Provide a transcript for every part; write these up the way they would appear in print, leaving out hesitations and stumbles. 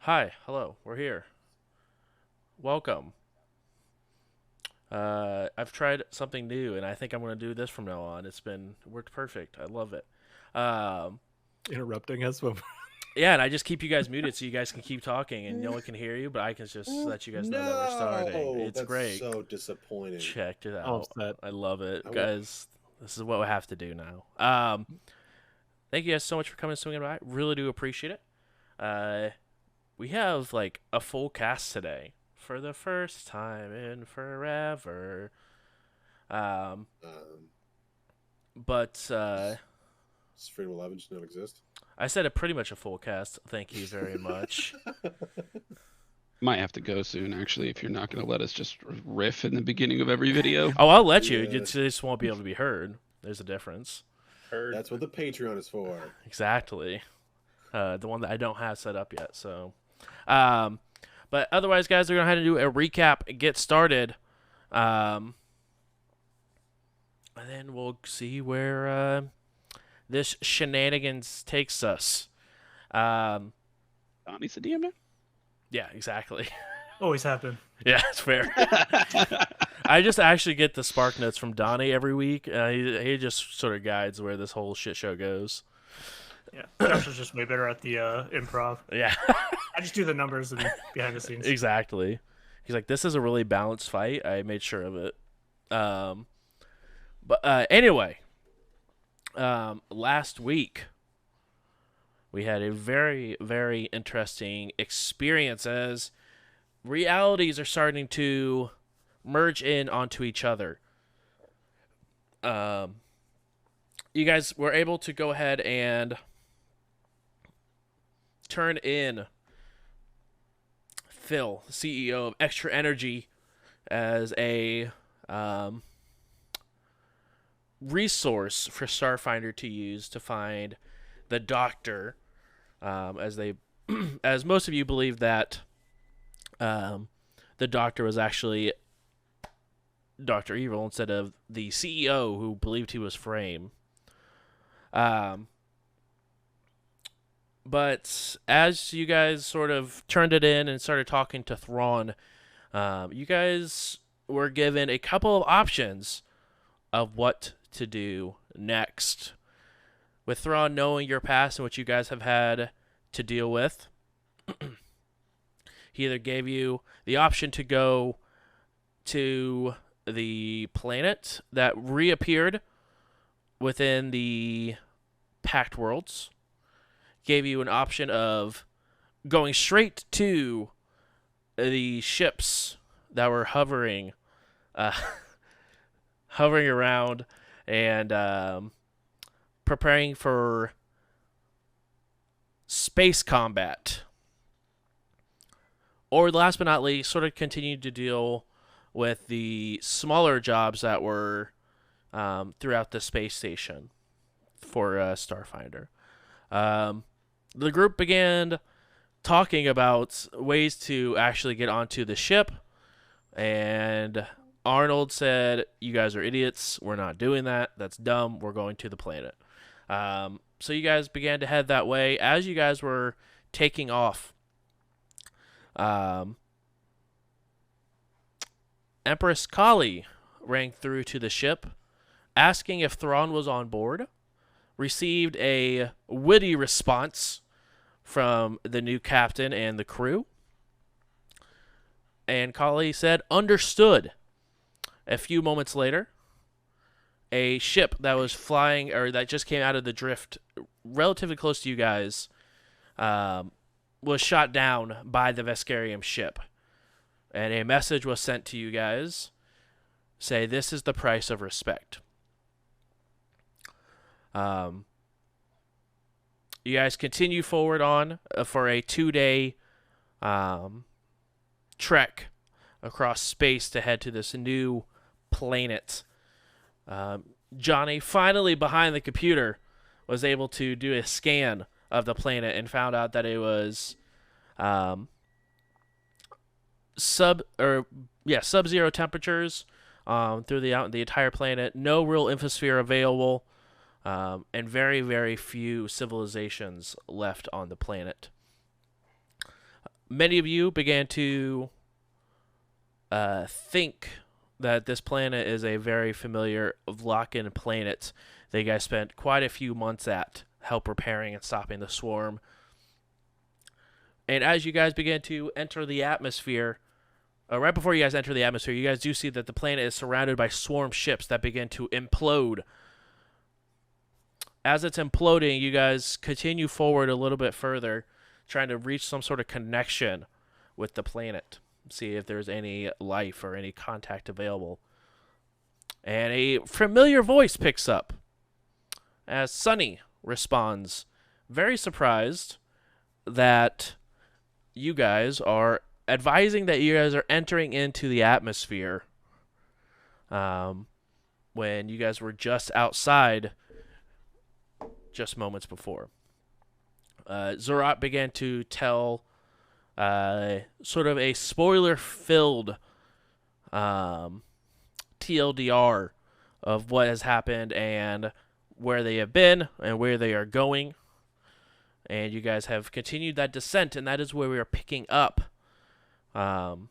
Hi, hello, we're here. Welcome. I've tried something new, and I think I'm going to do this from now on. Worked perfect. I love it. Um, Interrupting us when yeah, and I just keep you guys muted so you guys can keep talking, and no one can hear you, but I can just let you guys know that we're starting. No, It's that's great. so disappointing. Check it all out. upset. I love it, I w- guys. This is what we have to do now. Thank you guys so much for coming and swinging by. Really do appreciate it. Uh, we have like a full cast today for the first time in forever. Um, um, but does Freedom 11 just not exist? I said it pretty much a full cast. Thank you very much. Might have to go soon, actually, if you're not going to let us just riff in the beginning of every video. Oh, I'll let you. You Yeah, just won't be able to be heard. There's a difference. Heard. that's what the Patreon is for. Exactly. The one that I don't have set up yet. So, um, but otherwise, guys, we're gonna have to do a recap and get started. And then we'll see where this shenanigans takes us. Donnie's the DM Yeah, exactly. Always happen. Yeah, it's fair. now? I just actually get the spark notes from Donnie every week. He just sort of guides where this whole shit show goes. Yeah, Josh is just way better at the improv. Yeah, I just do the numbers and behind the scenes. exactly. He's like, this is a really balanced fight. I made sure of it. But anyway, last week we had a very, very interesting experience as realities are starting to merge in onto each other. You guys were able to go ahead and turn in Phil, CEO of Extra Energy, as a resource for Starfinder to use to find the Doctor, as they, as most of you believe that the Doctor was actually Doctor Evil instead of the CEO who believed he was Frame. But as you guys sort of turned it in and started talking to Thrawn, you guys were given a couple of options of what to do next. With Thrawn knowing your past and what you guys have had to deal with, he either gave you the option to go to the planet that reappeared within the Pact Worlds, gave you an option of going straight to the ships that were uh, hovering around and preparing for space combat. Or last but not least, sort of continued to deal with the smaller jobs that were throughout the space station for Starfinder. The group began talking about ways to actually get onto the ship, and Arnold said, "You guys are idiots. We're not doing that. That's dumb. We're going to the planet." So you guys began to head that way. As you guys were taking off, Empress Kali rang through to the ship, asking if Thrawn was on board. Received a witty response from the new captain and the crew. And Kali said, "Understood." A few moments later, a ship that was flying, or that just came out of the drift relatively close to you guys, was shot down by the Veskarium ship. And a message was sent to you guys, say, "This is the price of respect." You guys continue forward on for a 2-day trek across space to head to this new planet. Johnny, finally behind the computer, was able to do a scan of the planet and found out that it was sub-zero temperatures through the entire planet. No real infosphere available, and very, very few civilizations left on the planet. Many of you began to think that this planet is a very familiar Vlakan planet that you guys spent quite a few months at, help repairing and stopping the swarm. And as you guys begin to enter the atmosphere, right before you guys enter the atmosphere, you guys do see that the planet is surrounded by swarm ships that begin to implode. As it's imploding, you guys continue forward a little bit further, trying to reach some sort of connection with the planet. See if there's any life or any contact available. And a familiar voice picks up as Sunny responds, very surprised that you guys are advising that you guys are entering into the atmosphere when you guys were just outside just moments before. Zorat began to tell sort of a spoiler-filled TLDR of what has happened and where they have been and where they are going. And you guys have continued that descent, and that is where we are picking up. One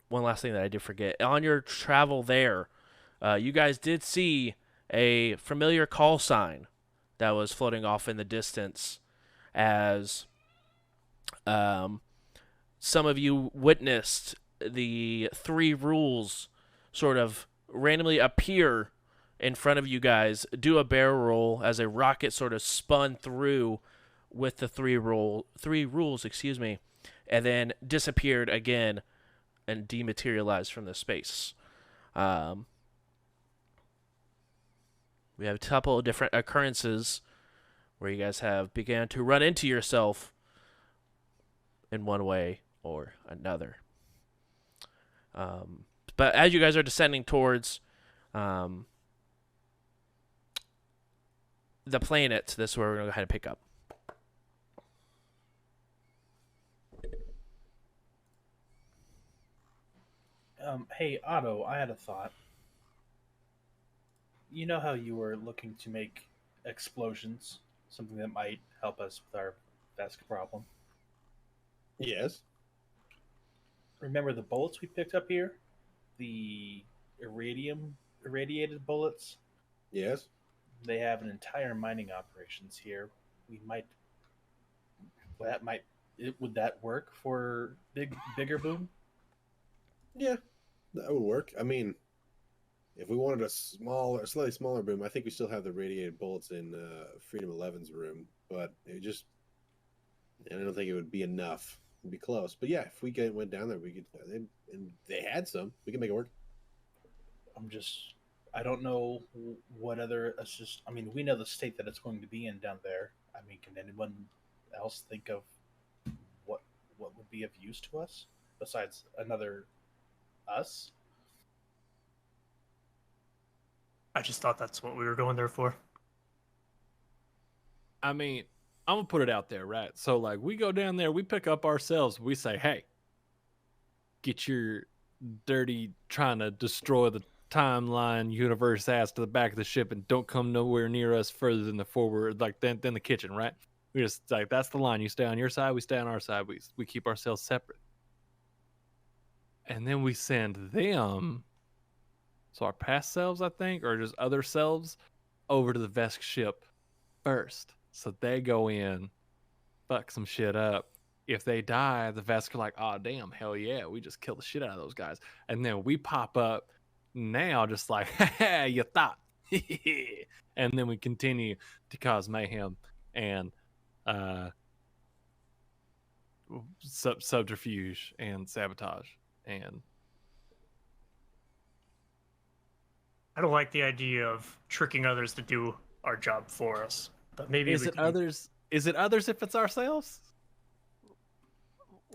last thing that I did forget. On your travel there, you guys did see a familiar call sign that was floating off in the distance as some of you witnessed the 3 rules sort of randomly appear in front of you guys, do a barrel roll as a rocket sort of spun through with the 3 rules, and then disappeared again and dematerialized from the space. We have a couple of different occurrences where you guys have began to run into yourself in one way or another. But as you guys are descending towards the planet, this is where we're going to go ahead and pick up. Hey, Otto, I had a thought. You know how you were looking to make explosions, something that might help us with our Vesk problem? Yes. Remember the bullets we picked up here? The irradiated bullets? Yes. They have an entire mining operations here. We might... Would that work for bigger boom? Yeah, that would work. I mean, if we wanted a slightly smaller boom, I think we still have the radiated bullets in Freedom 11's room, but I don't think it would be enough. It'd be close, but yeah, if we went down there, we could. And they had some. We can make it work. I don't know what other assist. I mean, we know the state that it's going to be in down there. I mean, can anyone else think of what would be of use to us besides another us? I just thought that's what we were going there for. I mean, I'm gonna put it out there, right? So, like, we go down there, we pick up ourselves, we say, "Hey, get your dirty trying to destroy the timeline universe ass to the back of the ship, and don't come nowhere near us further than the forward, like than the kitchen, right?" We just like that's the line. You stay on your side, we stay on our side. We keep ourselves separate, and then we send them. So our past selves, I think, or just other selves, over to the Vesk ship first. So they go in, fuck some shit up. If they die, the Vesk are like, "Oh damn, hell yeah, we just killed the shit out of those guys." And then we pop up now, just like, "Ha, you thought." And then we continue to cause mayhem and subterfuge and sabotage and. I don't like the idea of tricking others to do our job for us. But maybe Is it others? Is it others if it's ourselves?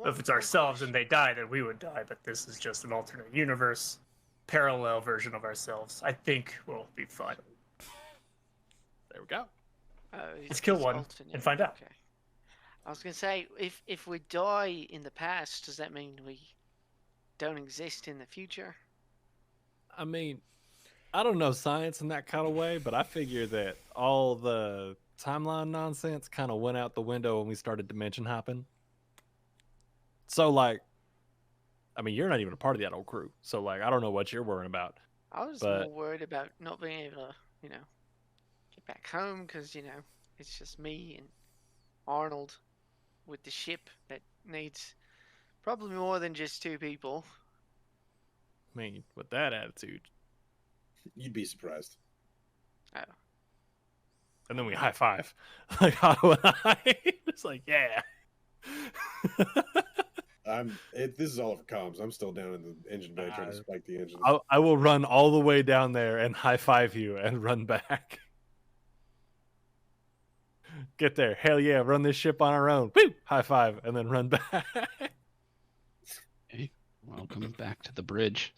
If it's ourselves and they die, then we would die. But this is just an alternate universe, parallel version of ourselves. I think we'll be fine. There we go. Let's kill one alternate. and find out. Okay. I was gonna say, if we die in the past, does that mean we don't exist in the future? I mean, I don't know science in that kind of way, but I figure that all the timeline nonsense kind of went out the window when we started dimension hopping. So, like, I mean, you're not even a part of that old crew. So, like, I don't know what you're worrying about. I was But- more worried about not being able to, get back home because, it's just me and Arnold with the ship that needs probably more than just 2 people. I mean, with that attitude. You'd be surprised. Oh. And then we high five. Like, Otto and I. It's like, yeah. This is all over comms. I'm still down in the engine bay trying to spike the engine. I will run all the way down there and high five you and run back. Get there. Hell yeah. Run this ship on our own. Woo! High five. And then run back. Okay. Welcome back to the bridge.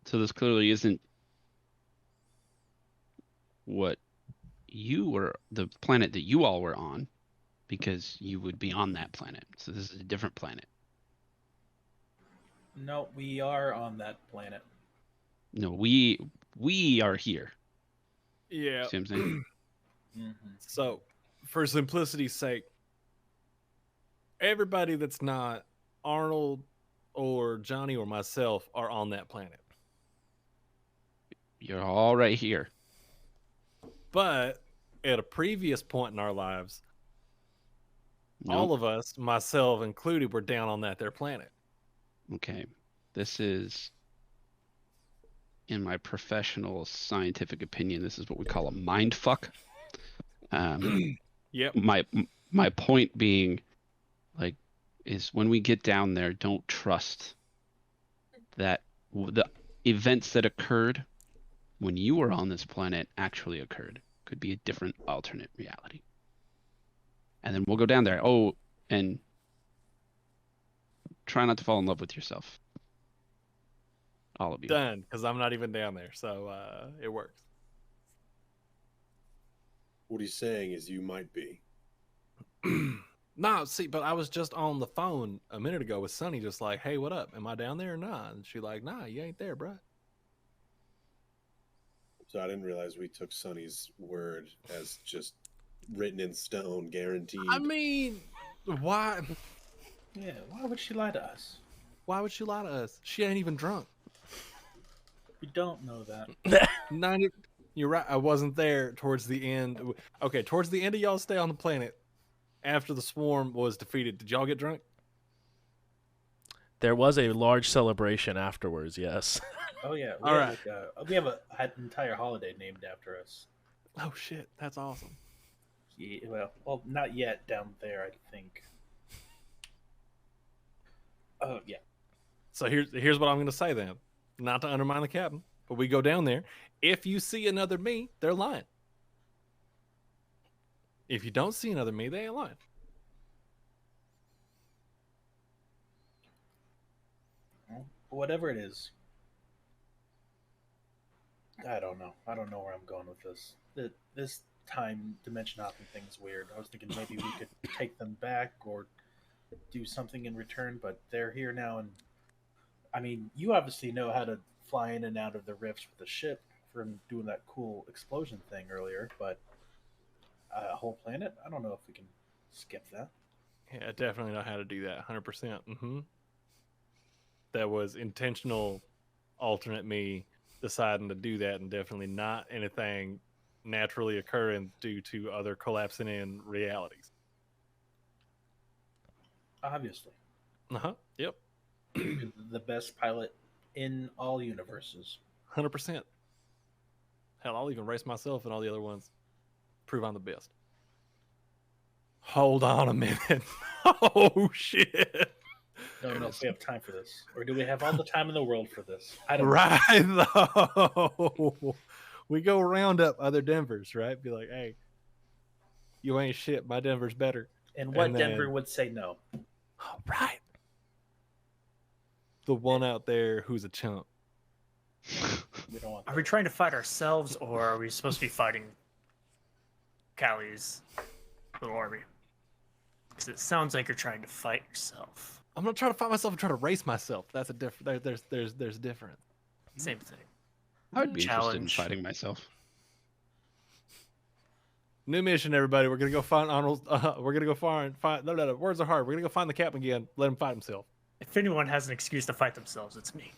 So this clearly isn't what you were, the planet that you all were on, because you would be on that planet. So this is a different planet. No, we are on that planet. No, we are here. Yeah. See what I'm saying? So, for simplicity's sake, everybody that's not Arnold or Johnny or myself are on that planet. You're all right here. But at a previous point in our lives, Nope. all of us, myself included, were down on their planet. Okay. This is, in my professional scientific opinion, this is what we call a mind fuck. Yep. My point being, like, is when we get down there, don't trust that the events that occurred when you were on this planet actually occurred. Could be a different alternate reality. And then we'll go down there. Oh, and try not to fall in love with yourself. All of you. Done, because I'm not even down there, so it works. What he's saying is you might be. No, see, but I was just on the phone a minute ago with Sunny, just like, hey, what up? Am I down there or not? And she like, nah, you ain't there, bro. So I didn't realize we took Sonny's word as just written in stone, guaranteed. I mean, why? Yeah, why would she lie to us? Why would she lie to us? She ain't even drunk. We don't know that. You're right. I wasn't there towards the end. Okay, towards the end of y'all stay on the planet, after the swarm was defeated, did y'all get drunk? There was a large celebration afterwards, yes. Oh yeah, All right. we have an entire holiday named after us. Oh shit, that's awesome. Yeah, well, not yet down there, I think. Oh yeah. So here's what I'm gonna say then. Not to undermine the captain, but we go down there. If you see another me, they're lying. If you don't see another me, they ain't lying. Well, whatever it is. I don't know. I don't know where I'm going with this. This time dimension hopping thing is weird. I was thinking maybe we could take them back or do something in return, but they're here now, and I mean, you obviously know how to fly in and out of the rifts with the ship from doing that cool explosion thing earlier, but a whole planet? I don't know if we can skip that. Yeah, I definitely know how to do that. 100%. Mm-hmm. That was intentional alternate me deciding to do that, and definitely not anything naturally occurring due to other collapsing in realities. Obviously. Uh-huh. Yep. You're the best pilot in all universes. 100%. Hell, I'll even race myself and all the other ones. Prove I'm the best. Hold on a minute. Oh, shit. Don't know if we have time for this. Or do we have all the time in the world for this? I don't know. Right, though. We go round up other Denvers, right? Be like, hey, you ain't shit. My Denver's better. And what And then- Denver would say no. All right. The one out there who's a chump. We don't want Are that. we trying to fight ourselves, or are we supposed to be fighting Callie's little army? Because it sounds like you're trying to fight yourself. I'm not trying to fight myself. I'm trying to race myself. That's a different. There's a difference. Same thing. I would be interested in Challenge. fighting myself. New mission, everybody. We're gonna go find Arnold. We're gonna go find. No. Words are hard. We're gonna go find the captain again. Let him fight himself. If anyone has an excuse to fight themselves, it's me.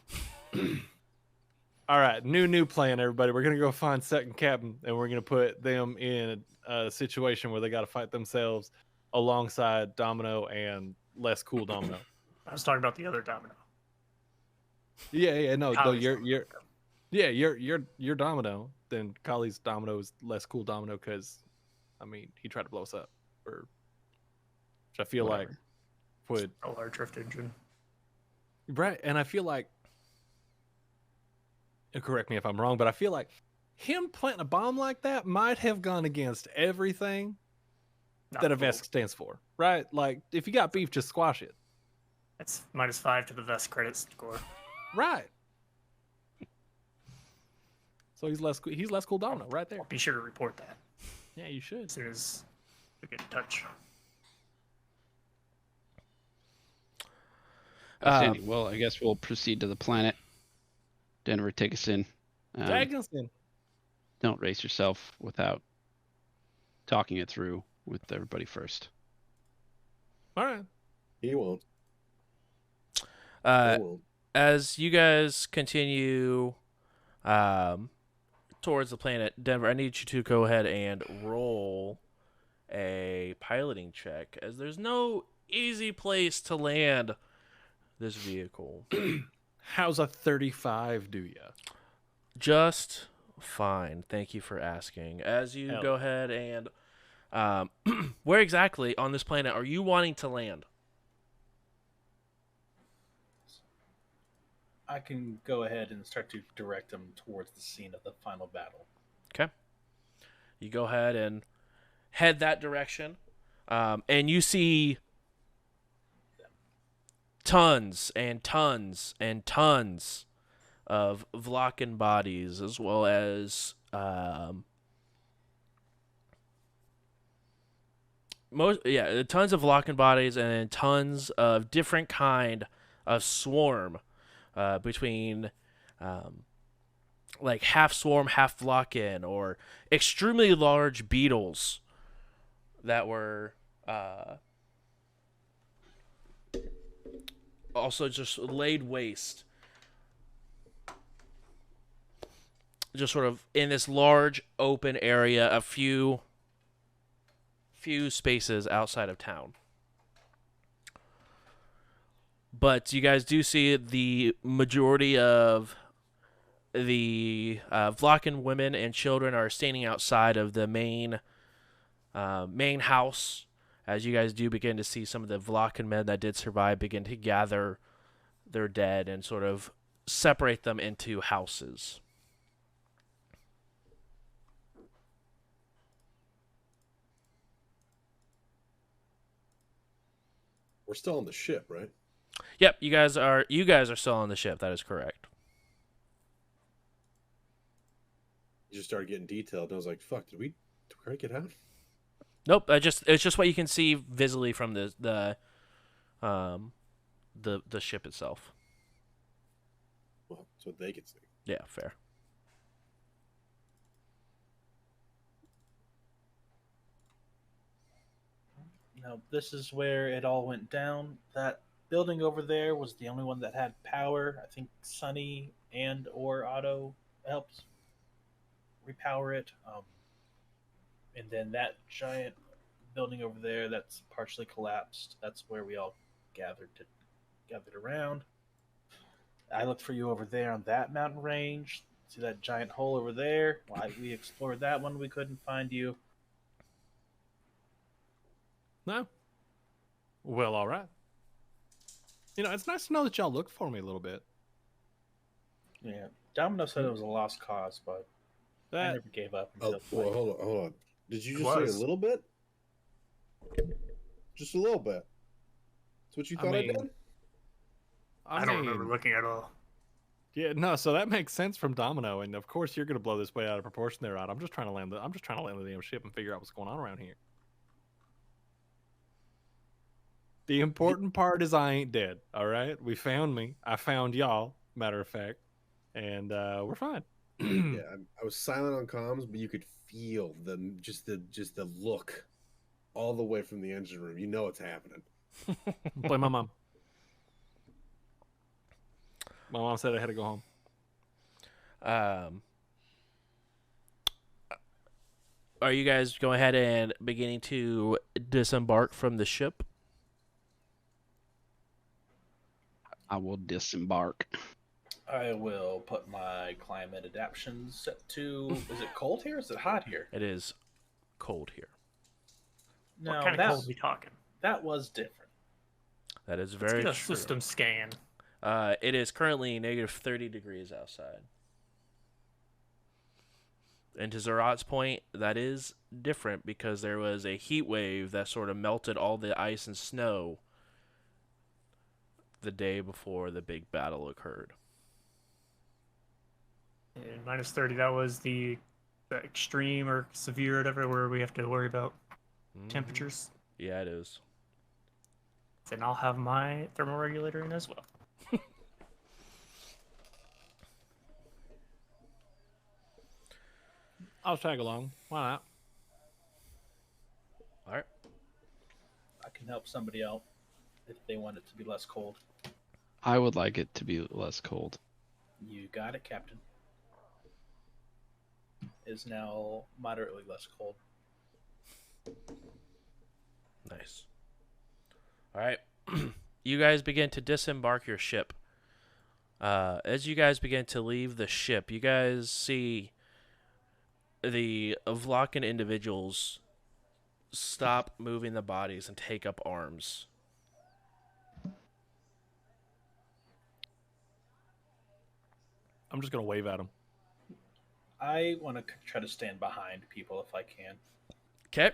All right, new plan, everybody. We're gonna go find second captain, and we're gonna put them in a situation where they got to fight themselves alongside Domino and less cool Domino. I was talking about the other Domino. Yeah. No, Kali's you're Domino. you're Domino. Then Kali's Domino is less cool Domino because, I mean, he tried to blow us up, or which I feel like would A large drift engine. right. And I feel like, and correct me if I'm wrong, but I feel like him planting a bomb like that might have gone against everything Not that a cool. vest stands for, right? Like, if you got beef, just squash it, That's -5 to the vest credit score. right? So he's less cool Domino right there. Be sure to report that Yeah, you should. as soon as we get in touch. Outstanding. Well, I guess we'll proceed to the planet. Denver, take us in. Daggerson. Don't race yourself without talking it through with everybody first. All right. He won't. Uh, He won't. as you guys continue towards the planet Denver, I need you to go ahead and roll a piloting check, as there's no easy place to land this vehicle. How's a 35 do ya? Just fine. Thank you for asking. As you Hell. go ahead and where exactly on this planet are you wanting to land? I can go ahead and start to direct them towards the scene of the final battle. Okay. You go ahead and head that direction, and you see tons and tons and tons of Vlachen bodies, as well as tons of Vlachen bodies, and then tons of different kind of swarm between like half swarm, half Vlachen, or extremely large beetles that were also just laid waste. Just sort of in this large open area, a few spaces outside of town. But you guys do see the majority of the Vlachen women and children are standing outside of the main house, as you guys do begin to see some of the Vlachen men that did survive begin to gather their dead and sort of separate them into houses. We're still on the ship, right? Yep, you guys are still on the ship. That is correct. You just started getting detailed, and I was like, "Fuck, did we get out?" Nope, it's just what you can see visually from the ship itself. Well, that's what they could see. Yeah, fair. Now, this is where it all went down. That building over there was the only one that had power. I think Sunny and or Otto helped repower it. And then that giant building over there that's partially collapsed, that's where we all gathered around. I looked for you over there on that mountain range. See that giant hole over there? We explored that one. We couldn't find you. No. Well, all right. You know, it's nice to know that y'all looked for me a little bit. Yeah. Domino said it was a lost cause, but I That never gave up. Oh, Until well, hold on. Did you It just say was. a little bit? Just a little bit. That's what you I thought I mean, did? I don't remember looking at all. Yeah, no. So that makes sense from Domino, and of course you're gonna blow this way out of proportion. There, out. I'm just trying to land the damn ship and figure out what's going on around here. The important part is I ain't dead. All right, we found me. I found y'all. Matter of fact, and we're fine. Yeah, I was silent on comms, but you could feel the look all the way from the engine room. You know it's happening. Blame my mom. My mom said I had to go home. Are you guys going ahead and beginning to disembark from the ship? I will disembark. I will put my climate adaptation set to. Is it cold here? Or is it hot here? It is cold here. No, What kind of that, cold we talking? that was different. That is Let's very get a true. system scan. It is currently negative 30 degrees outside. And to Zerat's point, that is different because there was a heat wave that sort of melted all the ice and snow the day before the big battle occurred. And minus 30, that was the extreme or severe, whatever, where we have to worry about temperatures. Yeah, it is. Then I'll have my thermal regulator in as well. I'll tag along. Why not? All right. I can help somebody out if they want it to be less cold. I would like it to be less cold. You got it, Captain. Is now moderately less cold. Nice. All right. You guys begin to disembark your ship. As you guys begin to leave the ship, you guys see the Vlakan individuals stop moving the bodies and take up arms. I'm just gonna wave at him. I want to try to stand behind people if I can. Okay.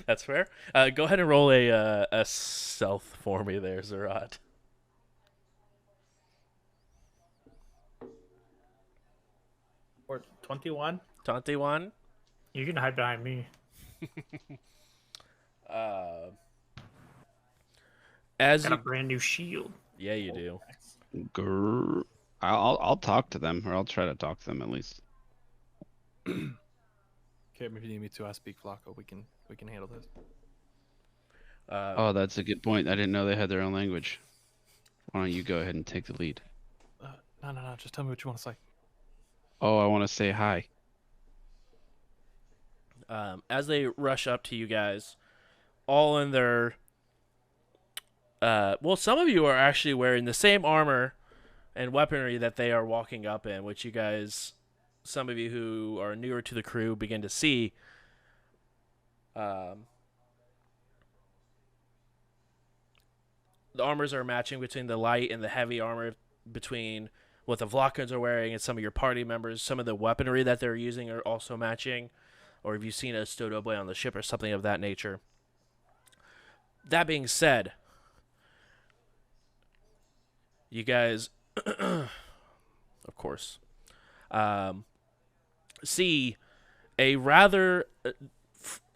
That's fair. Go ahead and roll a stealth for me there, Zerat. Or 21. 21. You can hide behind me. As Got you, a brand new shield. yeah, you do. Grrr. I'll talk to them, or I'll try to talk to them at least. Okay, if you need me to, I speak Flacco. We can handle this. Oh, that's a good point. I didn't know they had their own language. Why don't you go ahead and take the lead? No. Just tell me what you want to say. Oh, I want to say hi. As they rush up to you guys, all in their well, some of you are actually wearing the same armor and weaponry that they are walking up in, which you guys, some of you who are newer to the crew, begin to see. The armors are matching between the light and the heavy armor, between what the Vlakans are wearing and some of your party members. Some of the weaponry that they're using are also matching, or have you seen a stowed away on the ship or something of that nature. That being said, you guys, of course, see a rather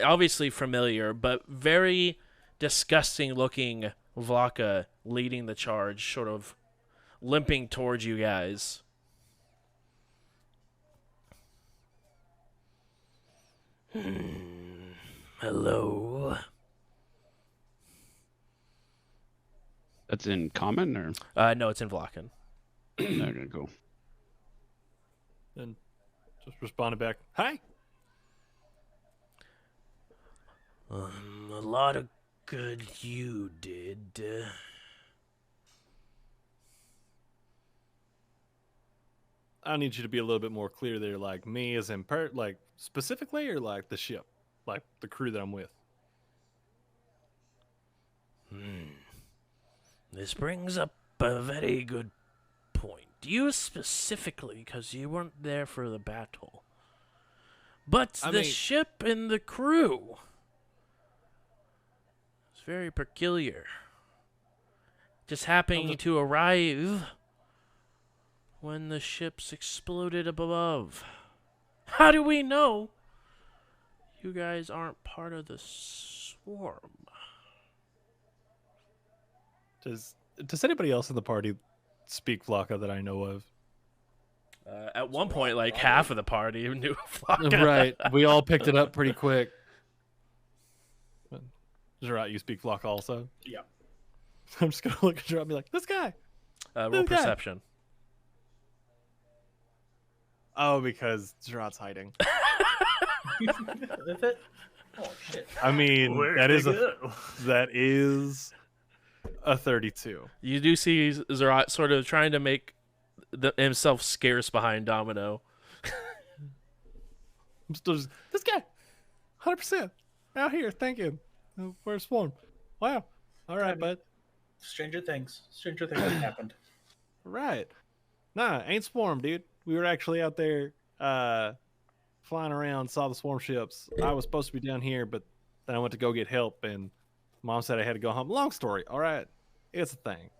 obviously familiar but very disgusting looking Vlaka leading the charge, sort of limping towards you guys. Hello. That's in common, or No, it's in Vlakan. they're gonna go. Then just responded back. Hi. A lot of good you did. I need you to be a little bit more clear there, like me as in like specifically, or like the ship, like the crew that I'm with. This brings up a very good point. You specifically, because you weren't there for the battle. But I the mean- ship and the crew. It's very peculiar. Just happening to arrive when the ships exploded up above. How do we know you guys aren't part of the swarm? Does anybody else in the party speak Vlaka that I know of? At one point, like Probably. half of the party knew Flock. Right. We all picked it up pretty quick. Gerard, you speak Flock also? Yeah. I'm just going to look at Gerard and be like, this guy. Roll This guy. perception. Oh, because Gerard's hiding. Is it? Oh shit. I mean, Where'd that they is go? that is a 32. You do see Zerat sort of trying to make himself scarce behind Domino. I'm still just, this guy, 100% out here thinking, where's Swarm? Wow. All right, bud. Stranger things have happened. Right. Nah, ain't Swarm, dude. We were actually out there flying around, saw the Swarm ships. I was supposed to be down here, but then I went to go get help, and Mom said I had to go home. Long story. All right. It's a thing.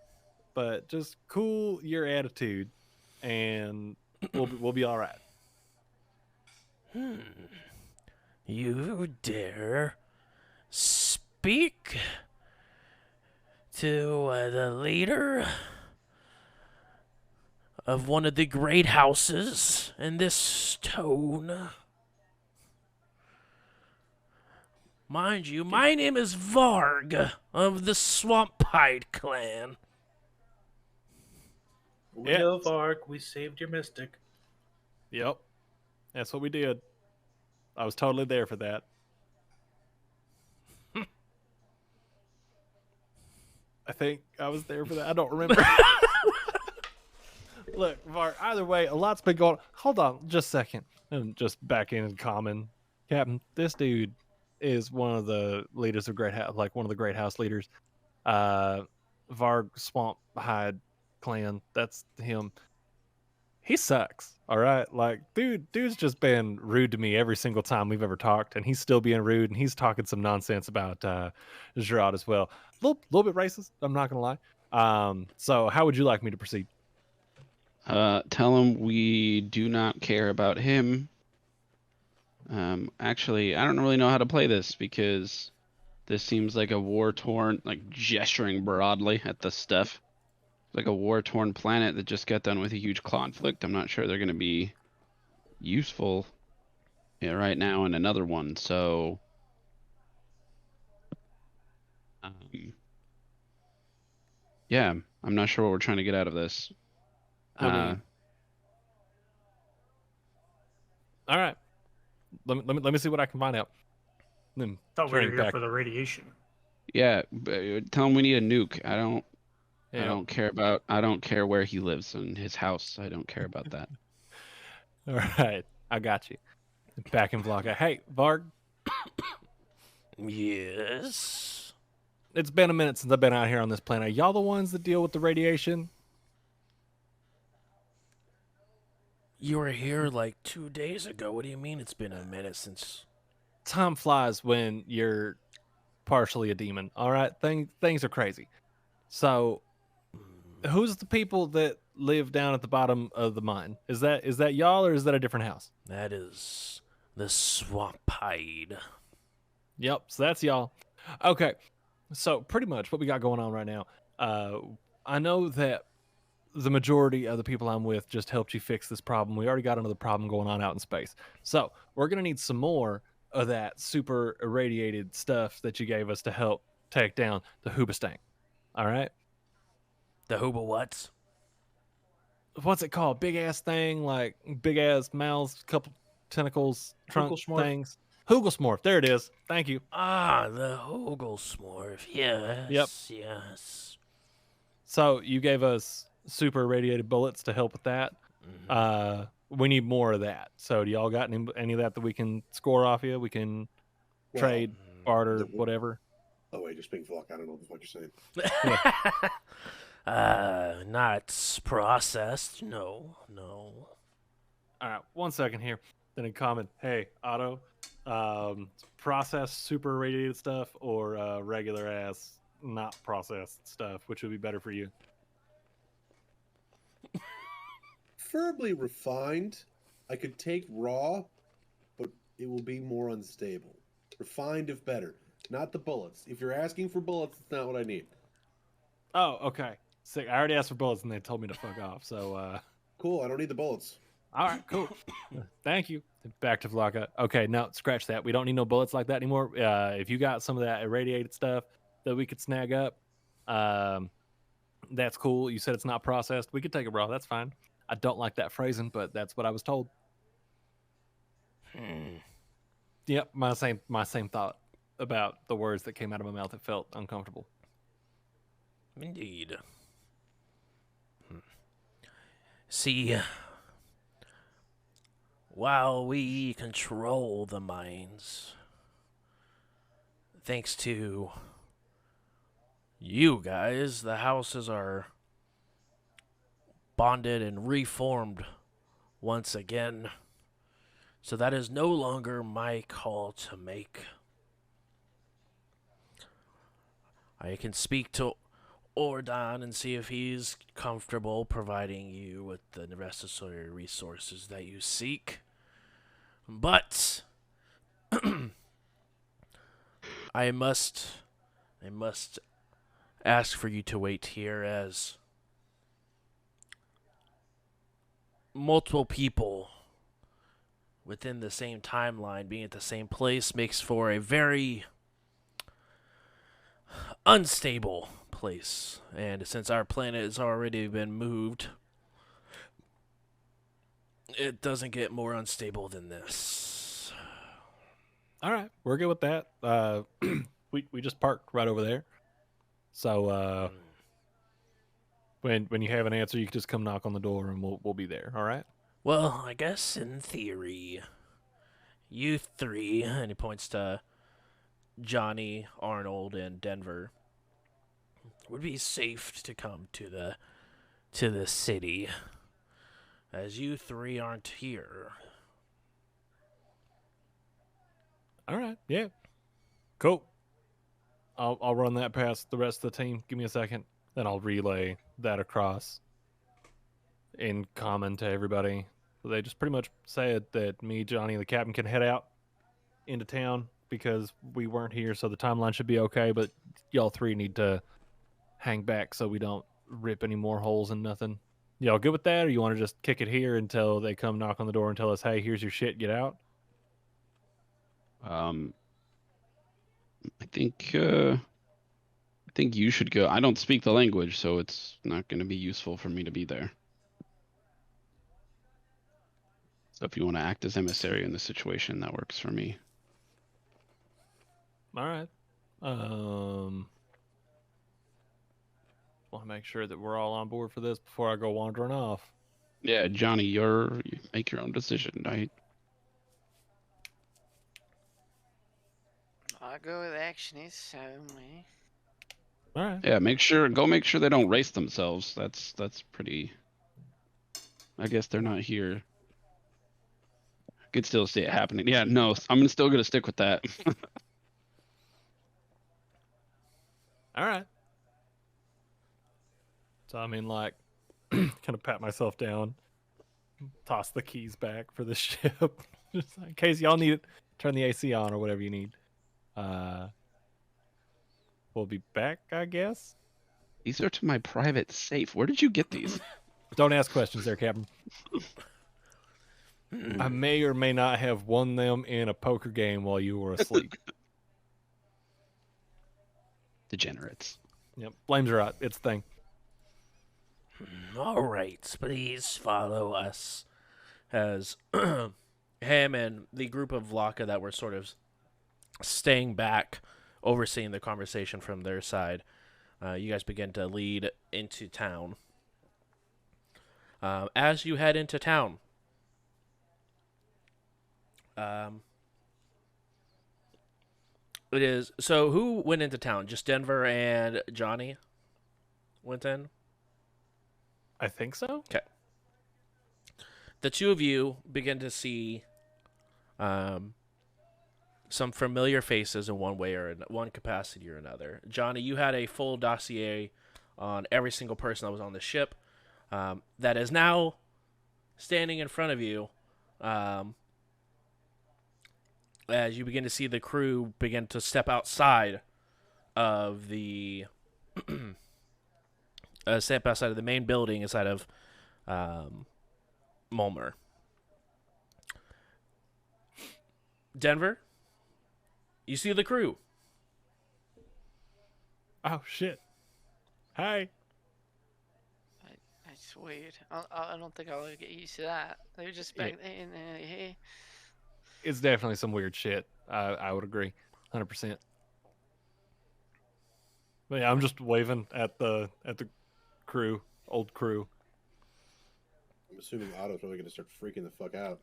But just cool your attitude, and we'll be all right. You dare speak to the leader of one of the great houses in this stone? Mind you, my name is Varg of the Swamp Hide clan. We Yeah. know, Varg, we saved your mystic. Yep. That's what we did. I was totally there for that. I think I was there for that. I don't remember. Look, Var, either way, a lot's been going. Hold on, just a second. And just back in common. Captain, this dude is one of the leaders of Great House, like one of the Great House leaders. Varg Swamp Hide clan. That's him. He sucks. All right, like dude's just been rude to me every single time we've ever talked, and he's still being rude, and he's talking some nonsense about Gerard as well. Little bit racist. I'm not gonna lie. So how would you like me to proceed? Tell him we do not care about him. Actually, I don't really know how to play this because this seems like a war-torn, like gesturing broadly at the stuff. Like a war-torn planet that just got done with a huge conflict. I'm not sure they're going to be useful right now in another one. So, yeah, I'm not sure what we're trying to get out of this. All right. Let me see what I can find out. Then Thought we were turning here back. for the radiation. Yeah, tell him we need a nuke. I don't Yeah. care where he lives in his house. I don't care about that. All right, I got you. Back in Vlogga. Hey, Varg, Yes. it's been a minute since I've been out here on this planet. Are y'all the ones that deal with the radiation? You were here like 2 days ago. What do you mean it's been a minute since? Time flies when you're partially a demon. All right, things are crazy. So, who's the people that live down at the bottom of the mine? Is that y'all, or is that a different house? That is the Swamp Hide. Yep, so that's y'all. Okay, so pretty much what we got going on right now. I know that the majority of the people I'm with just helped you fix this problem. We already got another problem going on out in space. So we're going to need some more of that super irradiated stuff that you gave us to help take down the Hoobastank. All right? The Hooba what's? What's it called? Big ass thing, like big ass mouths, couple tentacles, trunk Hooglesmorph. things. Hooglesmorph. There it is. Thank you. Ah, the Hooglesmorph. Yes. Yep. Yes. So you gave us super irradiated bullets to help with that. Mhm. We need more of that. So do y'all got any of that we can score off you? We can Well, trade, barter, the- whatever. Oh wait, you're speaking Flock. I don't know what you're saying. Not processed. No. All right, 1 second here. Then in comment, hey Otto, processed super irradiated stuff or regular ass not processed stuff, which would be better for you? Preferably refined. I could take raw, but it will be more unstable. Refined if better. Not the bullets. If you're asking for bullets, it's not what I need. Oh, okay. Sick. I already asked for bullets and they told me to fuck off. So Cool, I don't need the bullets. All right, cool. Thank you. Back to Vlaka. Okay, no, scratch that. We don't need no bullets like that anymore. If you got some of that irradiated stuff that we could snag up, that's cool. You said it's not processed. We could take it raw. That's fine. I don't like that phrasing, but that's what I was told. Yep, my same thought about the words that came out of my mouth. It felt uncomfortable. Indeed. See, while we control the mines, thanks to you guys, the houses are bonded and reformed once again. So that is no longer my call to make. I can speak to Ordon and see if he's comfortable providing you with the necessary resources that you seek. But I must ask for you to wait here, as multiple people within the same timeline being at the same place makes for a very unstable place. And since our planet has already been moved, it doesn't get more unstable than this. All right, we're good with that. We just parked right over there. So when you have an answer, you can just come knock on the door and we'll be there. All right. Well, I guess in theory, you three, and he points to Johnny, Arnold, and Denver, would be safe to come to the city, as you three aren't here. All right. Yeah. Cool. I'll run that past the rest of the team. Give me a second. Then I'll relay that across in common to everybody. So they just pretty much said that me, Johnny, and the captain can head out into town because we weren't here, so the timeline should be okay. But y'all three need to hang back so we don't rip any more holes in nothing. Y'all good with that, or you want to just kick it here until they come knock on the door and tell us, hey, here's your shit, get out? I think you should go. I don't speak the language, so it's not going to be useful for me to be there. So if you want to act as emissary in the situation, that works for me. All right. Want to make sure that we're all on board for this before I go wandering off. Yeah, Johnny, you make your own decision, right? I go where the action is, so All right. Yeah, make sure they don't race themselves. That's pretty. I guess they're not here. Could still see it happening. Yeah, no, I'm still gonna stick with that. All right. So I mean, like, kind of pat myself down, toss the keys back for the ship, just in case y'all need it. Turn the AC on or whatever you need. We'll be back, I guess. These are to my private safe. Where did you get these? Don't ask questions there, Captain. I may or may not have won them in a poker game while you were asleep. Degenerates. Yep, flames are out. It's a thing. All right, please follow us. As him and the group of Vlaka that were sort of staying back, overseeing the conversation from their side, you guys begin to lead into town. As you head into town, it is so. Who went into town? Just Denver and Johnny went in. I think so. Okay. The two of you begin to see some familiar faces in one way or in one capacity or another. Johnny, you had a full dossier on every single person that was on the ship that is now standing in front of you as you begin to see the crew begin to step outside of the step outside of the main building inside of Mulmer. Denver, you see the crew. Oh shit! Hi. That's weird. I don't think I'll get used to that. They were just back there and here. It's definitely some weird shit. I would agree, 100%. But yeah, I'm just waving at the crew, old crew. I'm assuming Otto's probably going to start freaking the fuck out.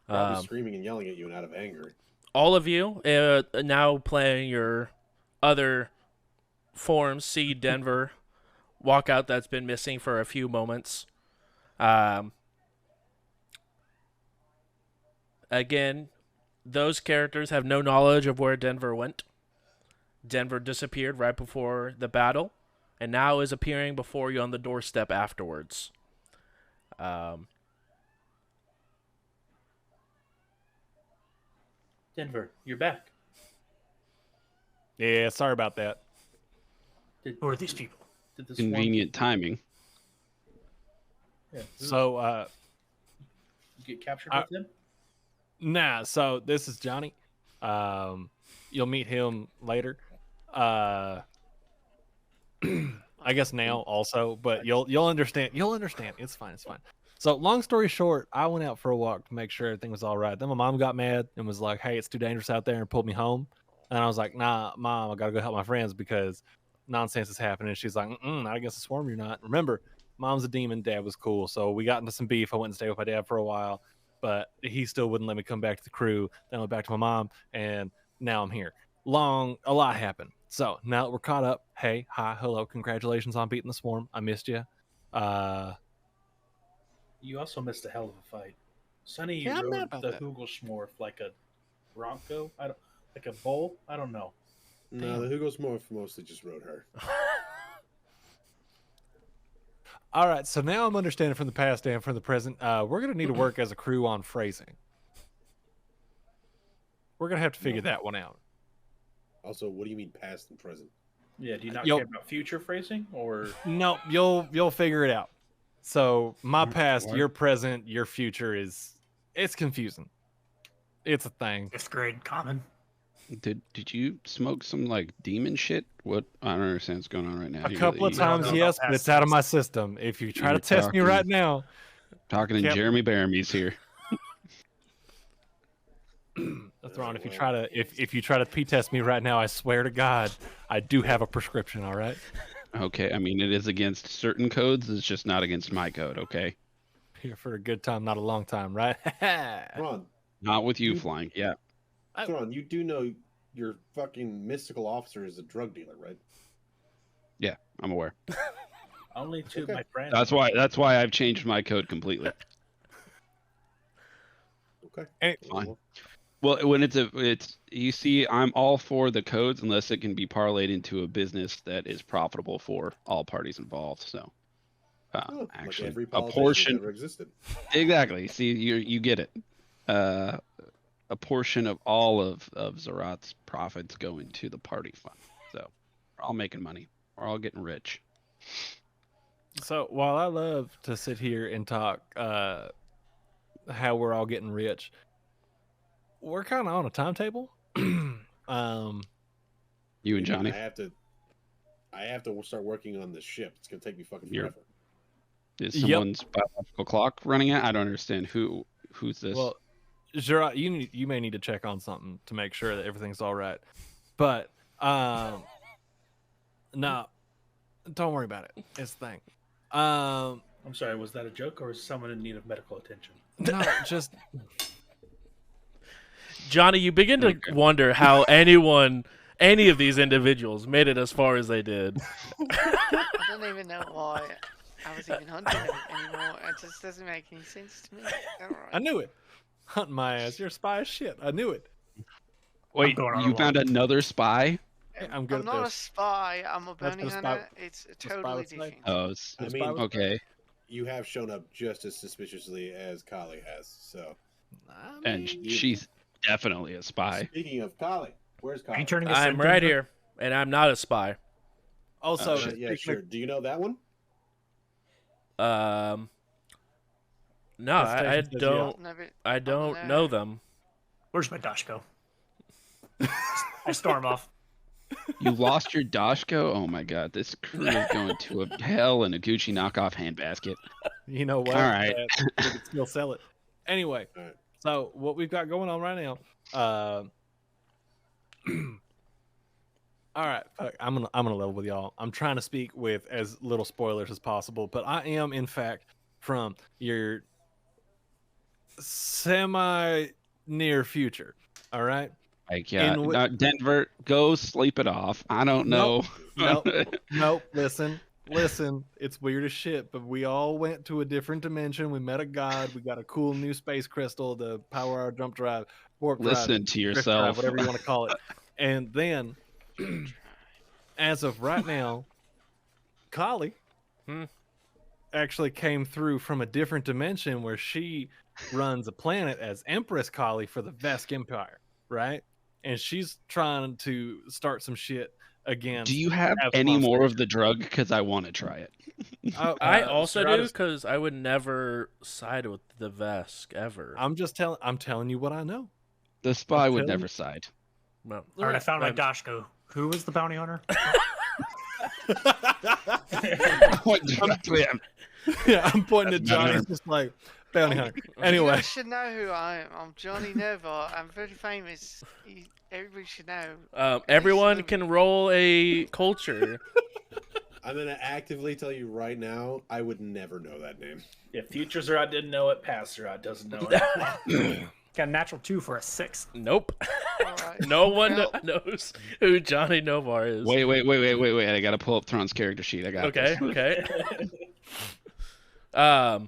Probably Um, screaming and yelling at you and out of anger. all of you now playing your other forms see Denver walk out that's been missing for a few moments. Again, those characters have no knowledge of where Denver went. Denver disappeared right before the battle, and now is appearing before you on the doorstep afterwards. Denver, you're back. Yeah, sorry about that. Who are these people? Did the swarm Convenient timing. So, get captured I- with them? nah. So this is Johnny. You'll meet him later. I guess now also, but you'll understand. You'll understand. It's fine. It's fine. So long story short, I went out for a walk to make sure everything was all right. Then my mom got mad and was like, "Hey, it's too dangerous out there," and pulled me home. And I was like, "Nah, mom, I gotta go help my friends because nonsense is happening." She's like, "Not against the swarm, you're not." Remember, mom's a demon, dad was cool, so we got into some beef. I went and stayed with my dad for a while, but he still wouldn't let me come back to the crew. Then I went back to my mom, and now I'm here. A lot happened. So now that we're caught up, hey, hi, hello, congratulations on beating the swarm. I missed you. You also missed a hell of a fight. Sonny Yeah, I'm mad rode about the that. Hooglesmorph like a Bronco. I don't like a bull. I don't know. No, the Hugo's mostly just rode her. All right, so now I'm understanding from the past and from the present. We're gonna need to work as a crew on phrasing. We're gonna have to figure that one out. Also, what do you mean past and present? Yeah, do you not Yo- care about future phrasing or No, you'll figure it out. So my past, What? your present, your future it's confusing. It's a thing. 5th grade common. Did you smoke some like demon shit? What I don't understand what's going on right now. A You couple of really- don't times, know about yes, but past it's out of tense. my system. If you try to You're test me talking- right now, Talking in Yep. Jeremy Bearmy's here. that's wrong. If you try to p-test me right now, I swear to God, I do have a prescription. All right, Okay, I mean it is against certain codes. It's just not against my code. Okay, here for a good time, not a long time, right? Ron, not with you flying. Yeah, Ron, you do know your fucking mystical officer is a drug dealer, right? yeah, I'm aware. only to Okay. my friends? That's why I've changed my code completely. Okay. Hey, Fine. Well, when it's you see, I'm all for the codes unless it can be parlayed into a business that is profitable for all parties involved. So, Oh, actually, like every a politician portion ever existed. exactly. See, you get it. A portion of all of Zerat's profits go into the party fund. So we're all making money. We're all getting rich. So while I love to sit here and talk how we're all getting rich, we're kind of on a timetable. You and Johnny. I have to start working on this ship. It's gonna take me fucking You're- forever. Is Yep. someone's biological clock running out? I don't understand who's this. Well, Gerard, you may need to check on something to make sure that everything's all right. But no, don't worry about it. It's the thing. I'm sorry, was that a joke or is someone in need of medical attention? No, just Johnny, you begin to Okay. wonder how any of these individuals made it as far as they did. I don't even know why I was even hunting them anymore. It just doesn't make any sense to me. I knew it. Hunting my ass. You're a spy as shit. I knew it. Wait, going on you a found another spy? Hey, I'm good I'm at not a this. spy. I'm a That's bounty what a spy- hunter. It's a spy totally would say. different. Oh, I Spy mean, was- okay. you have shown up just as suspiciously as Kali has. So, I And mean, she's definitely a spy. speaking of Kali, where's Are Kali? you turning a I'm symptom right to- here, and I'm not a spy. also, shit. Yeah, speaking sure. of- Do you know that one? No, The I station says don't. Never, I don't know them. Where's my Dashko? I storm off. You lost your Dashko? Oh my god, this crew is going to a hell in a Gucci knockoff handbasket. You know what? All right. We could still sell it. Anyway, All right. so what we've got going on right now. All right, fuck, I'm gonna level with y'all. I'm trying to speak with as little spoilers as possible, but I am in fact from your semi near future. All right. Like, Denver, go sleep it off. I don't know. Nope. Nope. Listen. It's weird as shit, but we all went to a different dimension. We met a god. We got a cool new space crystal to power our jump drive, warp drive, Listen to drift yourself. drive, whatever you want to call it. And then, as of right now, Kali actually came through from a different dimension where she runs a planet as Empress Kali for the Vesk Empire, right? And she's trying to start some shit again. Do you have any more of the drug? Because I want to try it. I also do, Strata's- because I would never side with the Vesk ever. I'm telling you what I know. The spy would telling never you. side. Well, All right, I found my I'm- Dashko. Who was the bounty hunter? Yeah, I'm pointing at Johnny. It's just like bounty hunter. You Anyway, guys should know who I am. I'm Johnny Nova. I'm very famous. Everybody should know. everyone can roll a culture. I'm gonna actively tell you right now, I would never know that name. If Future Zerat didn't know it, past Zerat doesn't know it. Got a natural 2 for a 6. Nope. All right. No one Well, knows who Johnny Novar is. Wait. I gotta pull up Thrawn's character sheet. I got Okay. this. Okay. I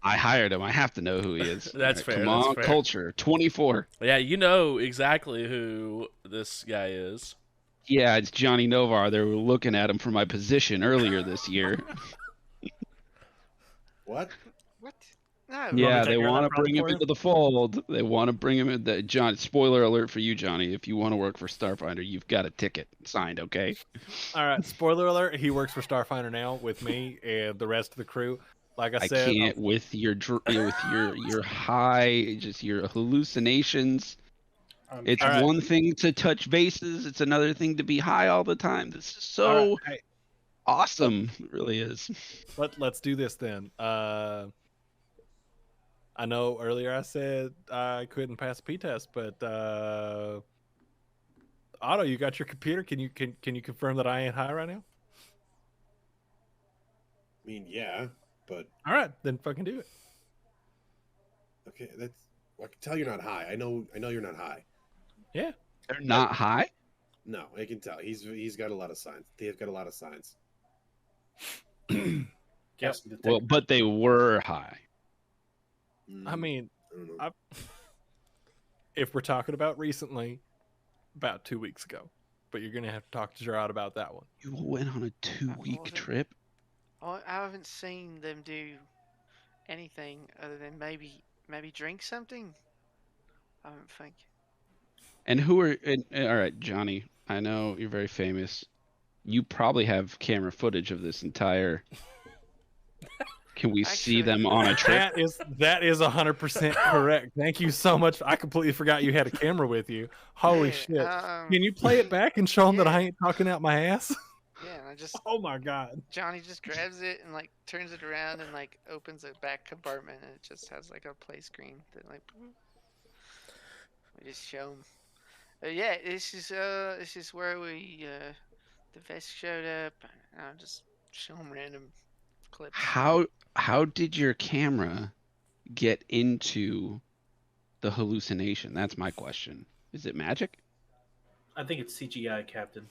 hired him. I have to know who he is. That's All fair, Come that's on, fair. culture. 24. Yeah, you know exactly who this guy is. Yeah, it's Johnny Novar. They were looking at him for my position earlier this year. What? what? No. Yeah, take they care of want that to bring him problem for you? into the fold. They want to bring him in. John, spoiler alert for you, Johnny. If you want to work for Starfinder, you've got a ticket signed, okay? all right. Spoiler alert: he works for Starfinder now with me and the rest of the crew. Like I I said, can't with your high, just your hallucinations. It's All right. one thing to touch bases. It's another thing to be high all the time. This is so all right, hey, awesome. It really is. let's do this then. I know earlier I said I couldn't pass a P test, but Otto, you got your computer? Can you confirm that I ain't high right now? I mean, yeah, but All right, then fucking do it. okay, that's. I can tell you're not high. I know you're not high. Yeah. They're not high. No, I can tell. He's got a lot of signs. They've got a lot of signs. Guess Well, but they were high. I mean, I don't know. if we're talking about recently, about 2 weeks ago, but you're gonna have to talk to Gerard about that one. You went on a 2-week wasn't- trip. I haven't seen them do anything other than maybe drink something. I don't think. And who are? All right, Johnny. I know you're very famous. You probably have camera footage of this entire. Can we see Actually- them on a trip? That is 100% correct. Thank you so much. I completely forgot you had a camera with you. Holy Yeah, shit! um, Can you play it back and show them that I yeah. ain't talking out my ass? Yeah, and I just Oh my god! Johnny just grabs it and like turns it around and like opens a back compartment and it just has like a play screen that like we just show him. Yeah, this is where we the vest showed up. And I'll just show him random clips. How did your camera get into the hallucination? That's my question. Is it magic? I think it's CGI, Captain.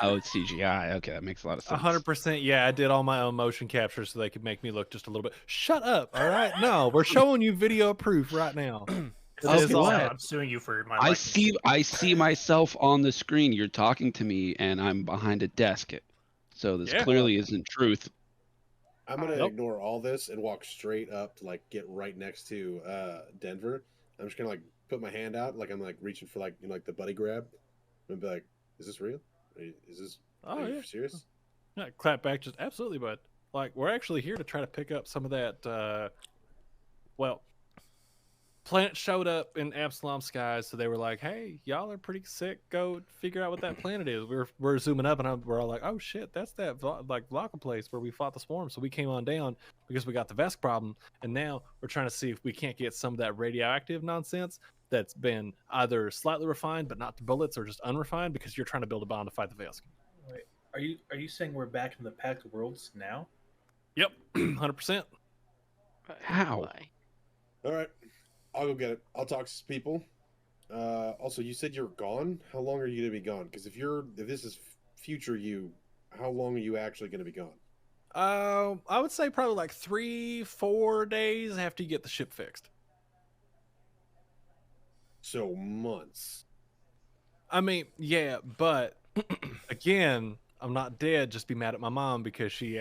Oh, it's CGI. Okay, that makes a lot of sense. 100%. Yeah, I did all my own motion capture so they could make me look just a little bit. Shut up! All right, no, we're showing you video proof right now. It Okay, is all- what? I'm suing you for my. I likeness. see myself on the screen. You're talking to me, and I'm behind a desk. So this Yeah. clearly isn't truth. I'm gonna Nope. ignore all this and walk straight up to like get right next to Denver. I'm just gonna like put my hand out like I'm like reaching for like like the buddy grab and be like, "Is this real? Is this? Oh are you yeah. serious?" Yeah, clap back, just absolutely, bud. Like we're actually here to try to pick up some of that Well, planet showed up in Absalom skies, so they were like, "Hey, y'all are pretty sick. Go figure out what that planet is." We're zooming up, and we're all like, "Oh shit, that's that Vlaka place where we fought the swarm." So we came on down because we got the Vesk problem, and now we're trying to see if we can't get some of that radioactive nonsense that's been either slightly refined but not to bullets, or just unrefined because you're trying to build a bomb to fight the Vesk. Wait, are you saying we're back in the Pact Worlds now? Yep, 100%. But How? anyway, All right, I'll go get it. I'll talk to people. Also, you said you're gone. How long are you going to be gone? Because if this is future you, how long are you actually going to be gone? I would say probably like 3-4 days after you get the ship fixed. So months. I mean, yeah, but again, I'm not dead. Just be mad at my mom because she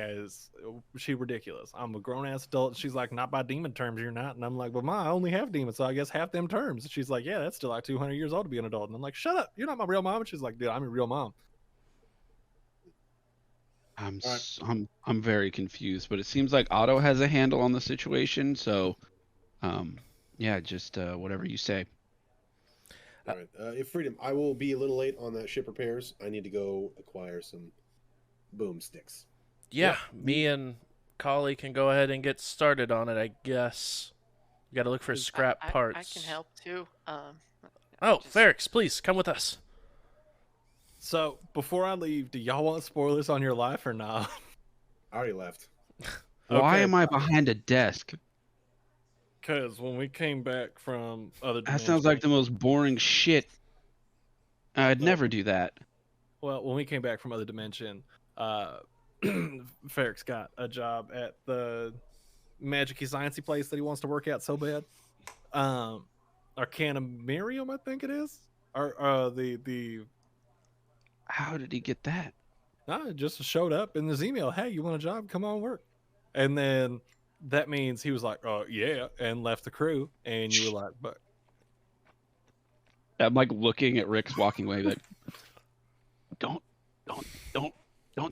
ridiculous. I'm a grown ass adult. And she's like, not by demon terms, you're not. And I'm like, well, Ma, I only have demons, so I guess half them terms. And she's like, yeah, that's still like 200 years old to be an adult. And I'm like, shut up, you're not my real mom. And she's like, dude, I'm your real mom. I'm very confused, but it seems like Otto has a handle on the situation. So, yeah, just whatever you say. All right. If Freedom, I will be a little late on that ship repairs. I need to go acquire some boomsticks. Yeah, me and Collie can go ahead and get started on it, I guess. We got to look for scrap parts. I can help too. Oh, just- Ferrix, please come with us. So before I leave, do y'all want spoilers on your life or not? I already left. Why Okay. am I behind a desk? Because when we came back from other That sounds like the most boring shit. I'd never do that. Well, when we came back from other dimension, Ferrix got a job at the magic-y sciencey place that he wants to work at so bad. Arcanumarium, I think it is. Or the How did he get that? it just showed up in his email. Hey, you want a job? Come on work. And then that means he was like, "Oh yeah," and left the crew. And you were like, "But I'm like looking at Rick's walking away, like, don't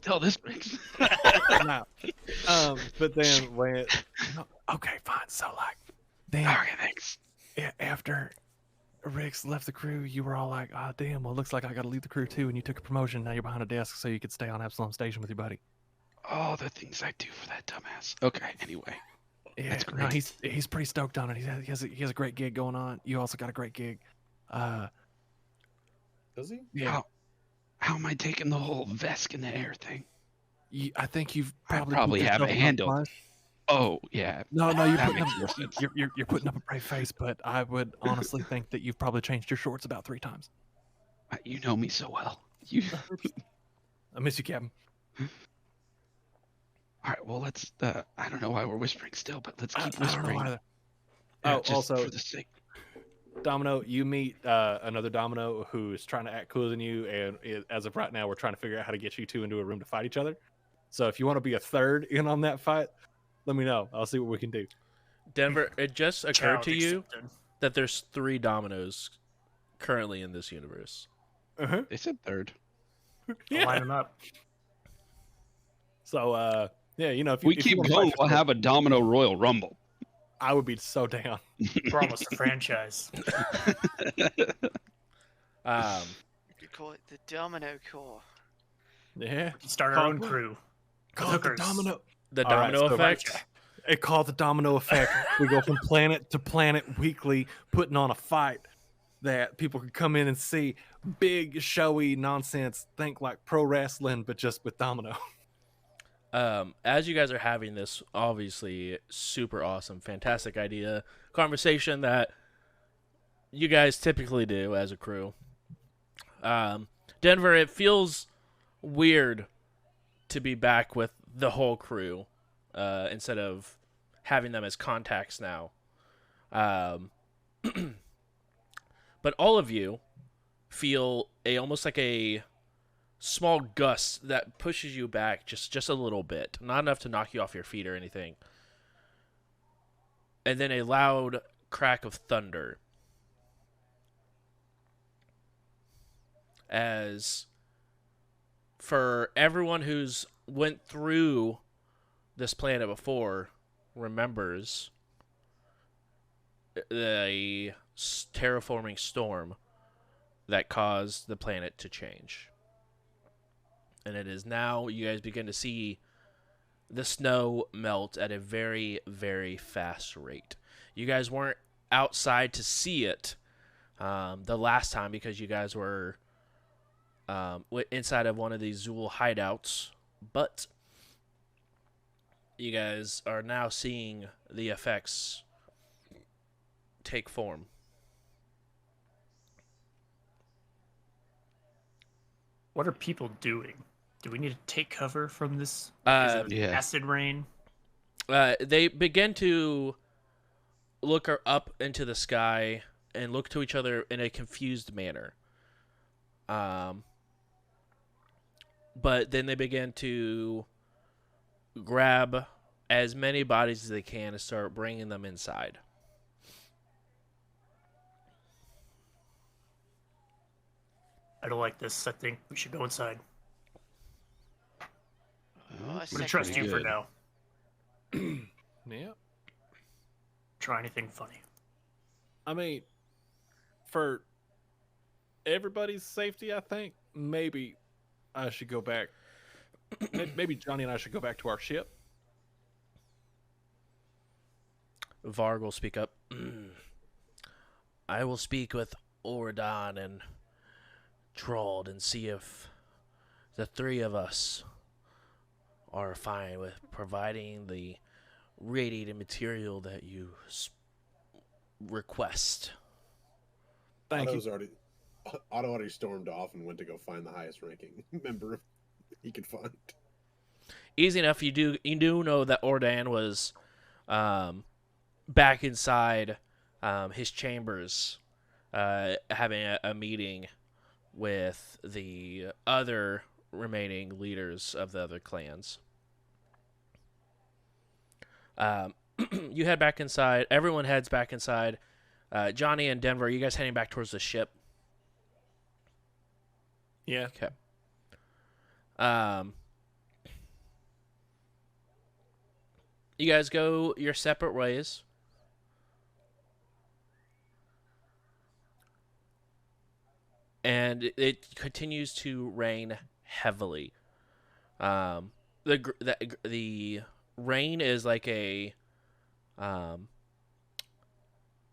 tell this, Rick. no." But then when okay, fine. So like, then Okay, thanks. after Rix left the crew, you were all like, "Oh damn, well looks like I got to leave the crew too." And you took a promotion. Now you're behind a desk so you could stay on Absalom Station with your buddy. All the things I do for that dumbass. Okay, anyway. Yeah, That's no, great. he's pretty stoked on it. He has a great gig going on. You also got a great gig. Does he? Yeah, How am I taking the whole Vesk in the air thing? I think you've I probably probably put have a yourself up handle. twice. Oh, yeah. No, you're That putting makes more up, sense. you're putting up a brave face, but I would honestly think that you've probably changed your shorts about 3 times. You know me so well. You. I miss you, Captain. All right, well, let's. I don't know why we're whispering still, but let's keep I don't whispering. know either. Yeah, Oh, just also, for the sake. Domino, you meet another Domino who's trying to act cooler than you, and as of right now, we're trying to figure out how to get you two into a room to fight each other. So if you want to be a third in on that fight, let me know. I'll see what we can do. Denver, it just occurred Challenge to you accepted. that there's 3 dominoes currently in this universe. Uh-huh. They said third. I'll line them up. So, yeah, you know, if you, We if you keep wanna going, fight we'll for- have a Domino Royal Rumble. I would be so down. We're almost a franchise. You could call it the Domino Corps. Yeah. Start our Call- own crew. Call it the Hookers. domino. The All right, domino so- effect. It called the domino effect. We go from planet to planet weekly, putting on a fight that people could come in and see. Big, showy nonsense. Think like pro wrestling, but just with domino. As you guys are having this, obviously super awesome, fantastic idea, conversation that you guys typically do as a crew. Denver, it feels weird to be back with the whole crew instead of having them as contacts now. But all of you feel almost like a small gust that pushes you back just a little bit, not enough to knock you off your feet or anything. And then a loud crack of thunder as for everyone who's went through this planet before remembers a terraforming storm that caused the planet to change. And it is now you guys begin to see the snow melt at a very, very fast rate. You guys weren't outside to see it the last time because you guys were inside of one of these Zool hideouts, but you guys are now seeing the effects take form. What are people doing? Do we need to take cover from this? Is it Yeah. acid rain? They begin to look up into the sky and look to each other in a confused manner. But then they begin to grab as many bodies as they can and start bringing them inside. I don't like this. I think we should go inside. Oh, I I'm gonna trust second you that. for now. Yeah. Try anything funny. I mean, for everybody's safety, I think maybe I should go back. Maybe Johnny and I should go back to our ship. Varg will speak up. I will speak with Ordon and Trolled and see if the three of us are fine with providing the radiated material that you request. Thank you. Otto already stormed off and went to go find the highest ranking member he could find. Easy enough. You do know that Ordan was back inside his chambers having a meeting with the other remaining leaders of the other clans. You head back inside. Everyone heads back inside. Johnny and Denver, are you guys heading back towards the ship? Yeah. Okay. You guys go your separate ways. And it continues to rain heavily. The rain is like a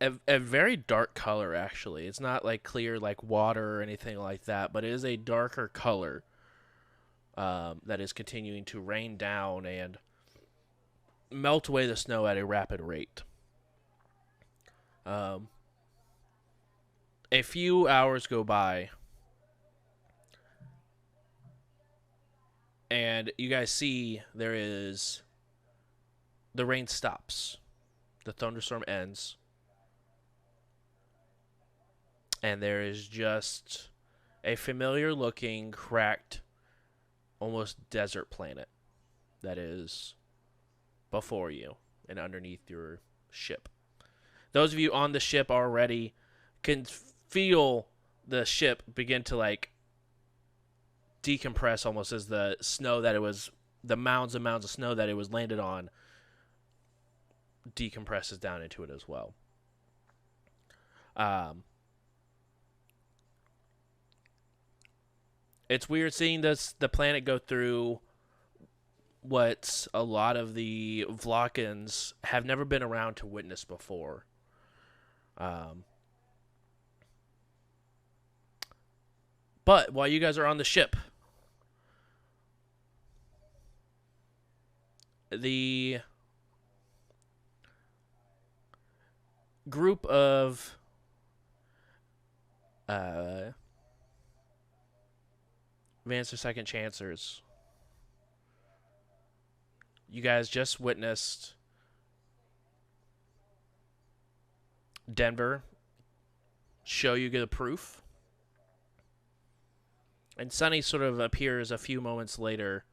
very dark color. Actually, it's not like clear like water or anything like that, but it is a darker color that is continuing to rain down and melt away the snow at a rapid rate. A few hours go by, and you guys see the rain stops. The thunderstorm ends, and there is just a familiar-looking, cracked, almost desert planet that is before you and underneath your ship. Those of you on the ship already can feel the ship begin to like decompress almost as the snow that it was, the mounds and mounds of snow that it was landed on decompresses down into it as well. It's weird seeing the planet go through what a lot of the Vlakans have never been around to witness before. But while you guys are on the ship, the group of Advanced or Second Chancers, you guys just witnessed Denver show you the proof. And Sunny sort of appears a few moments later.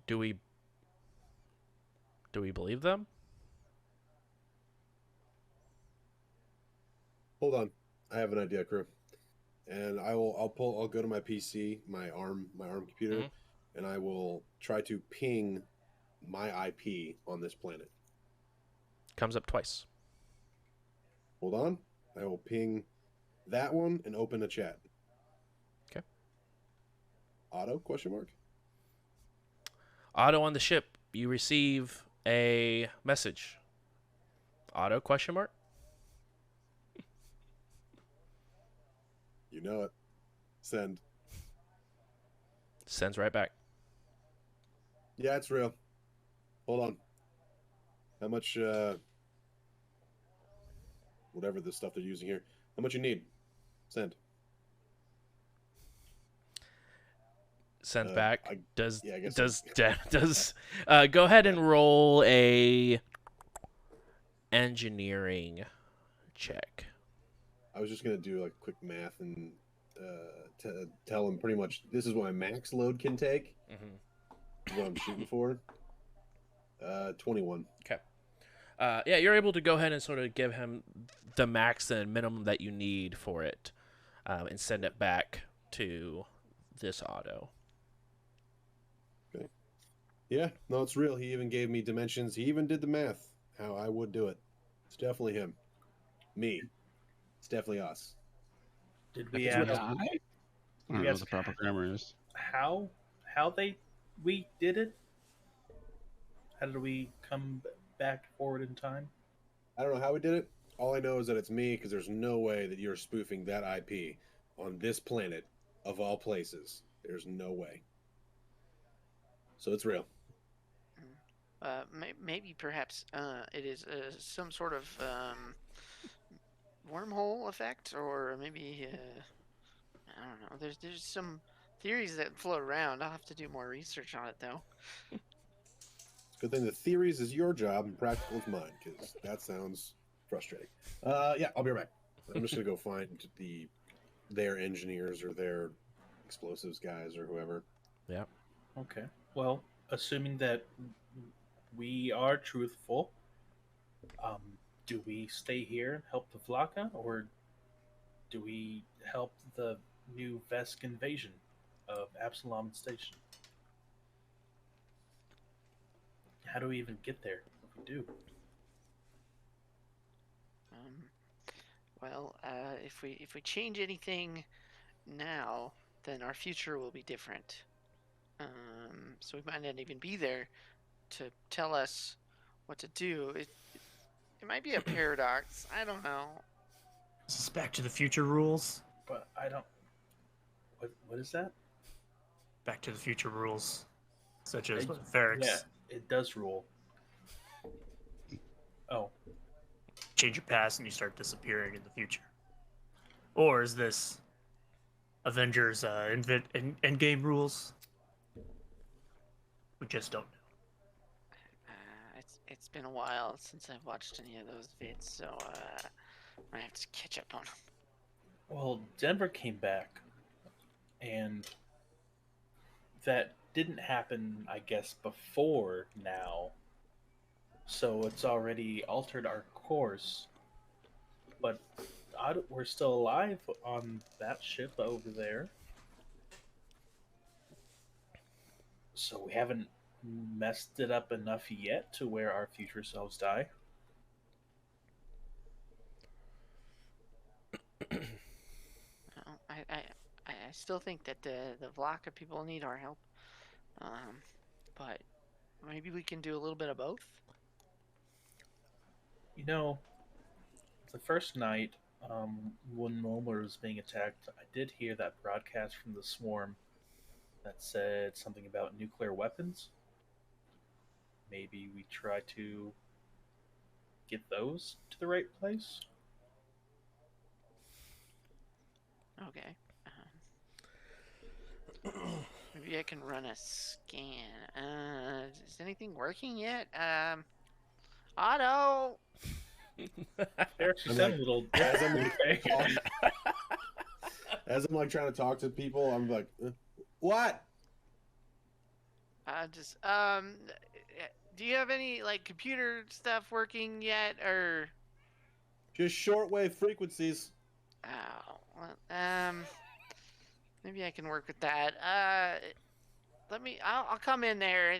Do we believe them? Hold on, I have an idea, crew. And I'll go to my PC, my ARM computer, Mhm. and I will try to ping my IP on this planet. Comes up twice. Hold on. I will ping that one and open the chat. Okay. Auto, question mark? Otto on the ship, you receive a message. Otto, question mark? You know it. Send. Sends right back. Yeah, it's real. Hold on. How much, whatever the stuff they're using here. How much you need? Send. Sent back. I Does guess does go ahead and roll a engineering check. I was just gonna do like quick math and tell him pretty much this is what my max load can take. Mm-hmm. Is what I'm shooting for. 21. Okay. Yeah, you're able to go ahead and sort of give him the max and minimum that you need for it, and send it back to this Auto. Okay. Yeah, no, it's real. He even gave me dimensions. He even did the math. How I would do it. It's definitely him. Me. It's definitely us. Did we Yeah, ask I don't know Yes. what the proper grammar is. how we did it? How did we come back forward in time? I don't know how we did it. All I know is that it's me because there's no way that you're spoofing that IP on this planet of all places. There's no way. So it's real. Maybe perhaps it is some sort of wormhole effect, or maybe I don't know. There's some theories that float around. I'll have to do more research on it though. It's a good thing the theories is your job and practical is mine because that sounds frustrating. Yeah, I'll be right back. I'm just gonna go find their engineers or their explosives guys or whoever. Yeah. Okay. Well, assuming that we are truthful, do we stay here and help the Vlaka, or do we help the new Vesk invasion of Absalom Station? How do we even get there if we do? Well, if we change anything now, then our future will be different. So we might not even be there to tell us what to do. It might be a paradox. I don't know. Is this Back to the Future rules? But I don't. What is that? Back to the Future rules, such as It- Ferrex. Yeah, it does rule. Oh, Change your past and you start disappearing in the future. Or is this Avengers Endgame rules? We just don't know. It's been a while since I've watched any of those vids, so I have to catch up on them. well, Denver came back, and that didn't happen, I guess, before now. So it's already altered our course. But we're still alive on that ship over there. So we haven't messed it up enough yet to where our future selves die. Well, I still think that the Vlaka people need our help. But maybe we can do a little bit of both. You know, the first night, when Mulmer was being attacked, I did hear that broadcast from the Swarm that said something about nuclear weapons. Maybe we try to get those to the right place? Okay. Maybe I can run a scan. Is anything working yet? Otto. Eric, you I'm sound like- a little As I'm, different. as I'm like trying to talk to people, I'm like, what? Just do you have any like computer stuff working yet, or? Just shortwave frequencies. Oh, well, maybe I can work with that. I'll come in there.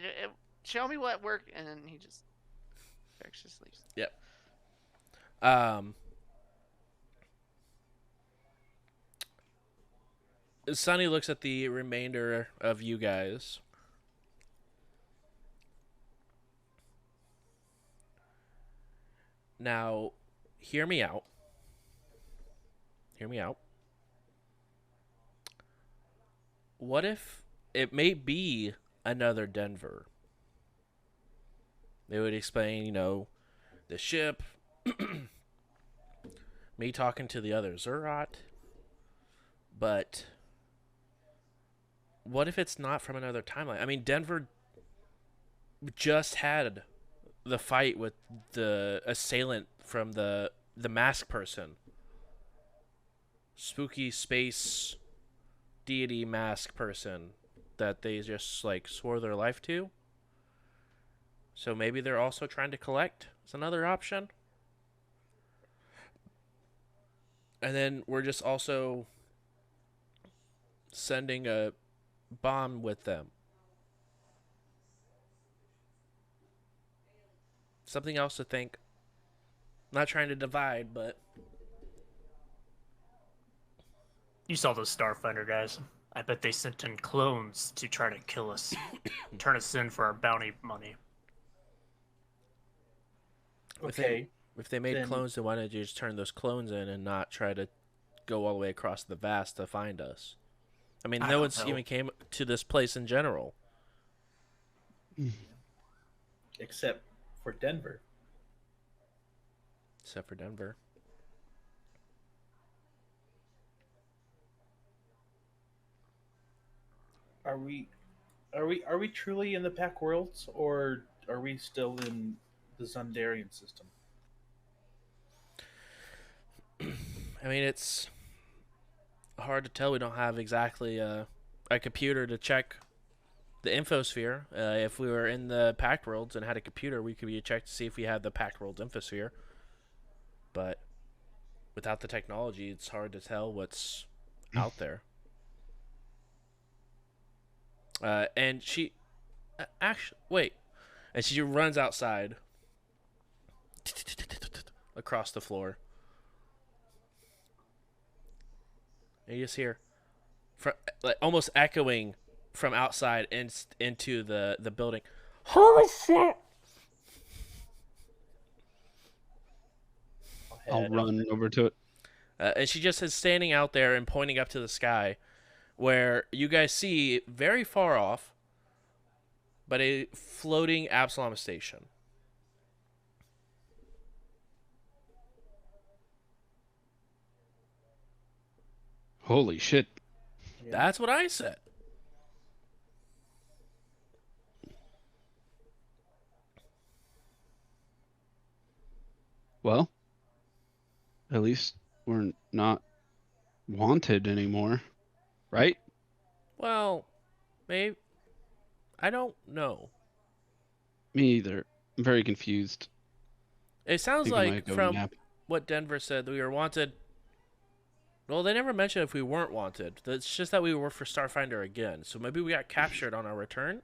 show me what work, and then he just just leaves. Yep. Sonny looks at the remainder of you guys. Now, hear me out. Hear me out. What if it may be another Denver? They would explain, the ship, me talking to the other Zerot, but what if it's not from another timeline? I mean, Denver just had the fight with the assailant from the mask person. Spooky space deity mask person that they just like swore their life to. So maybe they're also trying to collect. It's another option. And then we're just also sending a bomb with them. Something else to think. Not trying to divide, but You saw those Starfinder guys. I bet they sent in clones to try to kill us, turn us in for our bounty money. Okay. if they made Then- clones, then why don't you just turn those clones in and not try to go all the way across the vast to find us? I mean, I no don't one's know. even came to this place in general. Except for Denver. Except for Denver. Are we truly in the Pack Worlds, or are we still in the Zundarian system? I mean, it's hard to tell. We don't have exactly a computer to check the infosphere. If we were in the Pact Worlds and had a computer, we could check to see if we had the Pact Worlds infosphere. But without the technology, it's hard to tell what's out there. And she actually wait, and she runs outside across the floor. And you just hear, like almost echoing from outside into the building. Holy shit! I'll run over to it. And she just is standing out there and pointing up to the sky, where you guys see very far off, but a floating Absalom station. Holy shit. Yeah. That's what I said. Well, at least we're not wanted anymore, right? Well, maybe. I don't know. Me either. I'm very confused. It sounds Think I like might go from nap. what Denver said that we were wanted. Well, they never mentioned if we weren't wanted. It's just that we were for Starfinder again. So maybe we got captured on our return.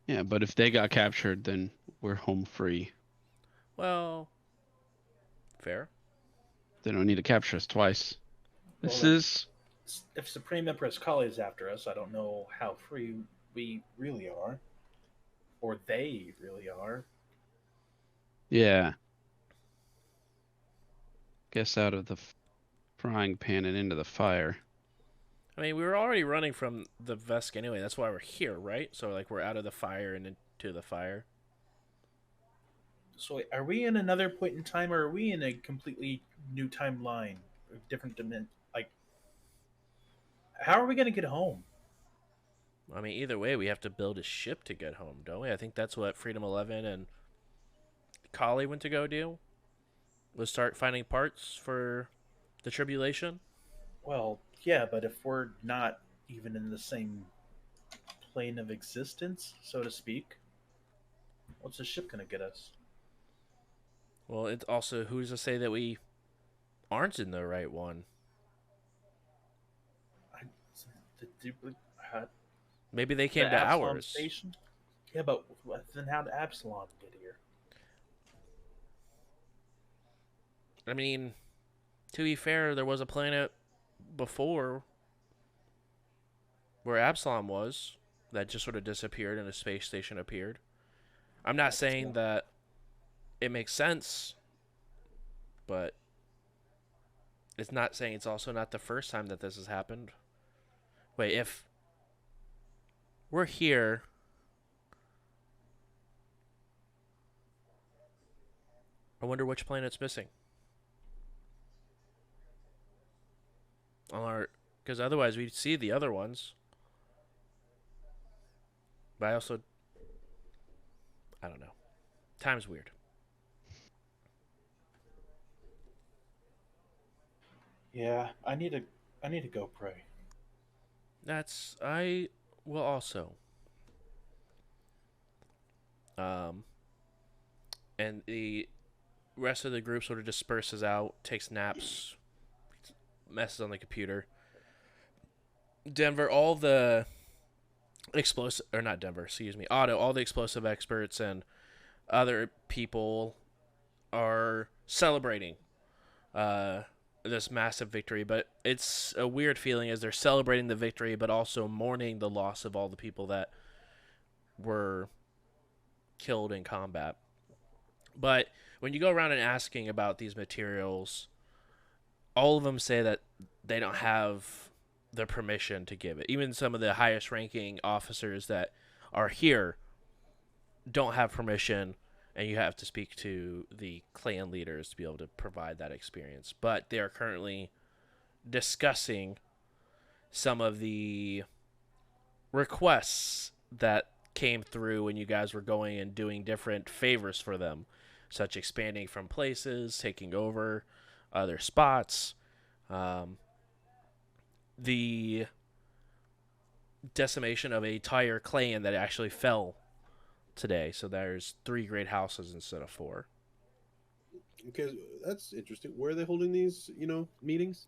Yeah, but if they got captured, then we're home free. Well, fair. They don't need to capture us twice. This Well, is If Supreme Empress Kali is after us, I don't know how free we really are, or they really are. yeah. Guess out of the frying pan and into the fire. I mean, we were already running from the Vesk anyway. That's why we're here, right? So, like, we're out of the fire and into the fire. So, are we in another point in time, or are we in a completely new timeline, a different dimension? Like, how are we going to get home? I mean, either way, we have to build a ship to get home, don't we? I think that's what Freedom 11 and Kali went to go do. Was start finding parts for the tribulation. Well, yeah, but if we're not even in the same plane of existence, so to speak, what's the ship going to get us? Well, it's also, who's to say that we aren't in the right one? I, the, the, Maybe they came The to Absalom ours. Station? Yeah, but then how did Absalom get here? I mean, to be fair, there was a planet before where Absalom was that just sort of disappeared and a space station appeared. I'm not That's saying true. that it makes sense, but it's not saying it's also not the first time that this has happened. Wait, if we're here, I wonder which planet's missing. Because otherwise we'd see the other ones. But I don't know. Time's weird. Yeah, I need to go pray. I will also. And the rest of the group sort of disperses out, takes naps, messes on the computer. Denver, all the explosive, or not Denver, excuse me, Otto, all the explosive experts and other people are celebrating this massive victory, but it's a weird feeling as they're celebrating the victory, but also mourning the loss of all the people that were killed in combat. But when you go around and asking about these materials, all of them say that they don't have the permission to give it. Even some of the highest ranking officers that are here don't have permission, and you have to speak to the clan leaders to be able to provide that experience. But they are currently discussing some of the requests that came through when you guys were going and doing different favors for them, such expanding from places, taking over other spots, the decimation of a entire clan that actually fell today. So there's 3 great houses instead of 4. Okay, that's interesting. Where are they holding these, meetings?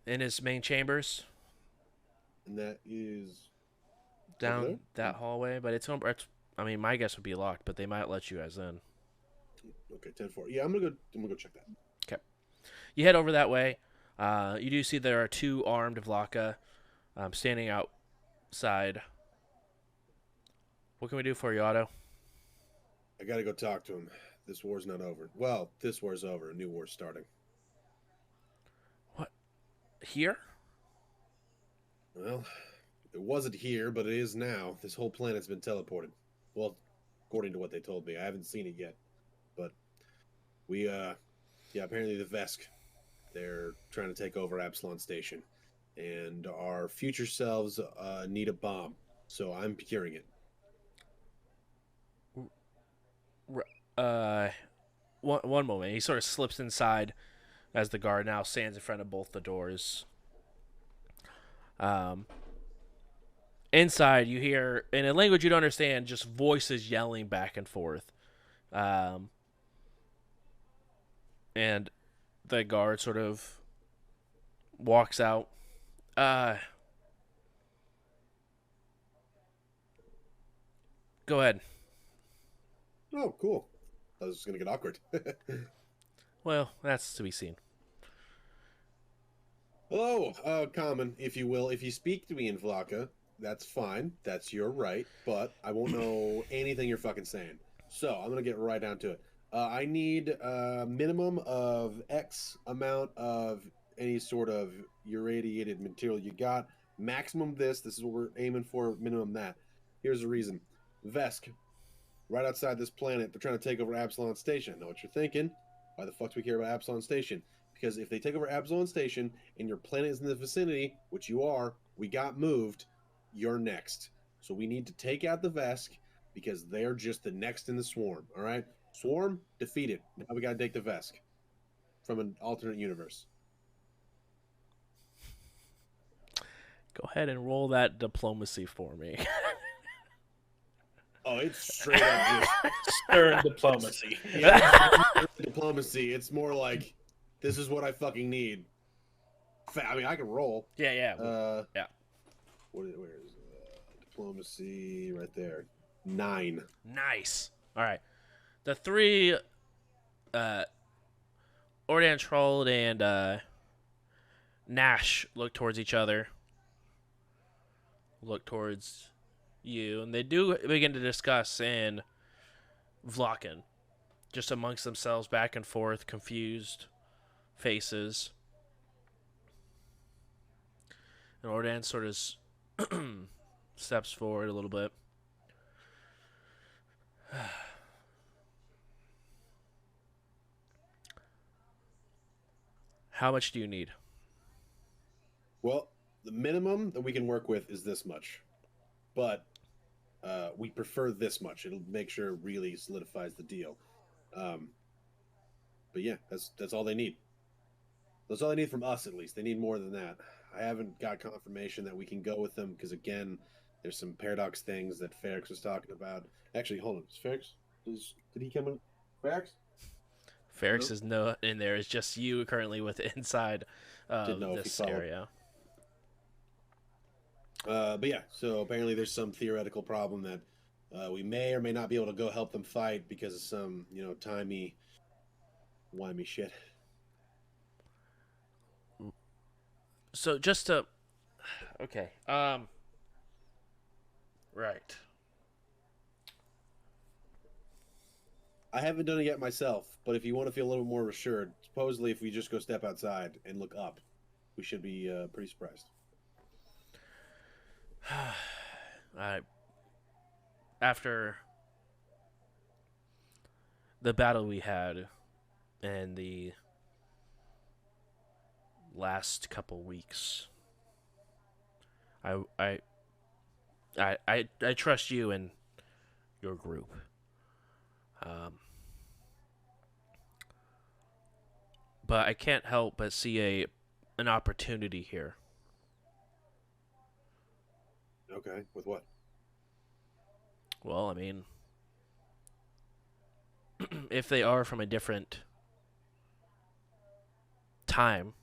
In his main chambers, And that is down there? that hallway. But I mean, my guess would be locked, but they might let you guys in. Okay, 10-4. Yeah, I'm gonna go check that. You head over that way. You do see there are 2 armed Vlaka standing outside. What can we do for you, Otto? I gotta go talk to him. This war's not over. Well, this war's over. A new war's starting. Here? Well, it wasn't here, but it is now. This whole planet's been teleported. Well, according to what they told me. I haven't seen it yet. But apparently the Vesk, they're trying to take over Absalon Station. And our future selves need a bomb. So I'm procuring it. One moment. He sort of slips inside as the guard now stands in front of both the doors. Inside, you hear, in a language you don't understand, just voices yelling back and forth. And the guard sort of walks out. Go ahead. Oh, cool. I was just gonna get awkward. Well, that's to be seen. Hello, common, if you will. If you speak to me in Vlaka, that's fine. That's your right. But I won't know anything you're fucking saying. So I'm gonna get right down to it. I need a minimum of X amount of any sort of irradiated material you got. Maximum this. This is what we're aiming for. Minimum that. Here's the reason. Vesk, right outside this planet, they're trying to take over Absalon Station. I know what you're thinking. Why the fuck do we care about Absalon Station? Because if they take over Absalon Station and your planet is in the vicinity, which you are, we got moved, you're next. So we need to take out the Vesk because they're just the next in the swarm, all right? Swarm, defeated. Now we got to take the Vesk from an alternate universe. Go ahead and roll that diplomacy for me. Oh, it's straight up just Stern diplomacy. diplomacy. It's more like, this is what I fucking need. I mean, I can roll. Yeah. Yeah. where is diplomacy? Right there. 9. Nice. All right. The three, Ordan, Troll, and Nash look towards each other. Look towards you, and they do begin to discuss in Vlakin, just amongst themselves, back and forth, confused faces. And Ordan sort of steps forward a little bit. How much do you need? Well, the minimum that we can work with is this much, but we prefer this much. It'll make sure it really solidifies the deal. But yeah, that's all they need. That's all they need from us, at least. They need more than that. I haven't got confirmation that we can go with them because, again, there's some paradox things that Ferrex was talking about. Actually, hold on. Is Ferrex? Did he come in? Ferrex? Ferrex is no in there. It's just you currently with inside Didn't know if he this followed. area. But yeah, so apparently there's some theoretical problem that we may or may not be able to go help them fight because of some, timey-wimey shit. So just to, okay, right. I haven't done it yet myself, but if you want to feel a little more assured, supposedly if we just go step outside and look up, we should be pretty surprised. After the battle we had and the last couple weeks, I trust you and your group. But I can't help but see an opportunity here. Okay, with what? Well, I mean, if they are from a different time,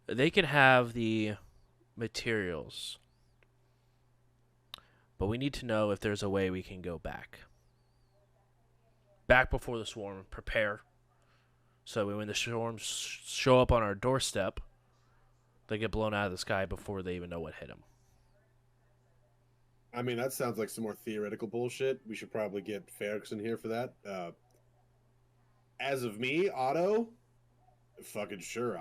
they can have the materials, but we need to know if there's a way we can go back. Back before the swarm, prepare. So when the storms show up on our doorstep, they get blown out of the sky before they even know what hit them. I mean, that sounds like some more theoretical bullshit. We should probably get Ferrex in here for that. As of me, Otto, fucking sure.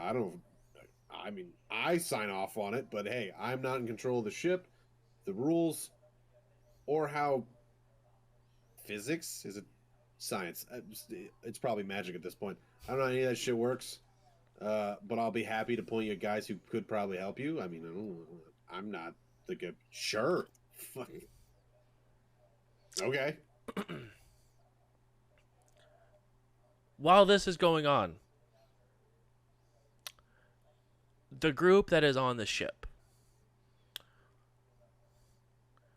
I sign off on it, but hey, I'm not in control of the ship, the rules, or how physics is it science. It's probably magic at this point. I don't know how any of that shit works, but I'll be happy to point you at guys who could probably help you. I mean, I'm not the good. Sure. Okay. While this is going on, the group that is on the ship,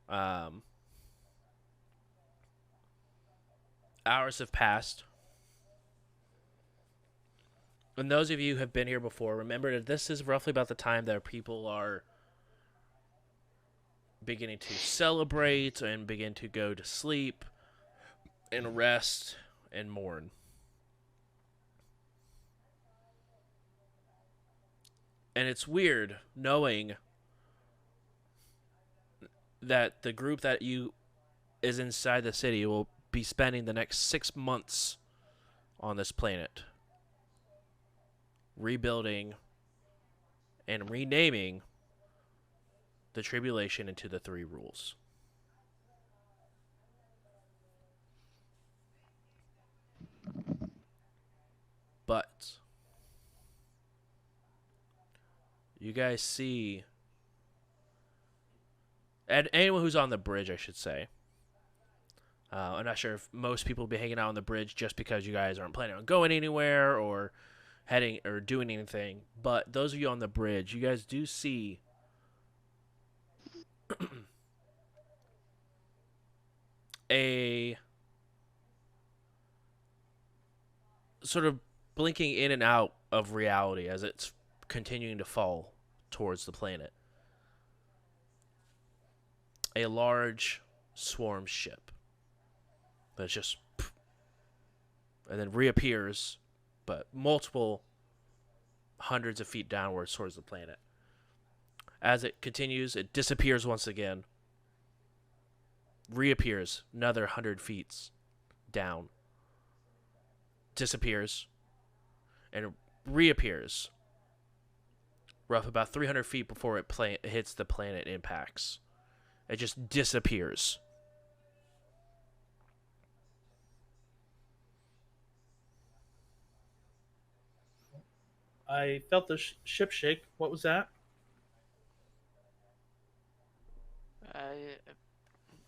hours have passed. And those of you who have been here before, remember that this is roughly about the time that people are beginning to celebrate and begin to go to sleep and rest and mourn. And it's weird knowing that the group that you is inside the city will be spending the next 6 months on this planet rebuilding and renaming the tribulation into the 3 rules. But you guys see, and anyone who's on the bridge, I should say. I'm not sure if most people will be hanging out on the bridge just because you guys aren't planning on going anywhere or heading or doing anything. But those of you on the bridge, you guys do see a sort of blinking in and out of reality as it's continuing to fall towards the planet. A large swarm ship that just and then reappears, but multiple hundreds of feet downwards towards the planet. As it continues, it disappears once again, reappears another 100 feet down, disappears, and reappears rough about 300 feet before it hits the planet impacts. It just disappears. I felt the ship shake. What was that?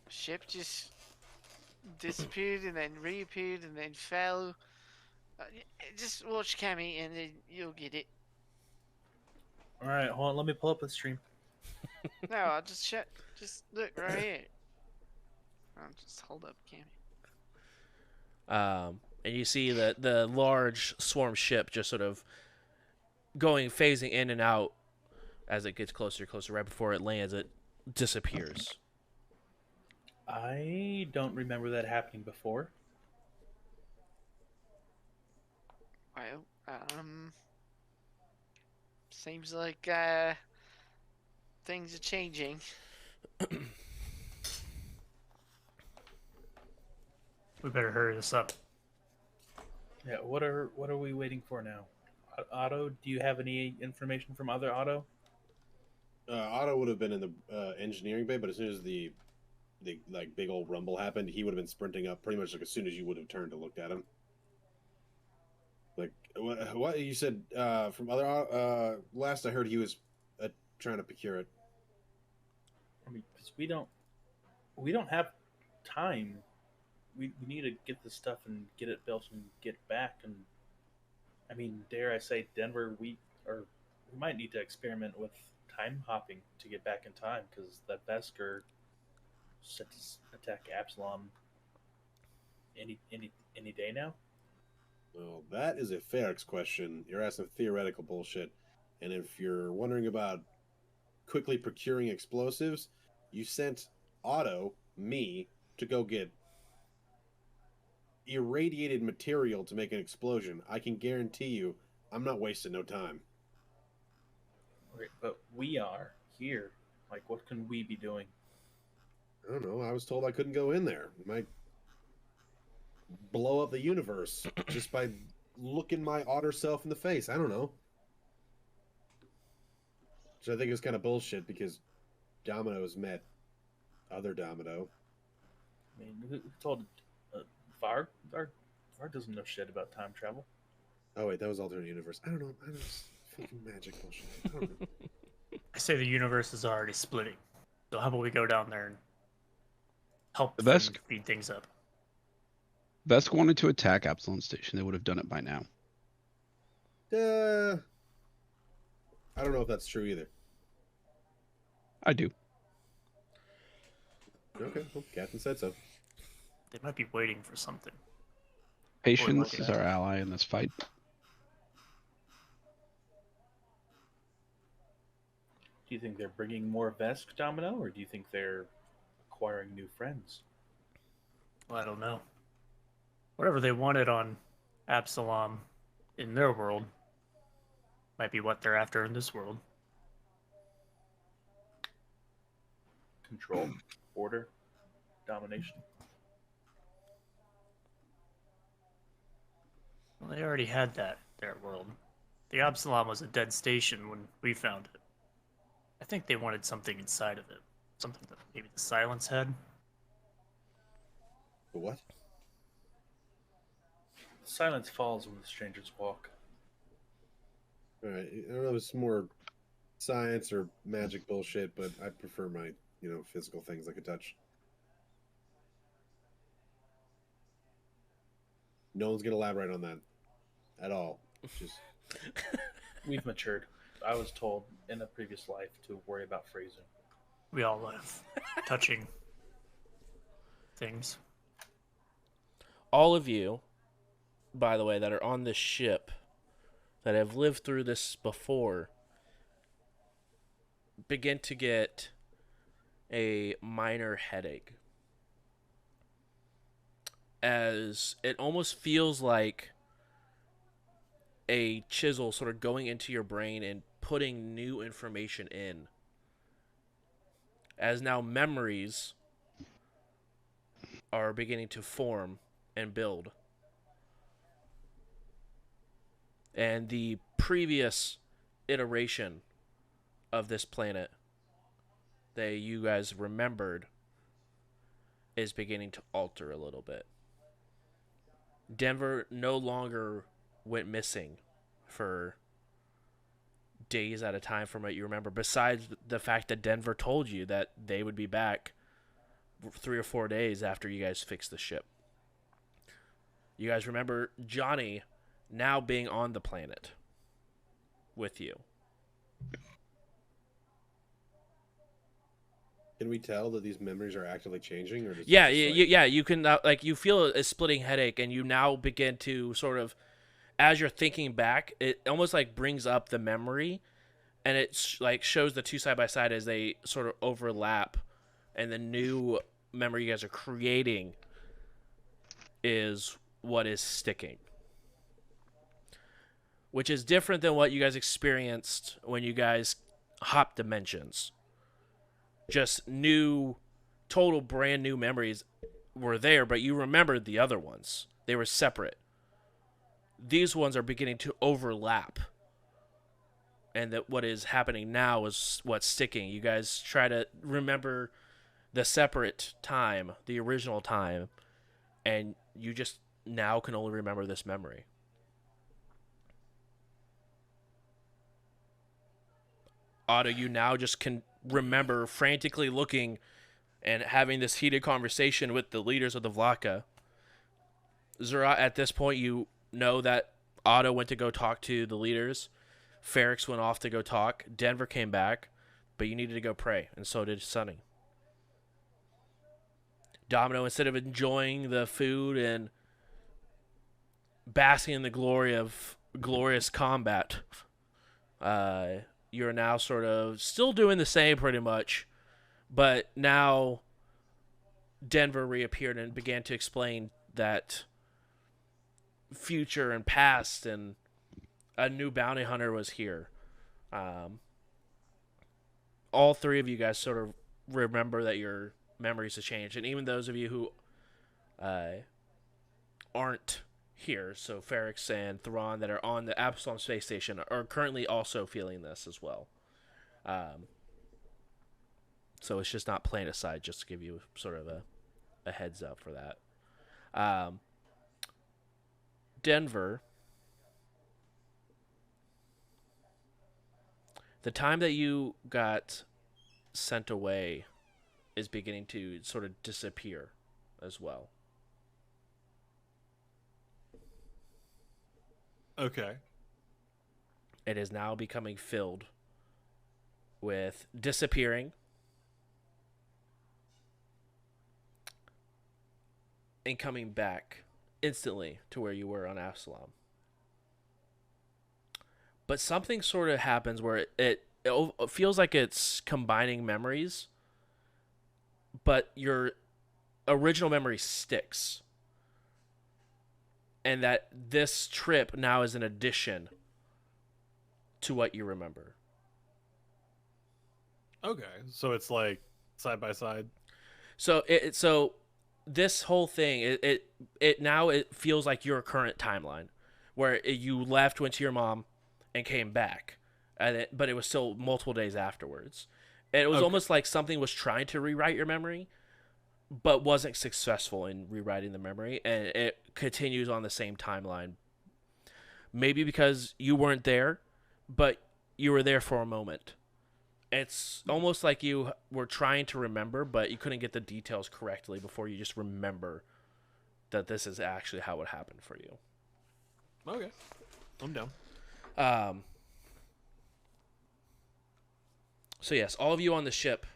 Ship just disappeared and then reappeared and then fell. Just watch Cammy and then you'll get it. All right, hold on. Let me pull up the stream. No, I'll just check. Just look right here. I'll just hold up Cammy. And you see the large swarm ship just sort of phasing in and out as it gets closer and closer. Right before it lands, it disappears. I don't remember that happening before. Well, seems like things are changing. We better hurry this up. Yeah. What are we waiting for now? Otto, do you have any information from other Otto? Otto would have been in the engineering bay, but as soon as the like big old rumble happened, he would have been sprinting up pretty much like as soon as you would have turned to look at him. Like what you said from other last I heard, he was trying to procure it. I mean, because we don't have time. We need to get this stuff and get it built and get back. And I mean, dare I say, Denver, we might need to experiment with time hopping to get back in time, because the Vesker set to attack Absalom any day now. Well, that is a Ferrex question. You're asking theoretical bullshit. And if you're wondering about quickly procuring explosives, you sent Otto, me, to go get irradiated material to make an explosion. I can guarantee you, I'm not wasting no time. Okay, but we are here. Like, what can we be doing? I don't know. I was told I couldn't go in there. It might blow up the universe just by looking my otter self in the face. I don't know. Which I think is kind of bullshit because Domino's met other Domino. I mean, who told Var? Var doesn't know shit about time travel. Oh wait, that was alternate universe. I don't know. I don't know. Fucking magic bullshit. I don't know. I say the universe is already splitting. So how about we go down there and help Vesk speed things up? Vesk wanted to attack Absalom Station. They would have done it by now. I don't know if that's true either. I do. Okay, well, Captain said so. They might be waiting for something. Patience look is at our that. ally in this fight. Do you think they're bringing more Vesk, Domino, or do you think they're acquiring new friends? Well, I don't know. Whatever they wanted on Absalom in their world might be what they're after in this world. Control, order, domination. Well, they already had that in their world. The Absalom was a dead station when we found it. I think they wanted something inside of it. Something that maybe the Silence had. But what? Silence falls when the strangers walk. All right, I don't know if it's more science or magic bullshit, but I prefer my, physical things like a touch. No one's gonna elaborate on that at all. Just We've matured. I was told in a previous life to worry about phrasing. We all have touching things. All of you, by the way, that are on this ship, that have lived through this before begin to get a minor headache, as it almost feels like a chisel sort of going into your brain and putting new information in, as now memories are beginning to form and build. And the previous iteration of this planet that you guys remembered is beginning to alter a little bit. Denver no longer went missing for days at a time from what you remember, besides the fact that Denver told you that they would be back 3 or 4 days after you guys fixed the ship. You guys remember Johnny now being on the planet with you. Can we tell that these memories are actively changing, or does Yeah, it just, yeah, you can like you feel a splitting headache, and you now begin to sort of, as you're thinking back, it almost like brings up the memory, and it's like shows the two side by side as they sort of overlap, and the new memory you guys are creating is what is sticking, which is different than what you guys experienced when you guys hopped dimensions. Just new, total brand new memories were there, but you remembered the other ones. They were separate. These ones are beginning to overlap. And that what is happening now is what's sticking. You guys try to remember the separate time, the original time, and you just now can only remember this memory. Otto, you now just can remember frantically looking and having this heated conversation with the leaders of the Vlaka. Zura, at this point, you know that Otto went to go talk to the leaders. Ferrix went off to go talk. Denver came back, but you needed to go pray, and so did Sunny. Domino, instead of enjoying the food and basking in the glory of glorious combat, you're now sort of still doing the same pretty much, but now Denver reappeared and began to explain that future and past, and a new bounty hunter was here. All three of you guys sort of remember that your memories have changed, and even those of you who aren't here, so Ferrix and Thrawn that are on the Absalom space station, are currently also feeling this as well. So it's just not plain aside, just to give you sort of a heads up for that. Denver, the time that you got sent away is beginning to sort of disappear as well. Okay. It is now becoming filled with disappearing and coming back instantly to where you were on Absalom. But something sort of happens where it feels like it's combining memories, but your original memory sticks. And that this trip now is an addition to what you remember. Okay. So it's like side by side. So this whole thing, it now it feels like your current timeline, where you left, went to your mom, and came back, but it was still multiple days afterwards. And it was almost like something was trying to rewrite your memory, but wasn't successful in rewriting the memory, and it continues on the same timeline. Maybe because you weren't there, but you were there for a moment. It's almost like you were trying to remember, but you couldn't get the details correctly before you just remember that this is actually how it happened for you. Okay. I'm down. So yes, all of you on the ship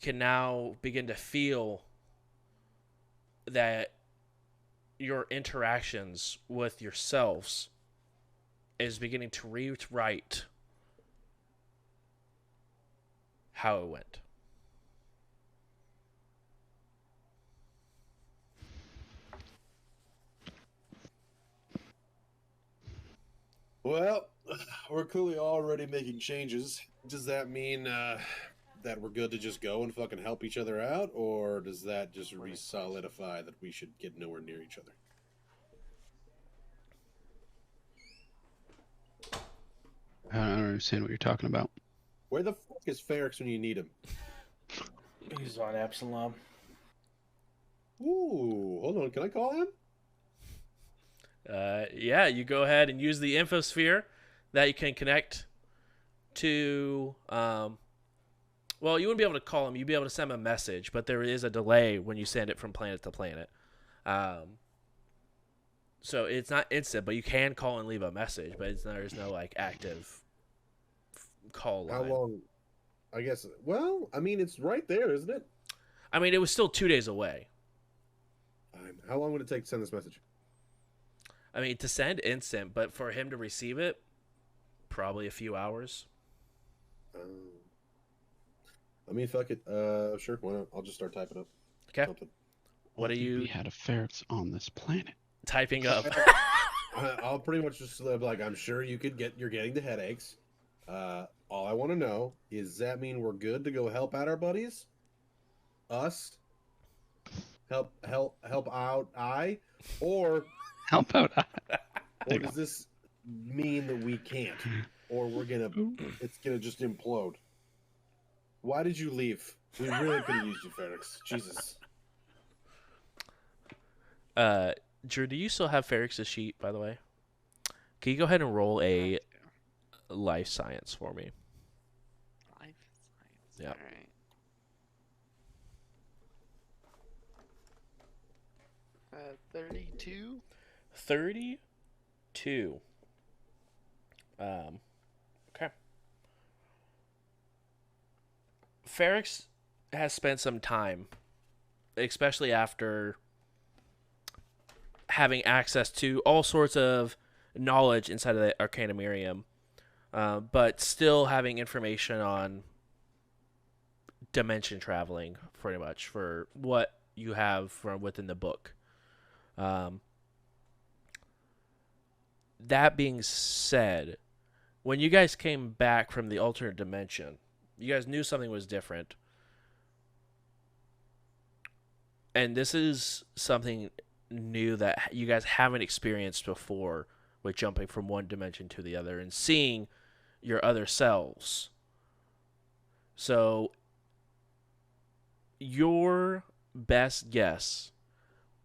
can now begin to feel that your interactions with yourselves is beginning to rewrite how it went. Well, we're clearly already making changes. Does that mean that we're good to just go and fucking help each other out, or does that just re-solidify that we should get nowhere near each other? I don't understand what you're talking about. Where the fuck is Ferrex when you need him? He's on Absalom. Ooh, hold on. Can I call him? Yeah, you go ahead and use the infosphere that you can connect to. Well, you wouldn't be able to call him. You'd be able to send him a message, but there is a delay when you send it from planet to planet. So it's not instant, but you can call and leave a message, but there's no like active call line. How long? I guess. Well, I mean, it's right there, isn't it? I mean, it was still 2 days away. Fine. How long would it take to send this message? I mean, to send instant, but for him to receive it, probably a few hours. I mean, fuck it. Sure. Why not? I'll just start typing up. Okay. Something. What are We you had a ferrets on this planet. typing up? I'll pretty much just like, I'm sure you're getting the headaches. All I want to know is, does that mean we're good to go help out our buddies? Us? Help out or How about or does this mean that we can't, or it's gonna just implode? Why did you leave? We really could have used you, Ferrex. Jesus. Drew, do you still have Ferrex's sheet, by the way? Can you go ahead and roll a life science for me? Life science. Yep. All right. 32. 32. Okay. Ferrex has spent some time, especially after having access to all sorts of knowledge inside of the Arcanumerium, but still having information on dimension traveling, pretty much, for what you have from within the book. That being said, when you guys came back from the alternate dimension, you guys knew something was different. And this is something new that you guys haven't experienced before, with jumping from one dimension to the other and seeing your other selves. So your best guess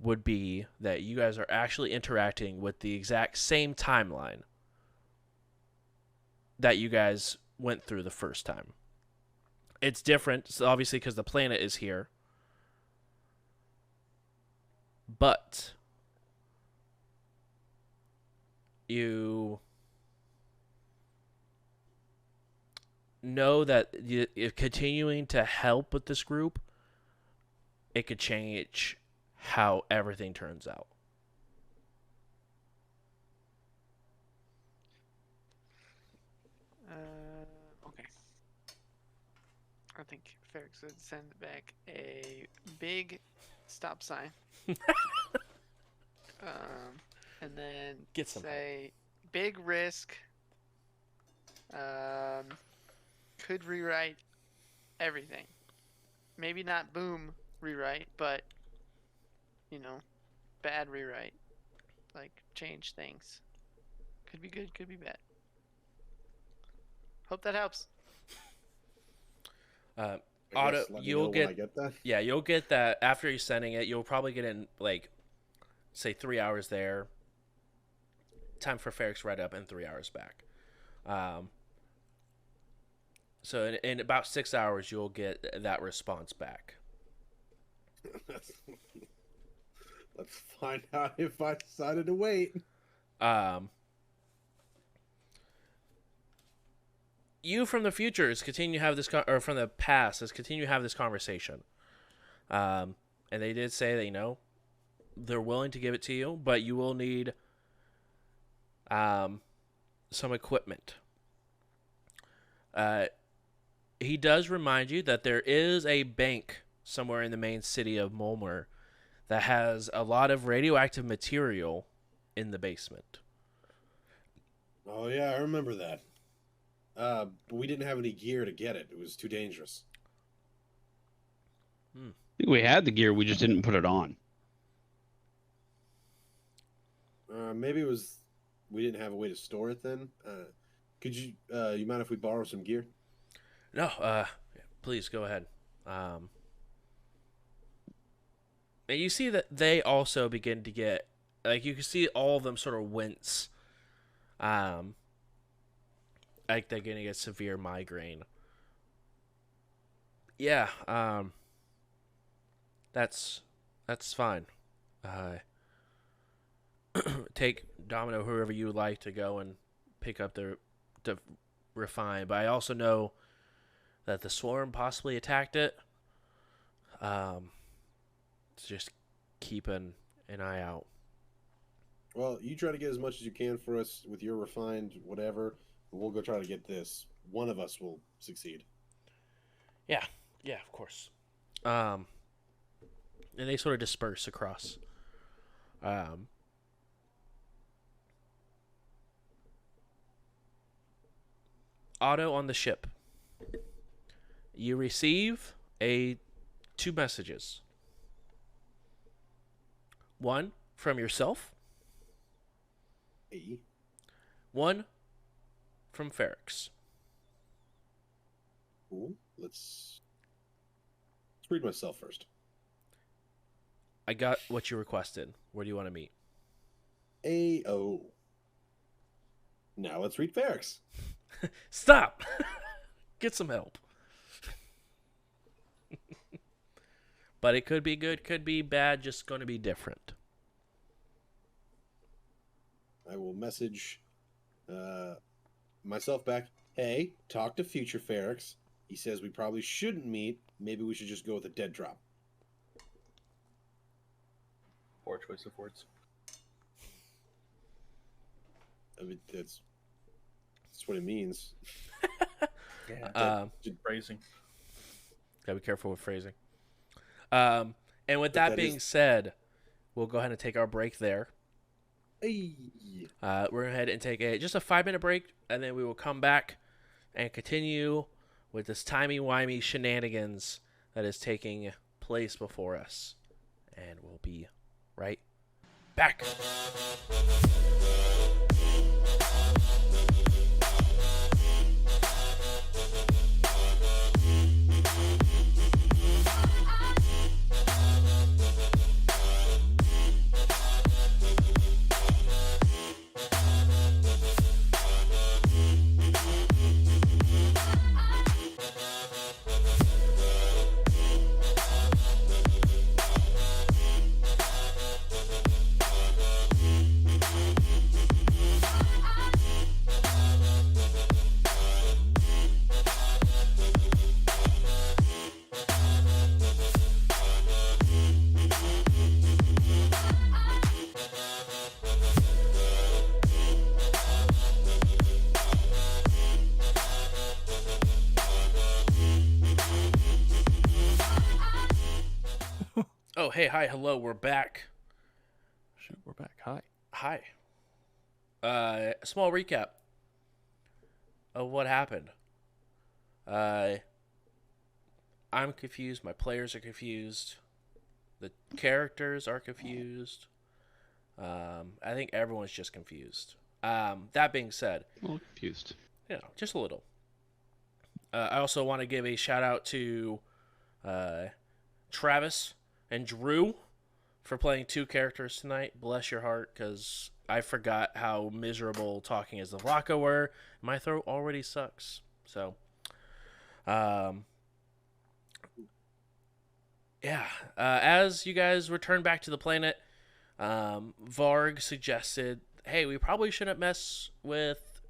would be that you guys are actually interacting with the exact same timeline that you guys went through the first time. It's different, so obviously, because the planet is here. But you know that if continuing to help with this group, it could change how everything turns out. Okay. I think Ferrex would send back a big stop sign. And then Get some say big risk. Could rewrite everything. Maybe not boom rewrite, but bad rewrite. Like change things. Could be good, could be bad. Hope that helps. I Auto, guess let me know you'll when get I get that. Yeah, you'll get that after you're sending it. You'll probably get in like, say, 3 hours there. Time for Ferrex right up and 3 hours back. So in about 6 hours, you'll get that response back. Let's find out if I decided to wait. You from the future is continue to have this, or from the past is continue to have this conversation. And they did say that they're willing to give it to you, but you will need some equipment. He does remind you that there is a bank somewhere in the main city of Mulmer that has a lot of radioactive material in the basement. Oh yeah, I remember that. But we didn't have any gear to get it. It was too dangerous. I think we had the gear, we just didn't put it on. Maybe it was we didn't have a way to store it then. Could you you mind if we borrow some gear? No, please go ahead. And you see that they also begin to get, like, you can see all of them sort of wince. Like they're gonna get severe migraine. Yeah, that's fine. Take Domino, whoever you would like to go and pick up the refine. But I also know that the swarm possibly attacked it. So just keep an eye out. Well, you try to get as much as you can for us with your refined whatever. But we'll go try to get this. One of us will succeed. Yeah, of course. And they sort of disperse across. Otto on the ship. You receive two messages. One from yourself. Hey. One from Ferrix. Cool. Let's read myself first. I got what you requested. Where do you want to meet? A-O. Now let's read Ferrix. Stop! Get some help. But it could be good, could be bad, just going to be different. I will message myself back. Hey, talk to future Ferrix. He says we probably shouldn't meet. Maybe we should just go with a dead drop. Poor choice of words. I mean, that's what it means. Yeah. Phrasing. Gotta be careful with phrasing. And with that being said, we'll go ahead and take our break there. Hey. We're going to head and take just a 5-minute break, and then we will come back and continue with this timey-wimey shenanigans that is taking place before us. And we'll be right back. Oh, hey, hi, hello, we're back. Shoot, we're back. Hi. Hi. A small recap of what happened. I'm confused. My players are confused. The characters are confused. I think everyone's just confused. That being said, A little confused. just a little. I also want to give a shout out to Travis and Drew for playing 2 characters tonight. Bless your heart, because I forgot how miserable talking as the Vlaka were. My throat already sucks. So, as you guys return back to the planet, Varg suggested, hey, we probably shouldn't mess with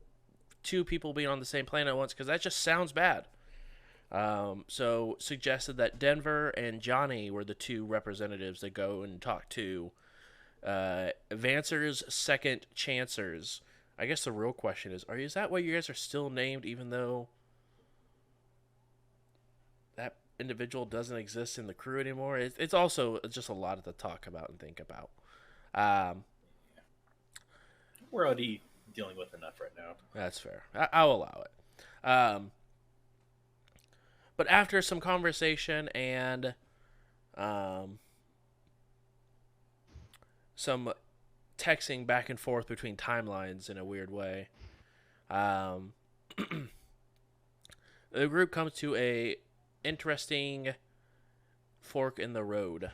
2 people being on the same planet at once, because that just sounds bad. So suggested that Denver and Johnny were the 2 representatives that go and talk to Vancer's second chancers, I guess the real question is that why you guys are still named, even though that individual doesn't exist in the crew anymore? It's also just a lot to talk about and think about. Um, We're already dealing with enough right now. that's fair. I'll allow it. But after some conversation and some texting back and forth between timelines in a weird way, the group comes to a interesting fork in the road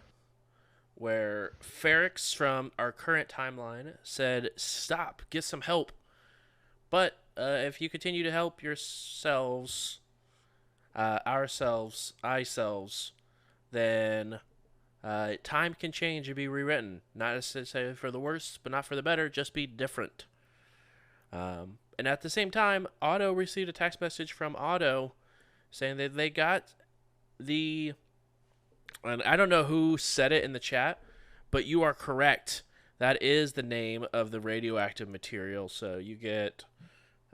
where Ferrix from our current timeline said, "Stop, get some help. But if you continue to help yourselves, ourselves, then time can change and be rewritten. Not necessarily for the worse, but not for the better. Just be different." And at the same time, Otto received a text message from Otto saying that they got the... And I don't know who said it in the chat, but you are correct. That is the name of the radioactive material. So you get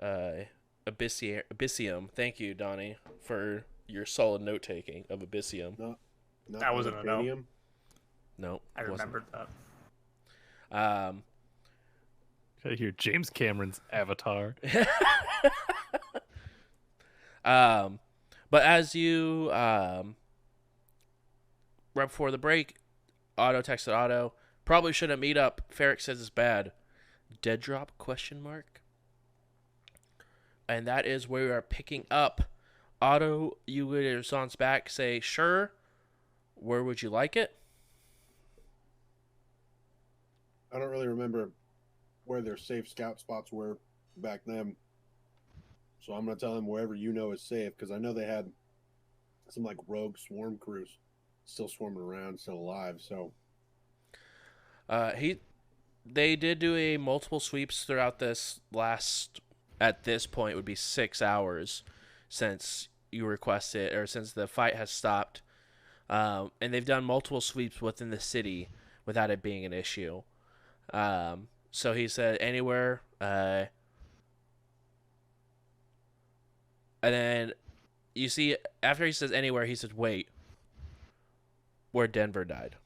Abyssium. Thank you, Donnie, for your solid note taking of Abyssium. Not That wasn't a no. vibranium. No, I it wasn't. remembered that. Gotta hear James Cameron's Avatar. But as you right before the break, Otto texted Otto, "Probably shouldn't meet up. Ferric says it's bad. Dead drop? Question mark." And that is where we are picking up. Otto, you get a response back, say, "Sure. Where would you like it?" I don't really remember where their safe scout spots were back then. So I'm going to tell them wherever you know is safe, because I know they had some like rogue swarm crews still swarming around, still alive. So they did do a multiple sweeps throughout this last, at this point would be 6 hours since you requested, or since the fight has stopped. And they've done multiple sweeps within the city without it being an issue. So he said anywhere, and then you see after he says anywhere, he says, "Wait, where Denver died."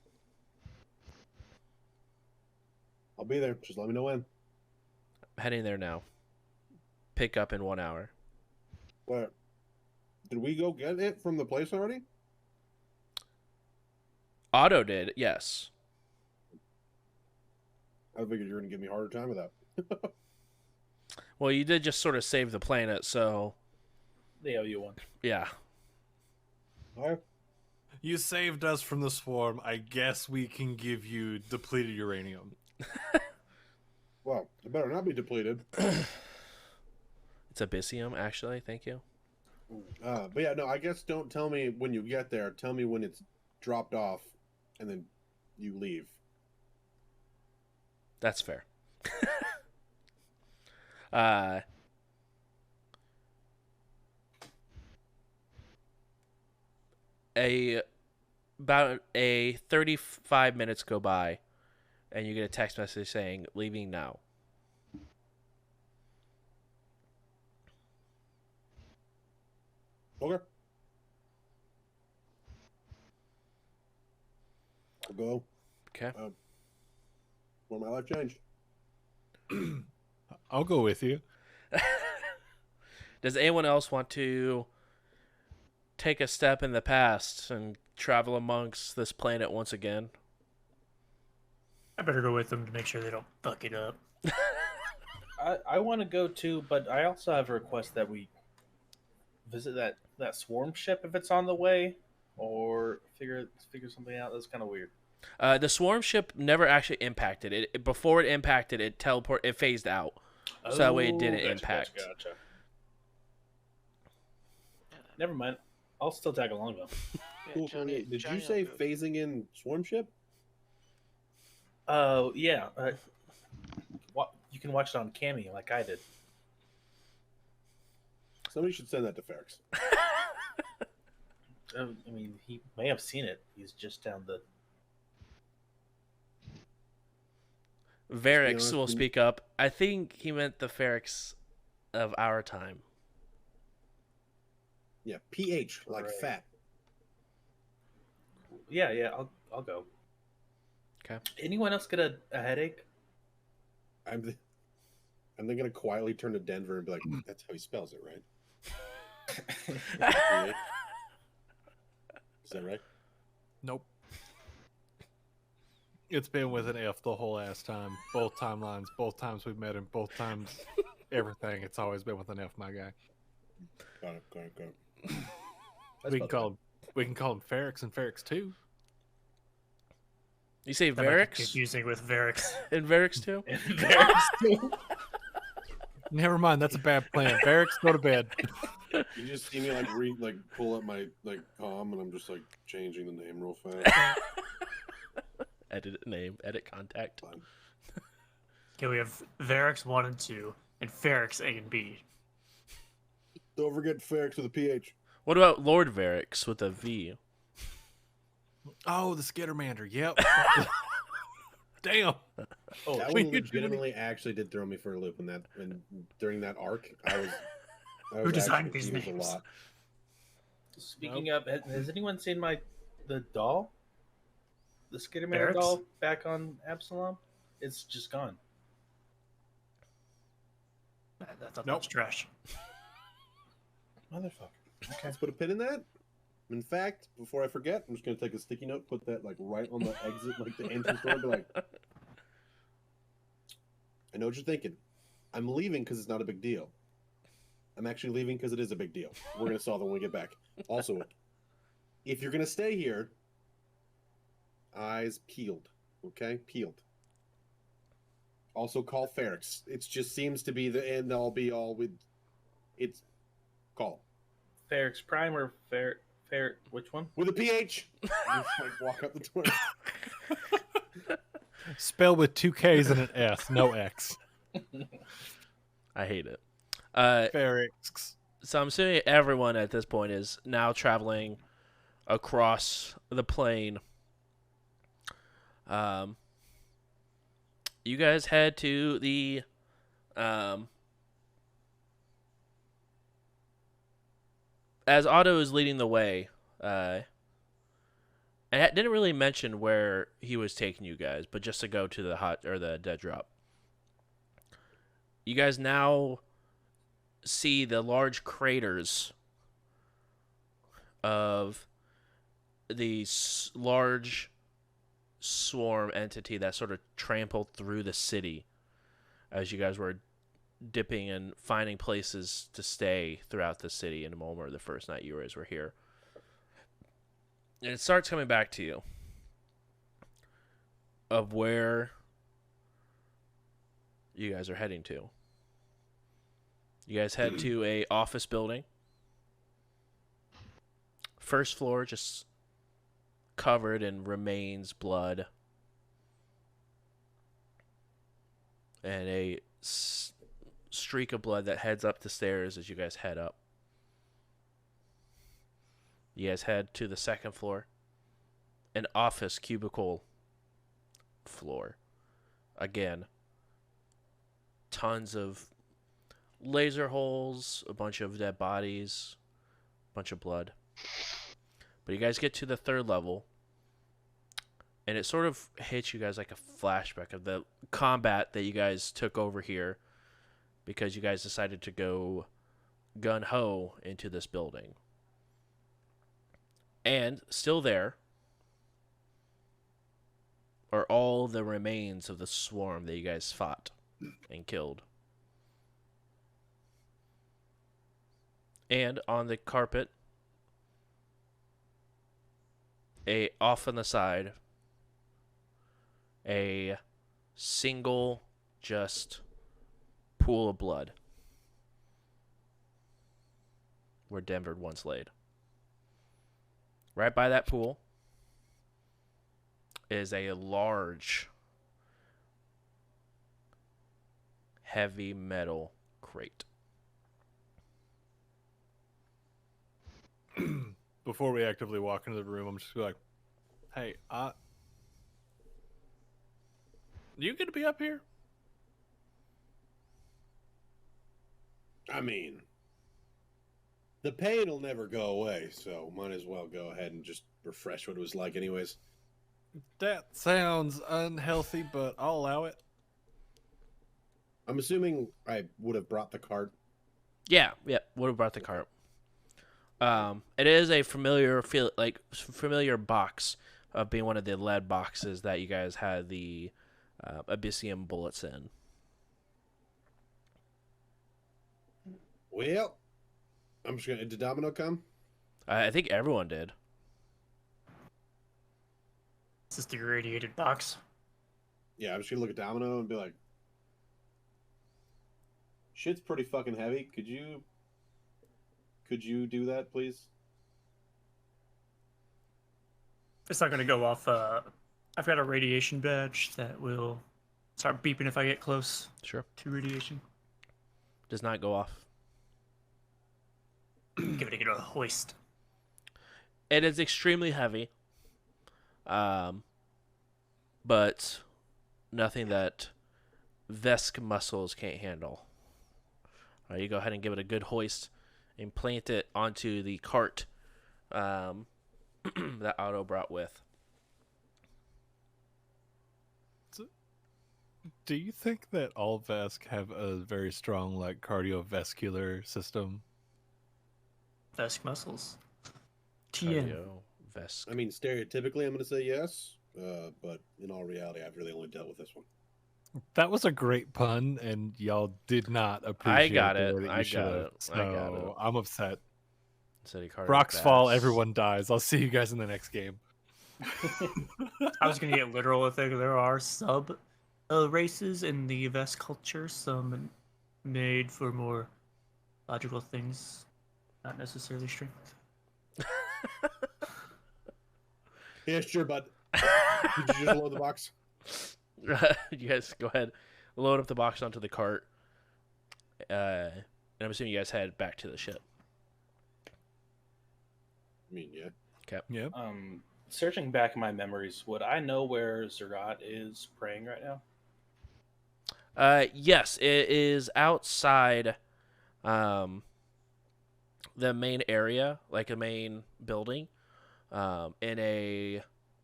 I'll be there. Just let me know when. I'm heading there now. Pick up in 1 hour. What? Did we go get it from the place already? Otto did, yes. I figured you were going to give me a harder time with that. Well, you did just sort of save the planet, so They owe you one. yeah. All right. You saved us from the swarm. I guess we can give you depleted uranium. Well, it better not be depleted. It's Abyssium, actually. Thank you. But yeah, no, I guess don't tell me when you get there. Tell me when it's dropped off, and then you leave. That's fair. About 35 minutes go by, and you get a text message saying, "Leaving now." Okay. I'll go Okay. where my life changed. I'll go with you. Does anyone else want to take a step in the past and travel amongst this planet once again? I better go with them to make sure they don't fuck it up. I want to go too, but I also have a request that we visit that swarm ship if it's on the way, or figure something out. That's kind of weird. The swarm ship never actually impacted. It before it impacted, it phased out, so that way it didn't impact. Gotcha. Never mind. I'll still tag along though. Yeah, Cool. Johnny- Did Johnny you will say go. phasing in swarm ship? Oh yeah. You can watch it on Cammy like I did. Somebody should send that to Ferrix. I mean, he may have seen it. He's just down the. Varix honest, will when- speak up. I think he meant the Ferrix of our time. Yeah, pH like Right. fat. Yeah, I'll go. Okay. Anyone else get a headache? I'm then gonna quietly turn to Denver and be like, "That's how he spells it, right? PH? Is that right?" Nope. It's been with an F the whole ass time. Both timelines, both times we've met him, both times, everything. It's always been with an F, my guy. Got it. We can call him Ferrix and Ferrix 2. You say That might be Varix confusing with Varix. and Varix too? Never mind, that's a bad plan. Ferrix, go to bed. You just see me like pull up my com, and I'm just like changing the name real fast. Edit name, edit contact. Fine. Okay, we have Varix 1 and 2, and Ferrix A and B. Don't forget Ferrix with a PH. What about Lord Varix with a V? Oh, the Skittermander. Yep. Damn. Oh, That when one you- legitimately actually did throw me for a loop during that arc. I was Who designed actually these confused names? a lot. speaking of, has anyone seen the doll? The Skitterman Barracks? doll back on Absalom? It's just gone. I thought that Nope. was trash. Motherfucker. Let's put a pin in that. In fact, before I forget, I'm just gonna take a sticky note, put that like right on the exit, like the entrance door, be like, I know what you're thinking. I'm leaving because it's not a big deal. I'm actually leaving because it is a big deal. We're gonna solve it when we get back. Also, if you're gonna stay here, eyes peeled. Okay? Peeled. Also call Ferrix. It just seems to be the end all be all with it's call. Ferrix Prime or which one? With a PH. You just, like walk up the door. Spelled with 2 K's and an S, no X. I hate it. Ferrix. So I'm assuming everyone at this point is now traveling across the plain. You guys head to the as Otto is leading the way. I didn't really mention where he was taking you guys, but just to go to the dead drop. You guys now see the large craters of the large swarm entity that sort of trampled through the city as you guys were dipping and finding places to stay throughout the city in a moment, the first night you guys were here. And it starts coming back to you of where you guys are heading to. You guys head to a office building. First floor, just covered in remains, blood, and a streak of blood that heads up the stairs as you guys head up. You guys head to the second floor, an office cubicle floor. Again, tons of laser holes, a bunch of dead bodies, a bunch of blood. But you guys get to the third level, and it sort of hits you guys like a flashback of the combat that you guys took over here because you guys decided to go gun-ho into this building. And still there are all the remains of the swarm that you guys fought and killed. And on the carpet, off on the side, a single just pool of blood where Denver once laid. Right by that pool is a large heavy metal crate. Before we actively walk into the room, I'm just like, hey, You gonna be up here? I mean, the pain will never go away, so might as well go ahead and just refresh what it was like, anyways. That sounds unhealthy, but I'll allow it. I'm assuming I would have brought the cart. Yeah, would have brought the cart. It is a familiar familiar box of being one of the lead boxes that you guys had the Abyssium bullets in. Well, I'm just gonna. Did Domino come? I think everyone did. Is this the irradiated box? Yeah, I'm just gonna look at Domino and be like, "Shit's pretty fucking heavy. Could you do that, please?" It's not gonna go off. I've got a radiation badge that will start beeping if I get close Sure. to radiation. Does not go off. Give it a hoist. It is extremely heavy. But nothing that Vesk muscles can't handle. All right, you go ahead and give it a good hoist and plant it onto the cart that Otto brought with. Do you think that all Vesk have a very strong like cardiovascular system? Vesk muscles. TN. Cardio, Vesk. I mean, stereotypically, I'm gonna say yes, but in all reality, I've really only dealt with this one. That was a great pun, and y'all did not appreciate got the it. way that you I should got have. it. So I got it. I'm upset. City cardio, Rocks fall, Vesk. everyone dies. I'll see you guys in the next game. I was gonna get literal with it. There are sub races in the Vesk culture, some made for more logical things, not necessarily strength. Yeah, sure, bud. Did you just load the box? You guys go ahead, load up the box onto the cart, and I'm assuming you guys head back to the ship. I mean, yeah. Okay. Yep. Searching back in my memories, would I know where Zerat is praying right now? Yes, it is outside the main area, like a main building, in a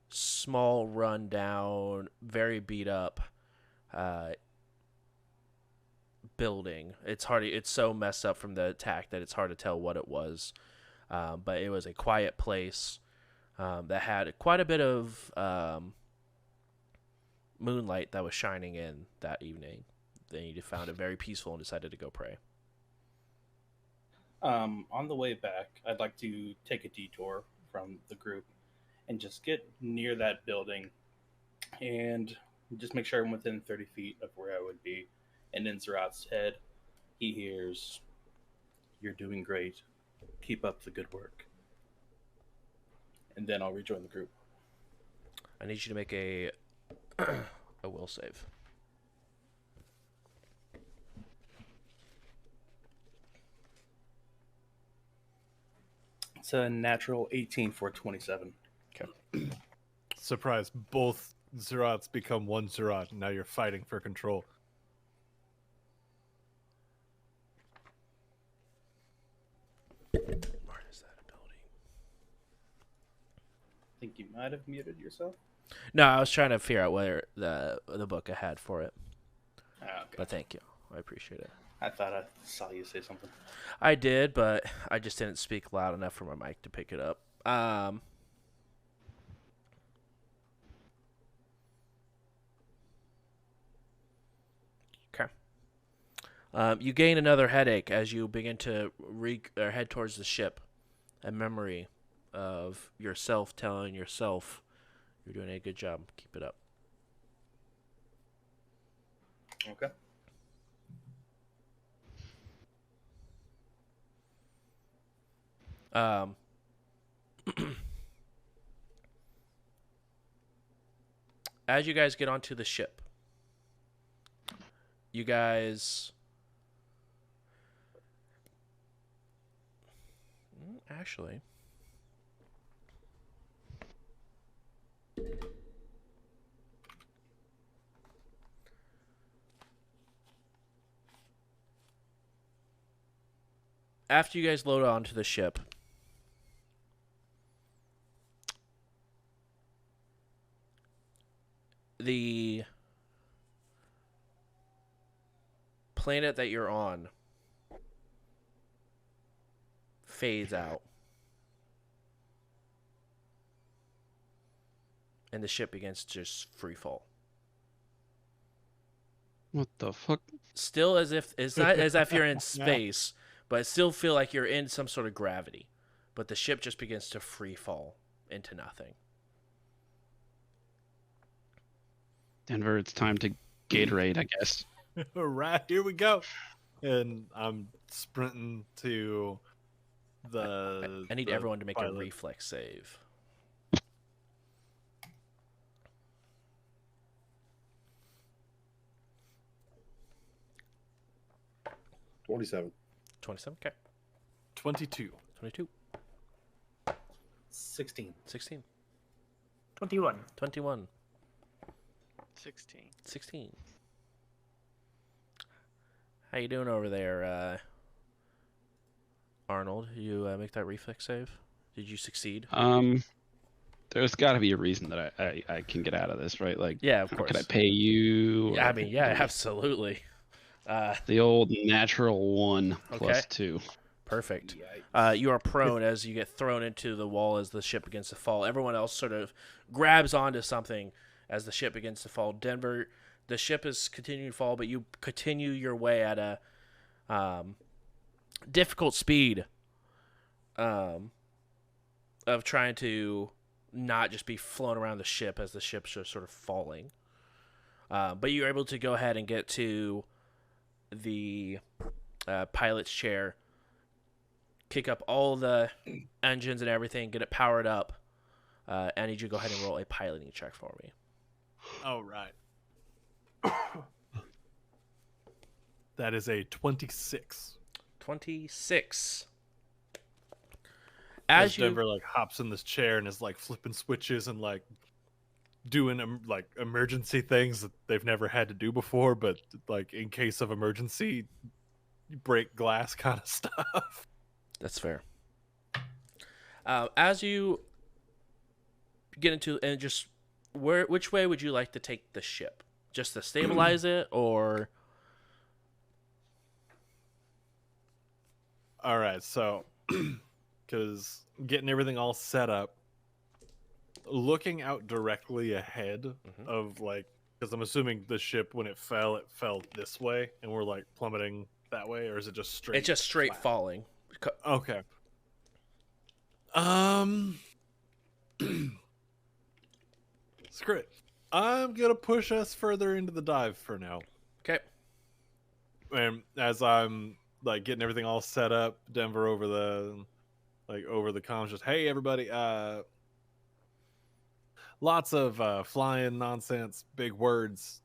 small, rundown, very beat up building. It's so messed up from the attack that it's hard to tell what it was. But it was a quiet place that had quite a bit of moonlight that was shining in that evening. Then you found it very peaceful and decided to go pray. On the way back, I'd like to take a detour from the group and just get near that building and just make sure I'm within 30 feet of where I would be. And in Zerat's head, he hears, "You're doing great. Keep up the good work." And then I'll rejoin the group. I need you to make a will save. It's a natural 18 for 27. Surprise! Both Zerats become one Zerat, and now you're fighting for control. Where is that ability? I think you might have muted yourself. No, I was trying to figure out where the book I had for it. Ah, okay. But thank you. I appreciate it. I thought I saw you say something. I did, but I just didn't speak loud enough for my mic to pick it up. Okay. You gain another headache as you begin to head towards the ship. A memory of yourself telling yourself, "You're doing a good job. Keep it up." Okay. As you guys get onto the ship, you guys actually after you guys load onto the ship, the planet that you're on fades out, and the ship begins to just free fall. What the fuck? Still as if it's not as if you're in space, but it still feel like you're in some sort of gravity. But the ship just begins to free fall into nothing. Denver, it's time to Gatorade, I guess. All right, here we go. And I'm sprinting to I need the everyone to make a pilot. reflex save. $27. 27. Okay. 22. 22. 16. 16. 21. 21. 16. 16. How you doing over there, Arnold? You make that reflex save? Did you succeed? There's got to be a reason that I can get out of this, right? Like, Yeah, of course. could I pay you? Yeah, I or- mean, yeah, absolutely. The old natural 1 plus 2. Perfect. Yikes. You are prone as you get thrown into the wall as the ship begins to fall. Everyone else sort of grabs onto something as the ship begins to fall. Denver, the ship is continuing to fall, but you continue your way at a difficult speed of trying to not just be flown around the ship as the ship's just sort of falling. But you're able to go ahead and get to the pilot's chair, kick up all the engines and everything, get it powered up. I need you to go ahead and roll a piloting check for me. All right. That is a 26. 26. As As you Denver like hops in this chair and is like flipping switches and like doing like emergency things that they've never had to do before, but like in case of emergency, break glass kind of stuff. That's fair. As you get into and just which way would you like to take the ship? Just to stabilize it, or All right, so because getting everything all set up, looking out directly ahead Mhm. of like, because I'm assuming the ship when it fell this way, and we're like plummeting that way, or is it just straight? it's just straight flat? falling? Okay. Screw it. I'm gonna push us further into the dive for now. Okay. And as I'm like getting everything all set up, Denver over the comms, just hey everybody, lots of flying nonsense, big words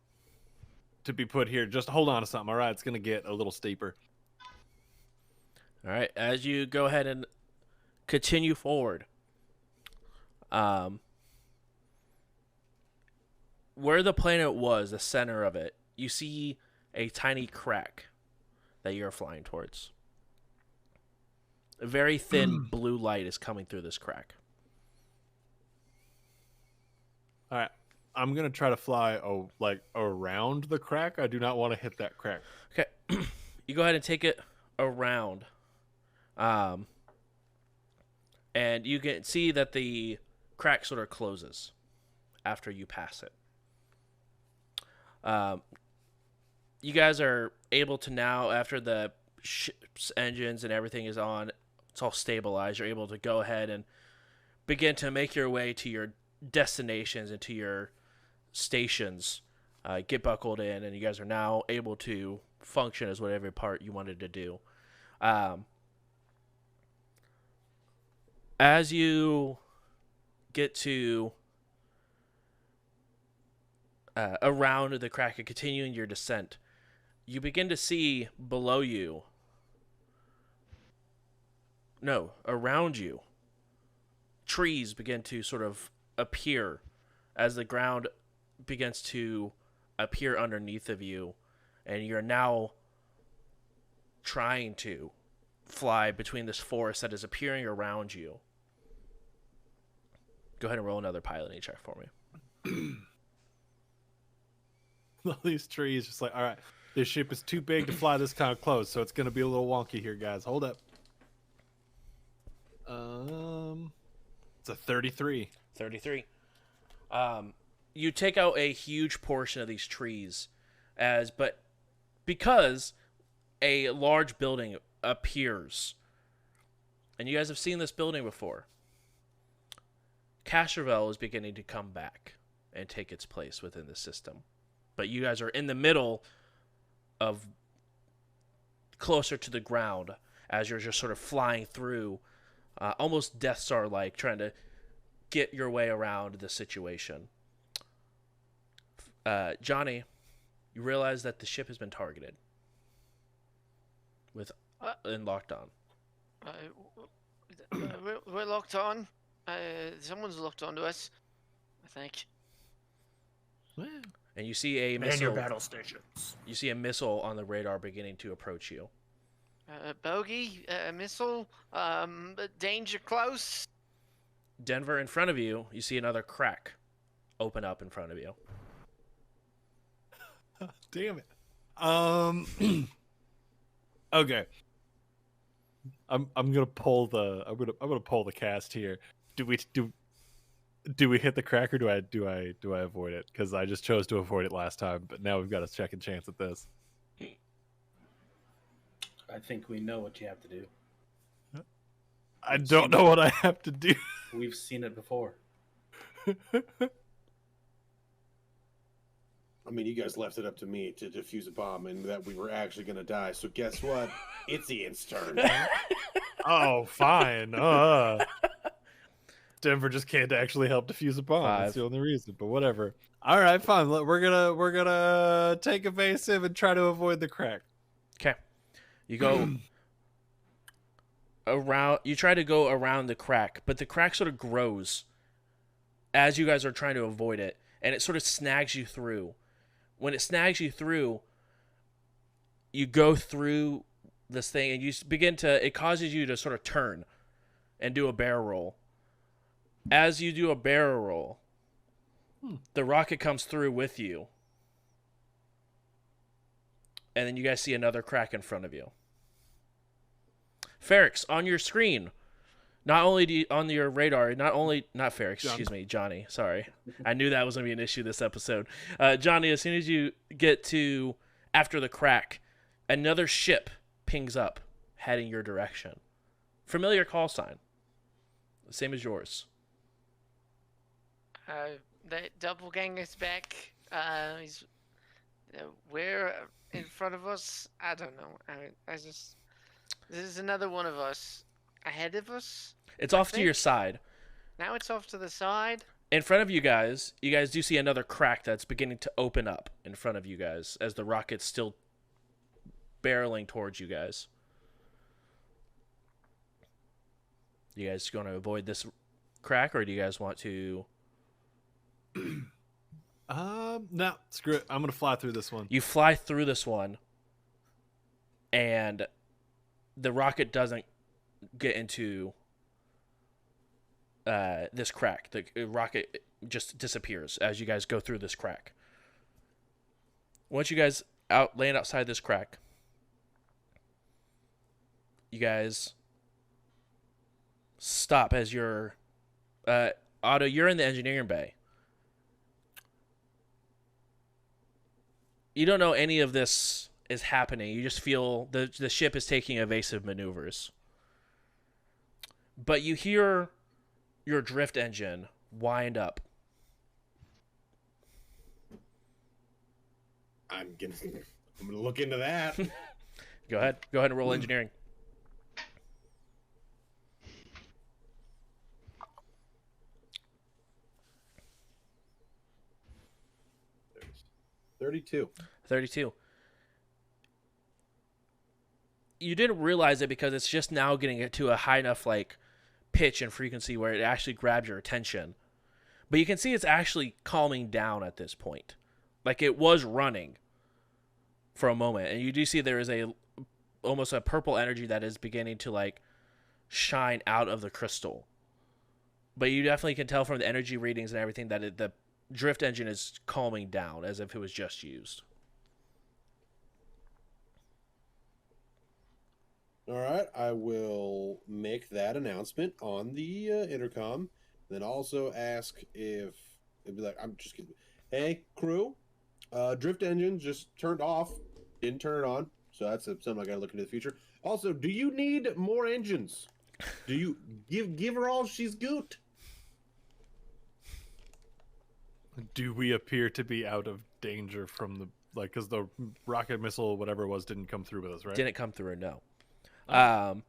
to be put here. Just hold on to something, all right? It's gonna get a little steeper. All right. As you go ahead and continue forward, where the planet was, the center of it, you see a tiny crack that you're flying towards. A very thin blue light is coming through this crack. All right, I'm gonna try to fly around the crack. I do not want to hit that crack. Okay. You go ahead and take it around. And you can see that the crack sort of closes after you pass it. You guys are able to now, after the ship's engines and everything is on, it's all stabilized, you're able to go ahead and begin to make your way to your destinations and to your stations, get buckled in, and you guys are now able to function as whatever part you wanted to do. As you get to around the crack and continuing your descent, you begin to see below you, no, around you, trees begin to sort of appear as the ground begins to appear underneath of you, and you're now trying to fly between this forest that is appearing around you. Go ahead and roll another piloting check for me. All these trees, just like, all right, this ship is too big to fly this kind of close, so it's gonna be a little wonky here, guys. Hold up. It's a 33. 33. You take out a huge portion of these trees, but because a large building appears, and you guys have seen this building before, Castrovel is beginning to come back and take its place within the system. But you guys are in the middle of closer to the ground as you're just sort of flying through, almost Death Star-like, trying to get your way around the situation. Johnny, you realize that the ship has been targeted and locked on. We're locked on. Someone's locked onto us, I think. And you see a Man missile. your battle stations. You see a missile on the radar beginning to approach you. Bogey, missile, danger close. Denver, in front of you, you see another crack open up in front of you. Damn it. Okay. I'm gonna pull the cast here. Do we hit the crack, or do I avoid it? Because I just chose to avoid it last time, but now we've got a second chance at this. I think we know what you have to do. I don't know what I have to do. We've seen it before. I mean, you guys left it up to me to defuse a bomb and that we were actually going to die. So guess what? It's Ian's turn. Oh, fine. Denver just can't actually help defuse a bomb. That's the only reason. But whatever. All right, fine. We're gonna take evasive and try to avoid the crack. Okay. You go around. You try to go around the crack, but the crack sort of grows as you guys are trying to avoid it, and it sort of snags you through. When it snags you through, you go through this thing, and you begin to. It causes you to sort of turn and do a barrel roll. As you do a barrel roll, the rocket comes through with you. And then you guys see another crack in front of you. Ferrix, on your screen, not only do you, on your radar, not Ferrix, excuse me, Johnny, sorry. I knew that was going to be an issue this episode. Johnny, as soon as you get to after the crack, another ship pings up, heading your direction. Familiar call sign. Same as yours. The doppelganger's back. He's where in front of us? I don't know. I just this is another one of us ahead of us. It's off to your side. Now it's off to the side. In front of you guys do see another crack that's beginning to open up in front of you guys as the rocket's still barreling towards you guys. You guys going to avoid this crack, or do you guys want to? No, screw it. I'm gonna fly through this one. You fly through this one, and the rocket doesn't get into this crack. The rocket just disappears as you guys go through this crack. Once you guys land outside this crack, you guys stop as you're Otto, you're in the engineering bay. You don't know any of this is happening. You just feel the ship is taking evasive maneuvers. But you hear your drift engine wind up. I'm gonna look into that. Go ahead and roll engineering. 32. 32. You didn't realize it because it's just now getting it to a high enough pitch and frequency where it actually grabs your attention. But you can see it's actually calming down at this point. Like it was running for a moment, and you do see there is a almost a purple energy that is beginning to like shine out of the crystal. But you definitely can tell from the energy readings and everything that the drift engine is calming down as if it was just used. All right, I will make that announcement on the intercom. Then also ask if it'd be like, I'm just kidding. Hey, crew, drift engine just turned off. Didn't turn it on, so that's something I got to look into the future. Also, do you need more engines? Do you give her all she's got? Do we appear to be out of danger from the because the rocket missile, whatever it was, didn't come through with us, right? Didn't come through, no. Oh.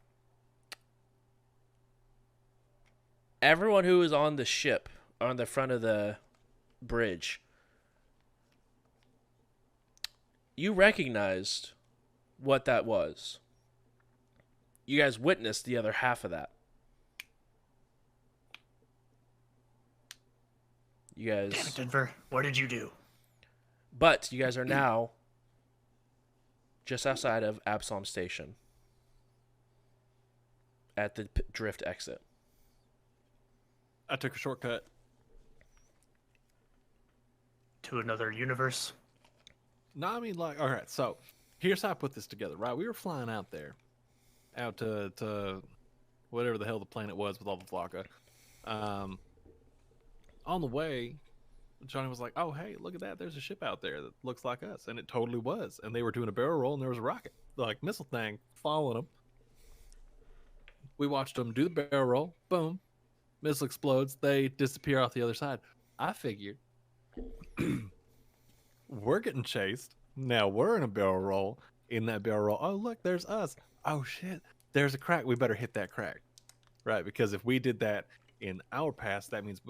Everyone who is on the ship, on the front of the bridge, you recognized what that was. You guys witnessed the other half of that. You guys... Damn it, Denver. What did you do? But you guys are now just outside of Absalom Station at the drift exit. I took a shortcut. To another universe? No, I mean, all right, so here's how I put this together, right? We were flying out there, out to whatever the hell the planet was with all the Flocka. On the way, Johnny was like, oh, hey, look at that. There's a ship out there that looks like us. And it totally was. And they were doing a barrel roll, and there was a rocket, missile thing, following them. We watched them do the barrel roll. Boom. Missile explodes. They disappear off the other side. I figured we're getting chased. Now we're in a barrel roll. In that barrel roll, oh, look, there's us. Oh, shit. There's a crack. We better hit that crack. Right? Because if we did that in our past, that means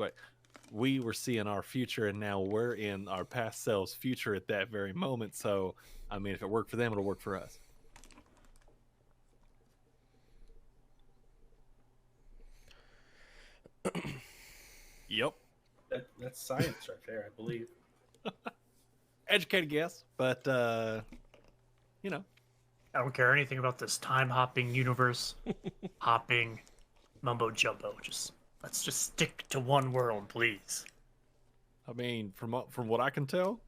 we were seeing our future, and now we're in our past selves' future at that very moment. So, I mean, if it worked for them, it'll work for us. Yep. That's science right there, I believe. Educated guess, but you know. I don't care anything about this time hopping universe, hopping mumbo jumbo. Let's just stick to one world, please. I mean, from what I can tell,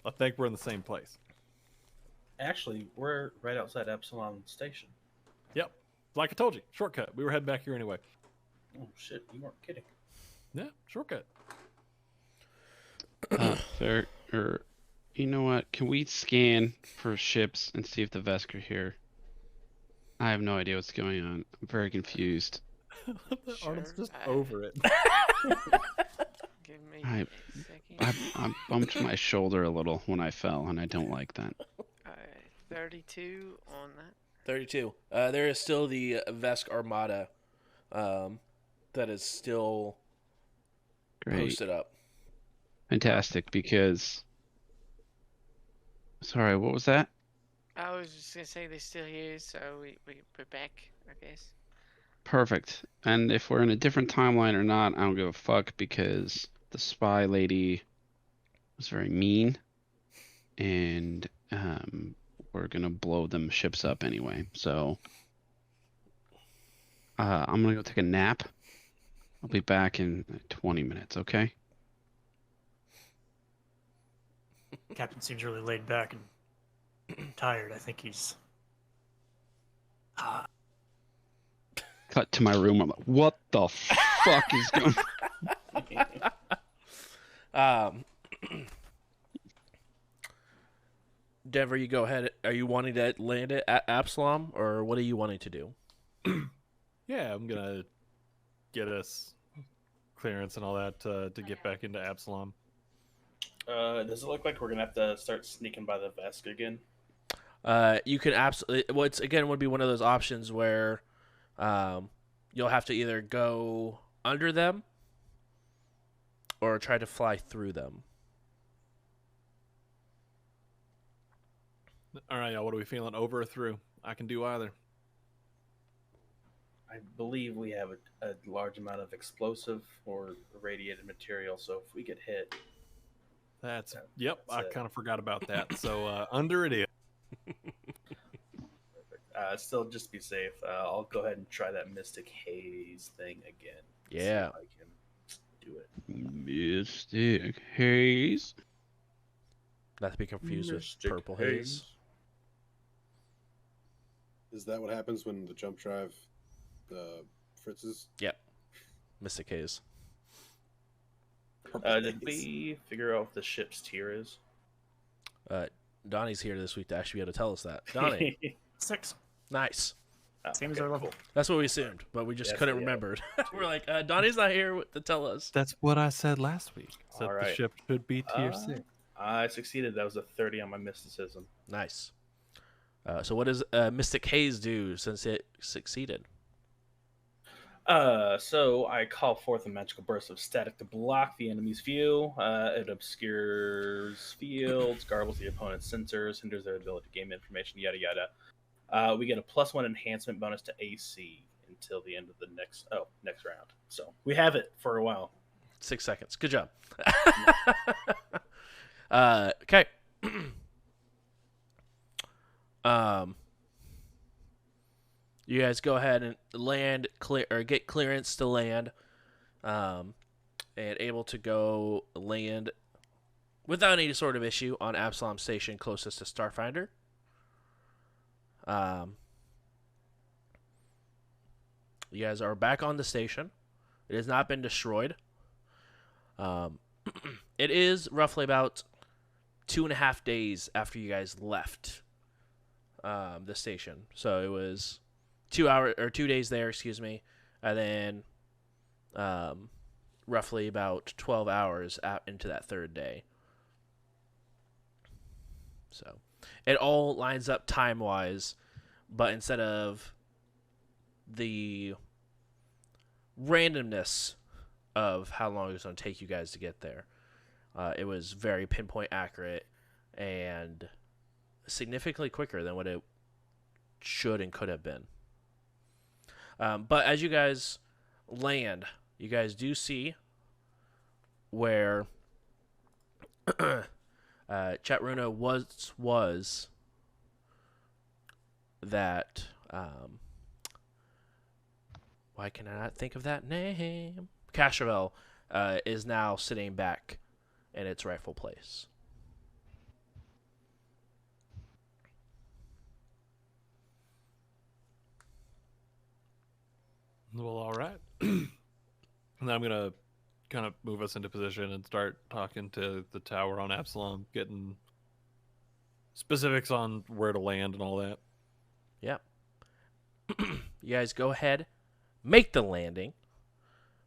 I think we're in the same place. Actually, we're right outside Epsilon Station. Yep. Like I told you, shortcut. We were heading back here anyway. Oh shit, you weren't kidding. Yeah, shortcut. Fair, or you know what? Can we scan for ships and see if the Vesk are here? I have no idea what's going on. I'm very confused. Arnold's just I- over it. Give me I- a second. I bumped my shoulder a little when I fell, and I don't like that. 32 on that. 32. There is still the Vesk Armada that is still Great. posted up. Fantastic, because... Sorry, what was that? I was just gonna say they're still here, so we're back, I guess. Perfect. And if we're in a different timeline or not, I don't give a fuck, because the spy lady was very mean, and we're gonna blow them ships up anyway. So I'm gonna go take a nap. I'll be back in 20 minutes, okay? Captain seems really laid back and tired. I think he's. Cut to my room. I'm like, what the fuck is going Um, Denver, you go ahead. Are you wanting to land it at Absalom, or what are you wanting to do? Yeah, I'm gonna get us clearance and all that to get back into Absalom. Does it look like we're gonna have to start sneaking by the Vesk again? You can absolutely. Well, it's again would be one of those options where, you'll have to either go under them or try to fly through them. All right, y'all. What are we feeling? Over or through? I can do either. I believe we have a large amount of explosive or irradiated material, so if we get hit, That's Yeah, yep. that's I it. kind of forgot about that. So under it is. Still, just be safe. I'll go ahead and try that Mystic Haze thing again. See Yeah. if I can do it. Mystic Haze. Not to be confused with Mystic Purple Haze. Is that what happens when the jump drive fritzes? Mystic Haze. Did we figure out what the ship's tier is? Donnie's here this week to actually be able to tell us that. Donnie, 6. nice. Oh, Same as our level. That's what we assumed, but we just Yes, couldn't yeah. remember. We're like, Donnie's not here to tell us. That's what I said last week. Said All the right. ship should be tier 6. I succeeded. That was a 30 on my mysticism. Nice. So what does Mystic Haze do since it succeeded? So I call forth a magical burst of static to block the enemy's view. It obscures fields, garbles the opponent's sensors, hinders their ability to gain information, yada yada. We get a +1 enhancement bonus to AC until the end of the next round. So we have it for a while. 6 seconds. Good job. Okay. You guys go ahead and land clear or get clearance to land, and able to go land without any sort of issue on Absalom Station closest to Starfinder. You guys are back on the station. It has not been destroyed. It is roughly about 2.5 days after you guys left the station. So it was 2 days there, excuse me, and then roughly about 12 hours out into that third day. So it all lines up time-wise, but instead of the randomness of how long it was going to take you guys to get there, it was very pinpoint accurate and significantly quicker than what it should and could have been. But as you guys land, you guys do see where Chatruna was that. Why can I not think of that name? Casherville is now sitting back in its rightful place. Well, all right. And then I'm gonna kind of move us into position and start talking to the tower on Absalom, getting specifics on where to land and all that. Yep. You guys go ahead, make the landing.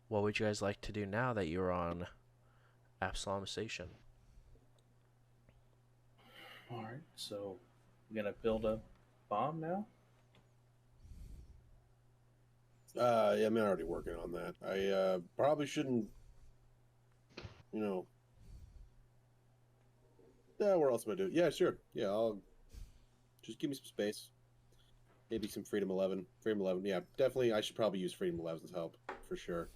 What would you guys like to do now that you're on Absalom Station? All right, so we're gonna build a bomb now. Yeah, I'm already working on that. I probably shouldn't, Yeah, where else am I doing? Yeah, sure. Yeah, I'll just give me some space. Maybe some Freedom 11. Freedom 11, yeah, definitely. I should probably use Freedom 11's help for sure.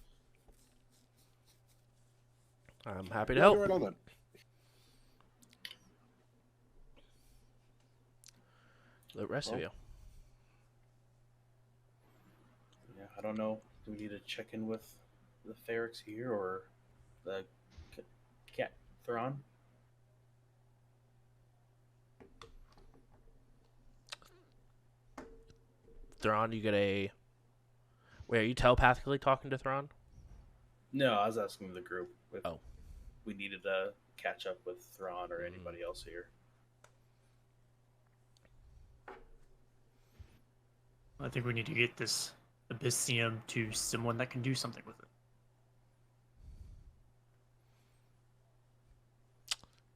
I'm happy to Yeah, help. you're right on that. The rest of you. Yeah, I don't know. Do we need to check in with the Ferrex here or the Cat Thron? Thrawn, you get a... Wait, are you telepathically talking to Thrawn? No, I was asking the group if Oh. we needed to catch up with Thrawn or anybody else here. I think we need to get this Abyssium to someone that can do something with it.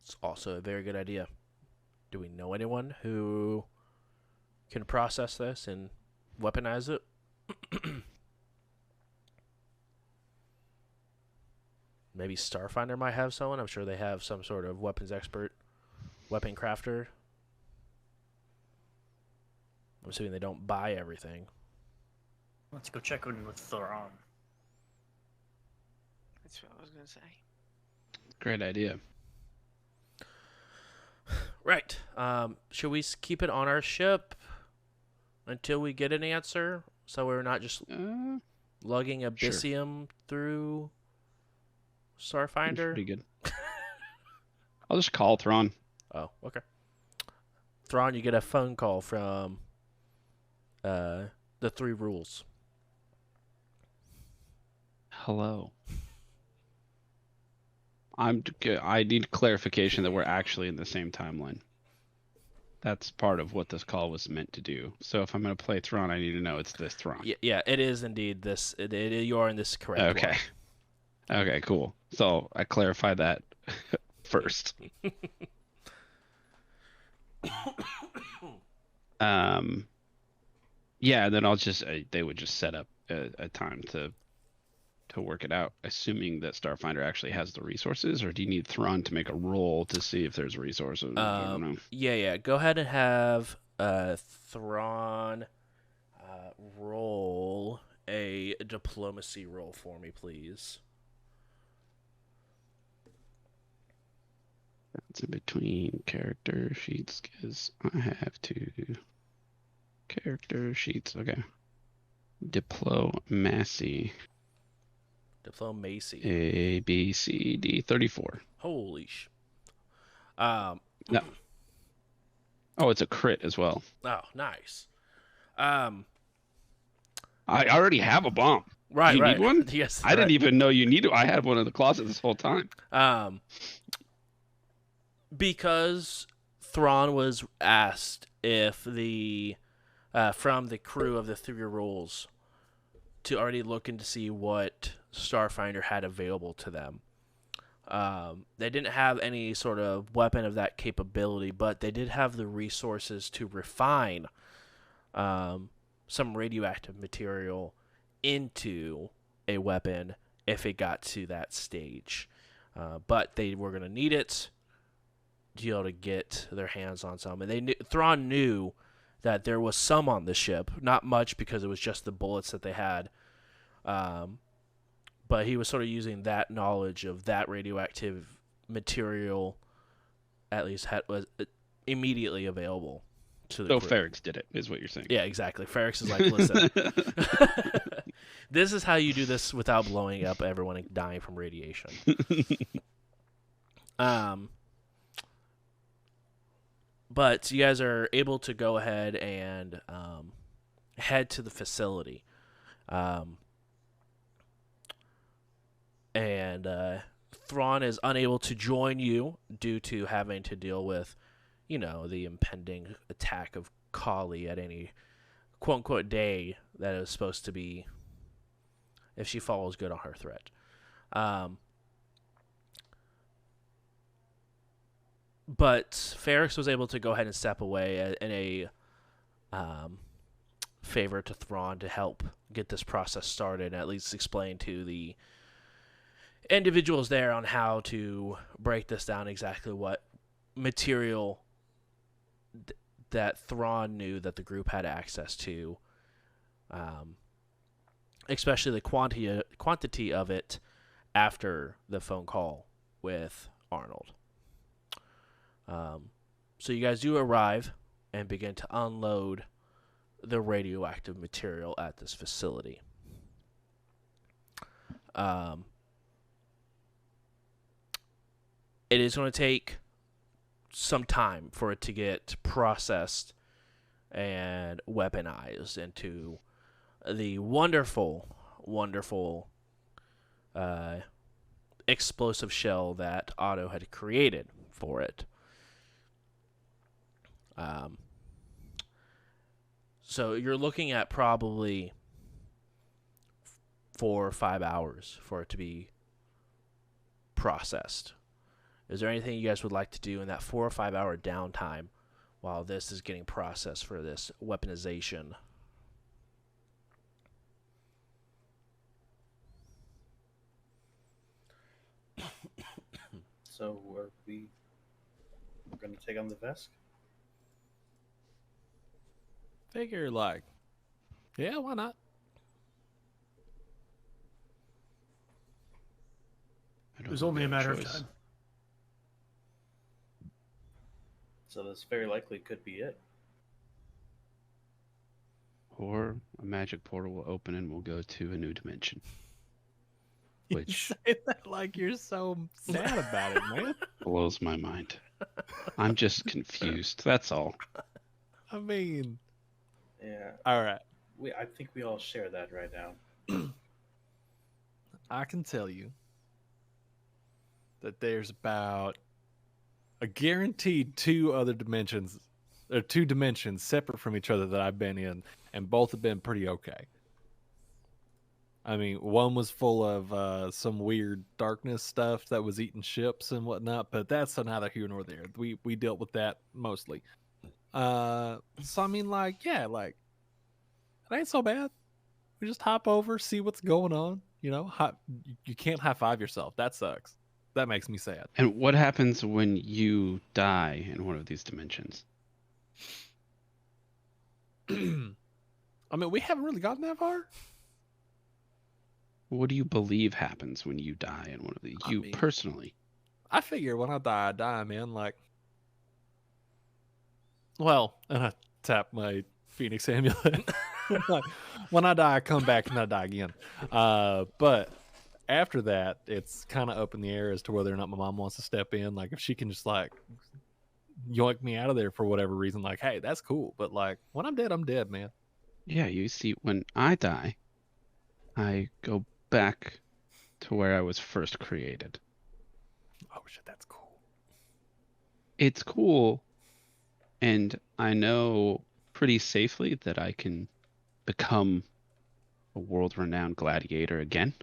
It's also a very good idea. Do we know anyone who can process this and weaponize it? Maybe Starfinder might have someone. I'm sure they have some sort of weapons expert, weapon crafter. I'm assuming they don't buy everything. Let's go check in with Thoron. That's what I was gonna say. Great idea. Right. Should we keep it on our ship? until we get an answer, so we're not just lugging Sure. Abyssium through That's Starfinder? pretty good. I'll just call Thrawn. Oh, okay. Thrawn, you get a phone call from the Three Rules. Hello. I need clarification that we're actually in the same timeline. That's part of what this call was meant to do. So if I'm going to play Thrawn, I need to know it's this Thrawn. Yeah, it is indeed this. You are in this correct Okay. Okay, cool. So I clarify that first. Yeah, then I'll just they would just set up a time to work it out, assuming that Starfinder actually has the resources, or do you need Thrawn to make a roll to see if there's resources? I don't know. Yeah. Go ahead and have Thrawn roll a diplomacy roll for me, please. It's in between character sheets because I have to character sheets. Okay. Diplomacy. Diplomacy. A B C D 34. Holy sh. No. Oh, it's a crit as well. Oh, nice. I already have a bomb. Right, Do you right. need one? Yes. I didn't even know you needed. I had one in the closet this whole time. Because Thrawn was asked if the from the crew of the Three Rules to already look into see what Starfinder had available to them. They didn't have any sort of weapon of that capability, but they did have the resources to refine some radioactive material into a weapon if it got to that stage. But they were going to need it to be able to get their hands on some. And Thrawn knew that there was some on the ship. Not much because it was just the bullets that they had. But he was sort of using that knowledge of that radioactive material, at least was immediately available to the So crew. Ferrex did it, is what you're saying. Yeah, exactly. Ferrex is like, listen, this is how you do this without blowing up everyone and dying from radiation. But you guys are able to go ahead and head to the facility. And Thrawn is unable to join you due to having to deal with, the impending attack of Kali at any quote-unquote day that is supposed to be, if she follows good on her threat. But Ferrex was able to go ahead and step away in a favor to Thrawn to help get this process started and at least explain to the individuals there on how to break this down, exactly what material that Thrawn knew that the group had access to, especially the quantity of it after the phone call with Arnold. So you guys do arrive and begin to unload the radioactive material at this facility. It is going to take some time for it to get processed and weaponized into the wonderful explosive shell that Otto had created for it. So you're looking at probably 4 or 5 hours for it to be processed. Is there anything you guys would like to do in that 4 or 5 hour downtime while this is getting processed for this weaponization? So we're going to take on the Vesk? Figure yeah, why not? It was only a matter of time. So this very likely could be it. Or a magic portal will open and we'll go to a new dimension. You Which say that like you're so sad about it, man. blows my mind. I'm just confused. That's all. I mean, Yeah, all right. I think we all share that right now. I can tell you that there's about a guaranteed two other dimensions, or two dimensions separate from each other that I've been in, and both have been pretty okay. I mean, one was full of some weird darkness stuff that was eating ships and whatnot, but that's neither here nor there. We dealt with that mostly. So I mean, like, yeah, like it ain't so bad. We just hop over, see what's going on. You know, you can't high five yourself. That sucks. That makes me sad. And what happens when you die in one of these dimensions? I mean, we haven't really gotten that far. What do you believe happens when you die in one of these? You mean, personally. I figure when I die, man. Like, well, and I tap my Phoenix amulet. Like, when I die, I come back and I die again. But after that, it's kind of up in the air as to whether or not my mom wants to step in. Like, if she can just like yoink me out of there for whatever reason, like, hey, that's cool. But like, when I'm dead, man. Yeah, you see, when I die, I go back to where I was first created. Oh shit, that's cool. It's cool, and I know pretty safely that I can become a world-renowned gladiator again,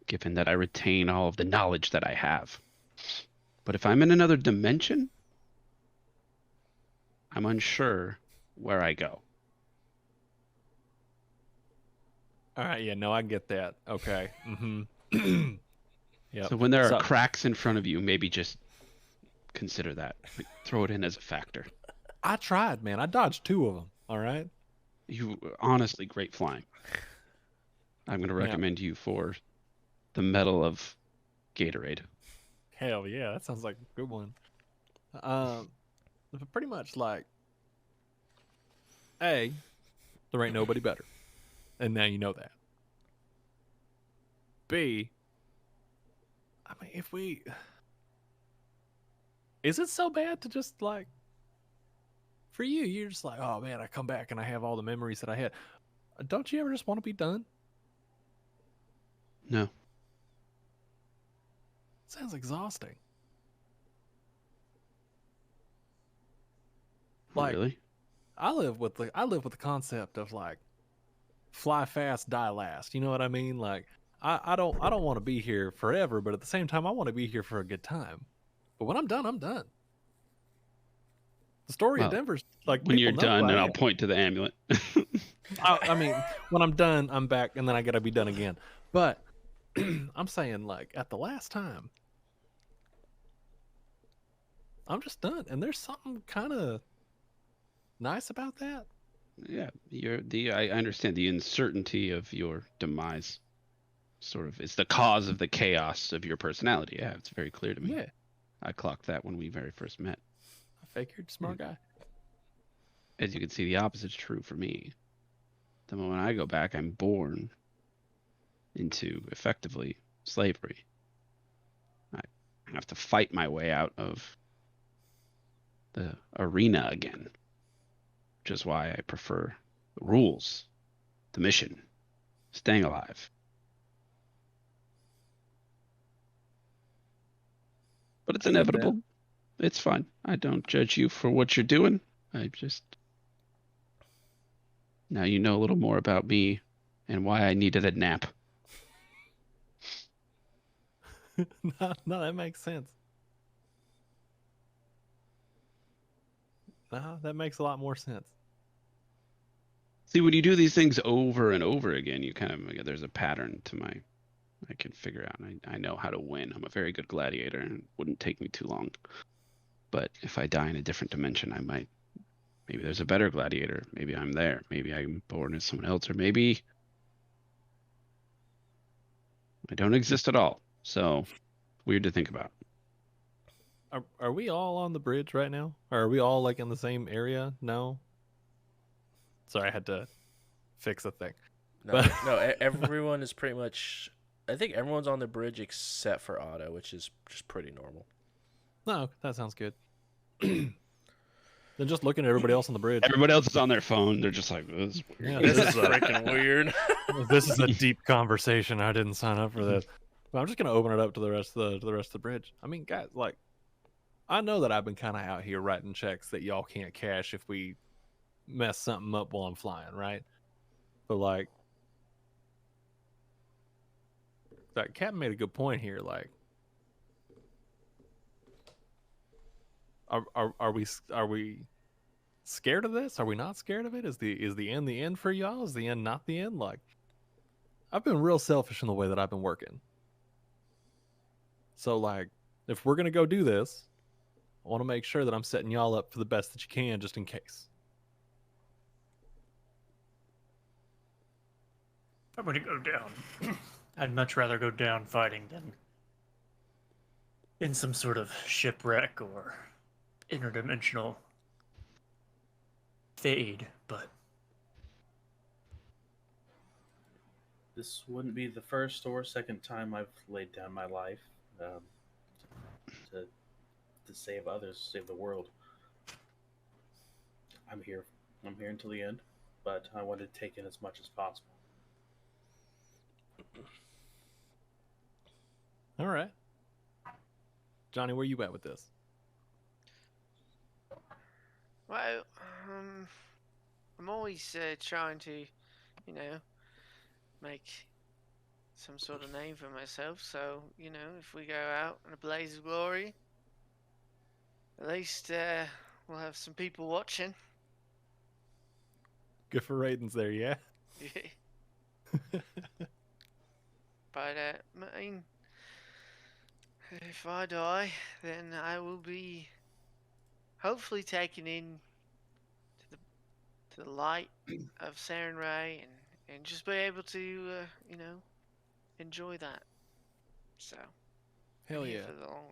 given that I retain all of the knowledge that I have. But if I'm in another dimension, I'm unsure where I go. All right, yeah, no, I get that. Okay. Mm-hmm. Yeah. So when there are cracks in front of you, maybe just consider that. Like, throw it in as a factor. I tried, man. I dodged two of them. All right. You honestly great flying. I'm going to recommend you for the Medal of Gatorade. Hell yeah, that sounds like a good one. But pretty much like, A, there ain't nobody better, and now you know that. B, I mean, is it so bad to just like, for you, you're just like, oh man, I come back and I have all the memories that I had. Don't you ever just want to be done? No. Sounds exhausting. Like, Really? I live with the concept of like, fly fast, die last. You know what I mean? Like, I don't want to be here forever, but at the same time, I want to be here for a good time. But when I'm done, I'm done. The story of Denver's like, when you're done, and I'll am. point to the amulet. I mean, when I'm done, I'm back, and then I gotta be done again. But I'm saying, like, at the last time, I'm just done, and there's something kind of nice about that. Yeah, I understand the uncertainty of your demise. Sort of, it's the cause of the chaos of your personality. Yeah, it's very clear to me. Yeah, I clocked that when we very first met. I figured, smart guy. As you can see, the opposite's true for me. The moment I go back, I'm born into effectively slavery. I have to fight my way out of the arena again, which is why I prefer the rules, the mission, staying alive. But it's inevitable. It's fine. I don't judge you for what you're doing. I just... Now you know a little more about me and why I needed a nap. No, that makes sense. No, that makes a lot more sense. See, when you do these things over and over again, you kind of... There's a pattern to my... I can figure out. I know how to win. I'm a very good gladiator, and it wouldn't take me too long. But if I die in a different dimension, I might... Maybe there's a better gladiator. Maybe I'm there. Maybe I'm born as someone else. Or maybe I don't exist at all. So, weird to think about. Are we all on the bridge right now? Or are we all like in the same area? No. Sorry, I had to fix a thing. No, But- no, everyone is pretty much. I think everyone's on the bridge except for Otto, which is just pretty normal. No, that sounds good. Then just looking at everybody else on the bridge. Everybody else is on their phone. They're just like, this is weird. Yeah, This is a, freaking weird. this is a deep conversation. I didn't sign up for this. But I'm just gonna open it up to the rest of the bridge. I mean, guys, like, I know that I've been kind of out here writing checks that y'all can't cash if we mess something up while I'm flying, right? But like, that Captain made a good point here. Like, are we scared of this? Are we not scared of it? Is the end for y'all? Is the end not the end? Like, I've been real selfish in the way that I've been working. So like, if we're gonna go do this, I want to make sure that I'm setting y'all up for the best that you can, just in case. I'm gonna go down. I'd much rather go down fighting than in some sort of shipwreck or interdimensional fade, but This wouldn't be the first or second time I've laid down my life to save others, save the world. I'm here. I'm here until the end, but I want to take in as much as possible. All right, Johnny, where you at with this? Well, I'm always trying to, make some sort of name for myself. So, if we go out in a blaze of glory, at least we'll have some people watching. Good for ratings there, yeah. But, I mean, if I die, then I will be hopefully taken in to the light of Saren Ray and just be able to, enjoy that. So, Hell I'm here yeah. for the long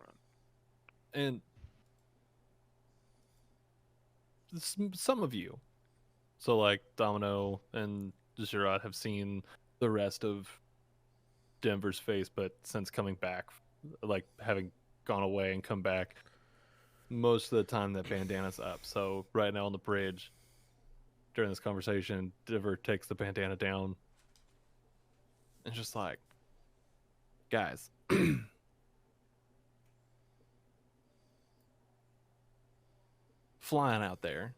run. And some of you, so like Domino and Zerat, have seen the rest of Denver's face, but since coming back, like having gone away and come back, most of the time that bandana's up. So right now on the bridge, during this conversation, Denver takes the bandana down and just like, guys, flying out there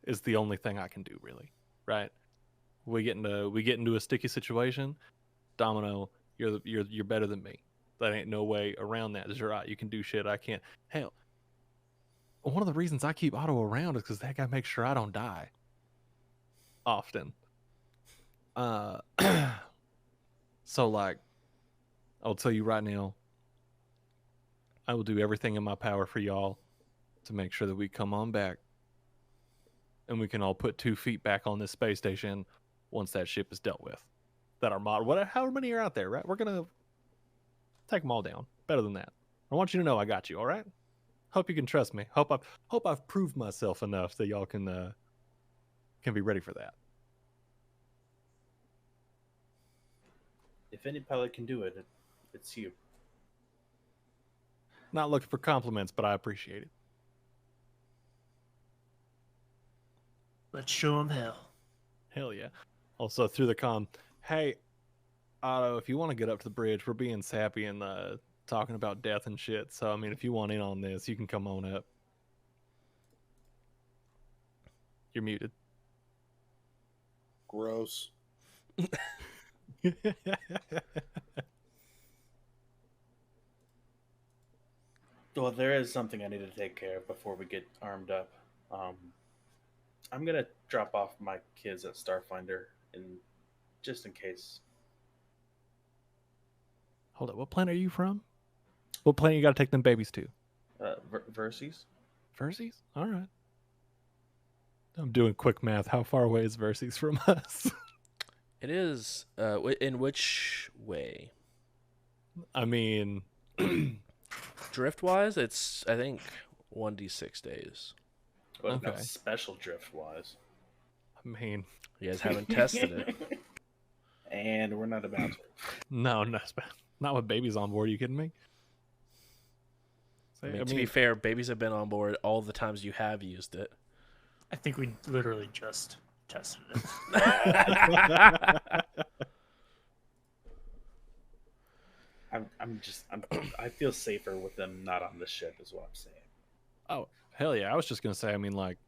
is the only thing I can do, really, right? We get into a sticky situation. Domino, you're better than me. That ain't no way around that. Zerat, you can do shit I can't. Hell, one of the reasons I keep Otto around is because that guy makes sure I don't die. Often. So like, I'll tell you right now, I will do everything in my power for y'all to make sure that we come on back and we can all put 2 feet back on this space station once that ship is dealt with. That our mod, however many are out there, right? We're gonna take them all down. Better than that. I want you to know I got you. All right. Hope you can trust me. Hope I've proved myself enough that y'all can be ready for that. If any pilot can do it, it's you. Not looking for compliments, but I appreciate it. let's show him hell. Hell yeah. Also through the comm, hey, Otto, if you want to get up to the bridge, we're being sappy and talking about death and shit. So I mean, if you want in on this, you can come on up. You're muted. Gross. Well, there is something I need to take care of before we get armed up. I'm gonna drop off my kids at Starfinder, just in case. Hold up, what planet are you from? What planet you got to take them babies to? Verses. Verses? All right. I'm doing quick math. How far away is Verses from us? It is. In which way? I mean, Drift wise, it's I think 1d6 days. What about Okay. special drift wise? I mean, You guys haven't tested it. And we're not about to. no, not with babies on board. Are you kidding me? I mean, to be fair, babies have been on board all the times you have used it. I think we literally just tested it. I feel safer with them not on the ship, is what I'm saying. oh, hell yeah. I was just going to say, I mean, like,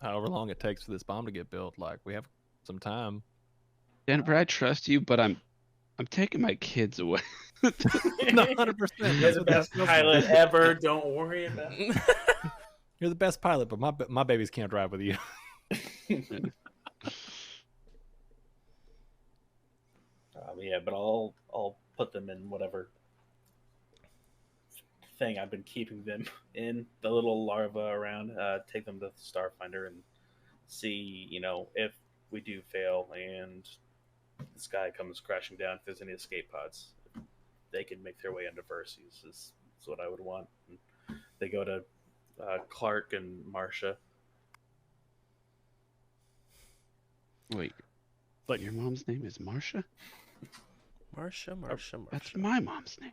however long it takes for this bomb to get built, like, we have some time. Jennifer, I trust you, but I'm taking my kids away. No, 100%. You're the best pilot ever. Don't worry about it. You're the best pilot, but my babies can't drive with you. Yeah, but I'll put them in whatever thing I've been keeping them in, the little larva around. Take them to the Starfinder and see, if we do fail and the sky comes crashing down, if there's any escape pods, they can make their way into Verces. Is what I would want. And they go to Clark and Marcia. Wait, Like, your mom's name is Marcia? Marcia. That's my mom's name.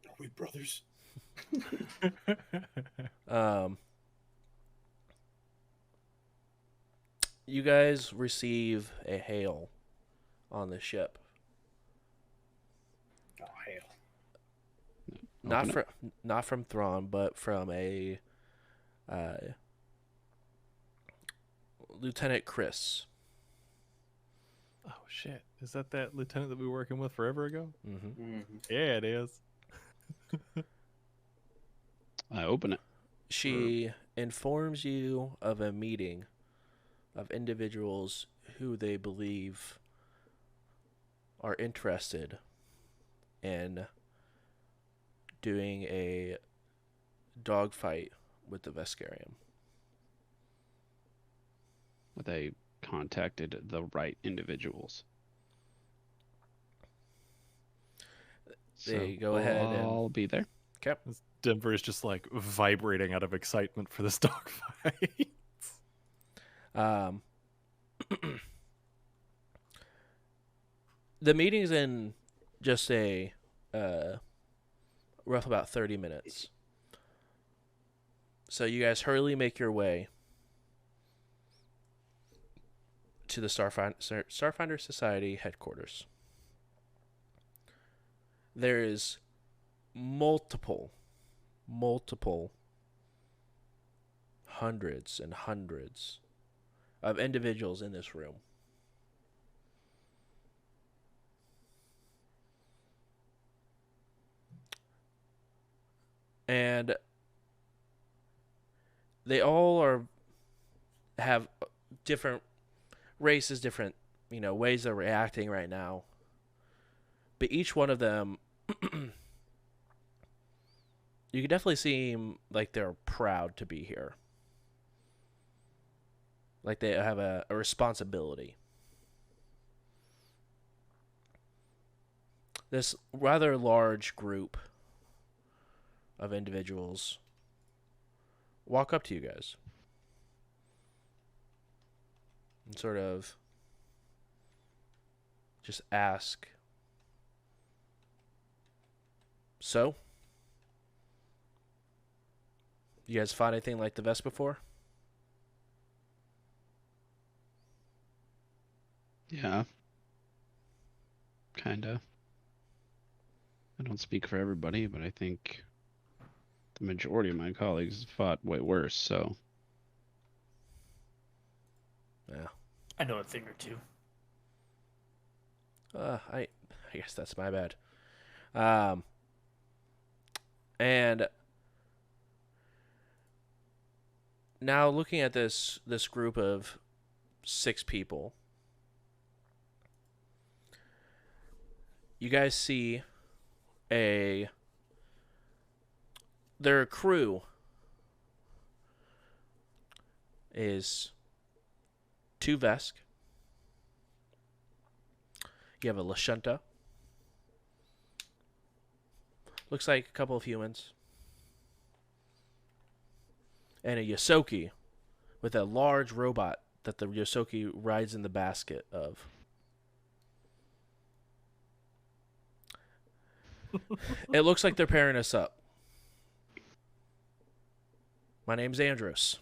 Are we brothers? You guys receive a hail on the ship. Oh hell! Not from Thrawn, but from a Lieutenant Chris. oh, shit. Is that lieutenant that we were working with forever ago? Mm-hmm. Yeah, it is. I open it. She informs you of a meeting of individuals who they believe are interested in doing a dogfight with the Veskarium. They contacted the right individuals. They go ahead and- I'll be there. Denver is just like vibrating out of excitement for this dogfight. The meeting's in just a rough about 30 minutes. So you guys hurriedly make your way to the Starfinder Society headquarters. There is multiple hundreds and hundreds of individuals in this room. And they all have different races, different, ways they're reacting right now. But each one of them, you can definitely seem like they're proud to be here. Like they have a responsibility. This rather large group of individuals walk up to you guys and sort of just ask, so, you guys find anything like the vest before? Yeah. Kinda. I don't speak for everybody, but I think the majority of my colleagues fought way worse, so. Yeah. I know a thing or two. I guess that's my bad. And now looking at this group of 6 people, you guys see their crew is 2 Vesk. You have a Lashunta. Looks like a couple of humans. And a Yosoki with a large robot that the Yosoki rides in the basket of. It looks like they're pairing us up. My name's Andros.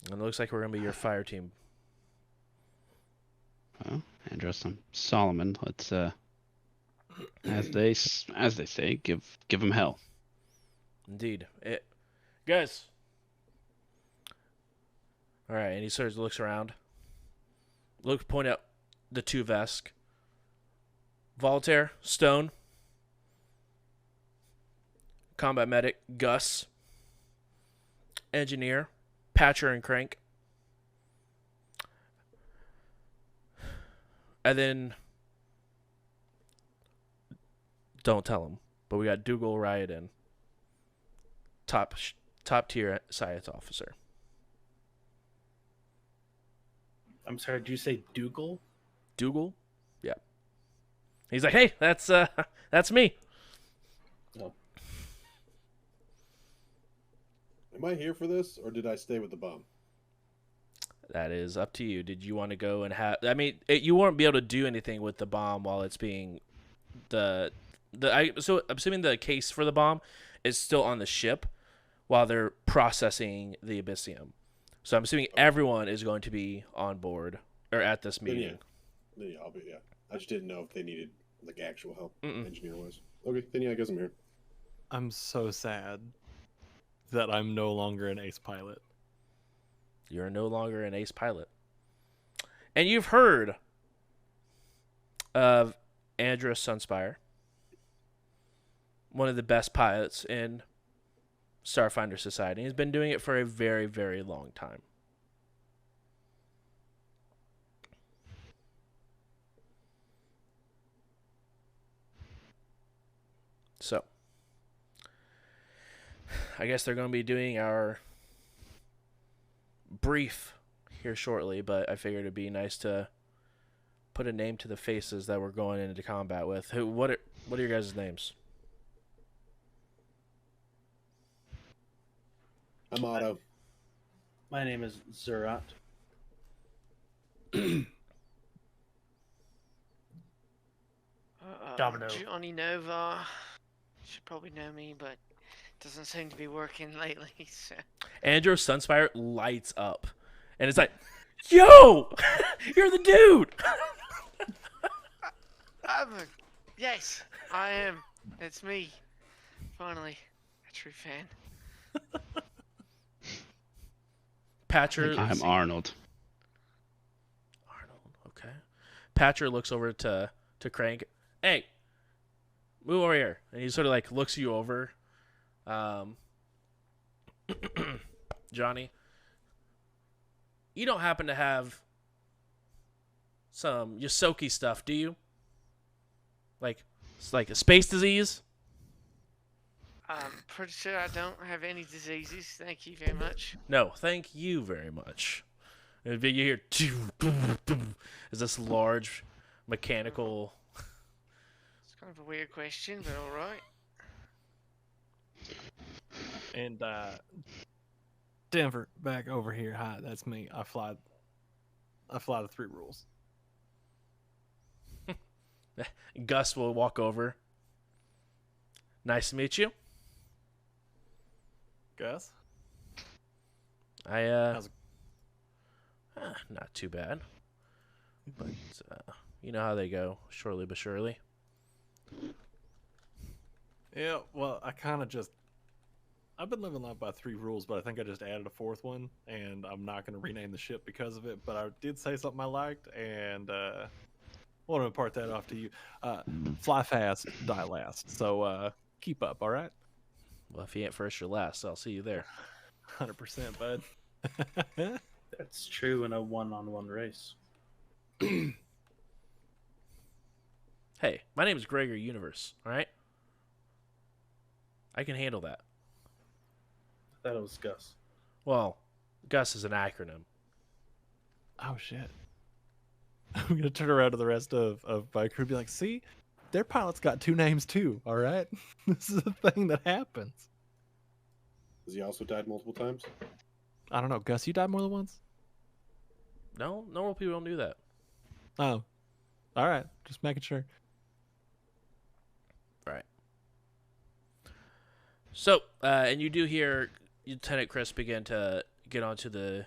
And it looks like we're going to be your fire team. Well, Andros, I'm Solomon. Let's as they say, give them hell. Indeed. Guys. All right, and he sort of looks around. Point out the two Vesk. Voltaire, Stone, Combat Medic, Gus, Engineer, Patcher and Crank. And then, don't tell him, but we got Dougal Riordan, top tier science officer. I'm sorry, did you say Dougal? Dougal? Yeah. He's like, hey, that's me. Oh. Am I here for this, or did I stay with the bomb? That is up to you. Did you want to go and have? I mean, you won't be able to do anything with the bomb while it's being so I'm assuming the case for the bomb is still on the ship while they're processing the Abyssium. So I'm assuming everyone is going to be on board or at this meeting. Then yeah, I'll be. Yeah, I just didn't know if they needed like actual help, Mm-mm. engineer-wise. Okay, then yeah, I guess I'm here. I'm so sad that I'm no longer an ace pilot. You're no longer an ace pilot. And you've heard of Andros Sunspire, one of the best pilots in Starfinder Society. He's been doing it for a very, very long time. So, I guess they're going to be doing our brief here shortly, but I figured it'd be nice to put a name to the faces that we're going into combat with. What are your guys' names? I'm Otto. My name is Zerat. Domino. Johnny Nova. Should probably know me, but doesn't seem to be working lately. So. Andros Sunspire lights up, and it's like, "Yo, you're the dude!" Yes, I am. It's me. Finally, a true fan. Patcher. I'm Arnold. Arnold. Okay. Patcher looks over to Crank. Hey, move over here, and he sort of like looks you over. Johnny, you don't happen to have some Yosoki stuff, do you? Like, it's like a space disease? I'm pretty sure I don't have any diseases. Thank you very much. No, thank you very much. And you hear is this large mechanical? It's kind of a weird question, but all right. And Denver, back over here. Hi, that's me. I fly the 3 rules. Gus will walk over. Nice to meet you. Gus? How's it? Not too bad. But you know how they go, surely but surely. Yeah, well, I've been living life by 3 rules, but I think I just added a 4th one, and I'm not going to rename the ship because of it, but I did say something I liked, and I want to impart that off to you. Fly fast, die last. So keep up, all right? Well, if you ain't first, you're last, so I'll see you there. 100%, bud. That's true in a one-on-one race. Hey, my name is Gregor Universe, all right? I can handle that. I thought it was Gus. Well, Gus is an acronym. Oh, shit. I'm going to turn around to the rest of my crew and be like, see? Their pilot's got 2 names, too, all right? This is a thing that happens. Has he also died multiple times? I don't know. Gus, you died more than once? No, normal people don't do that. Oh. All right. Just making sure. Right. So, and you do hear Lieutenant Chris begin to get onto the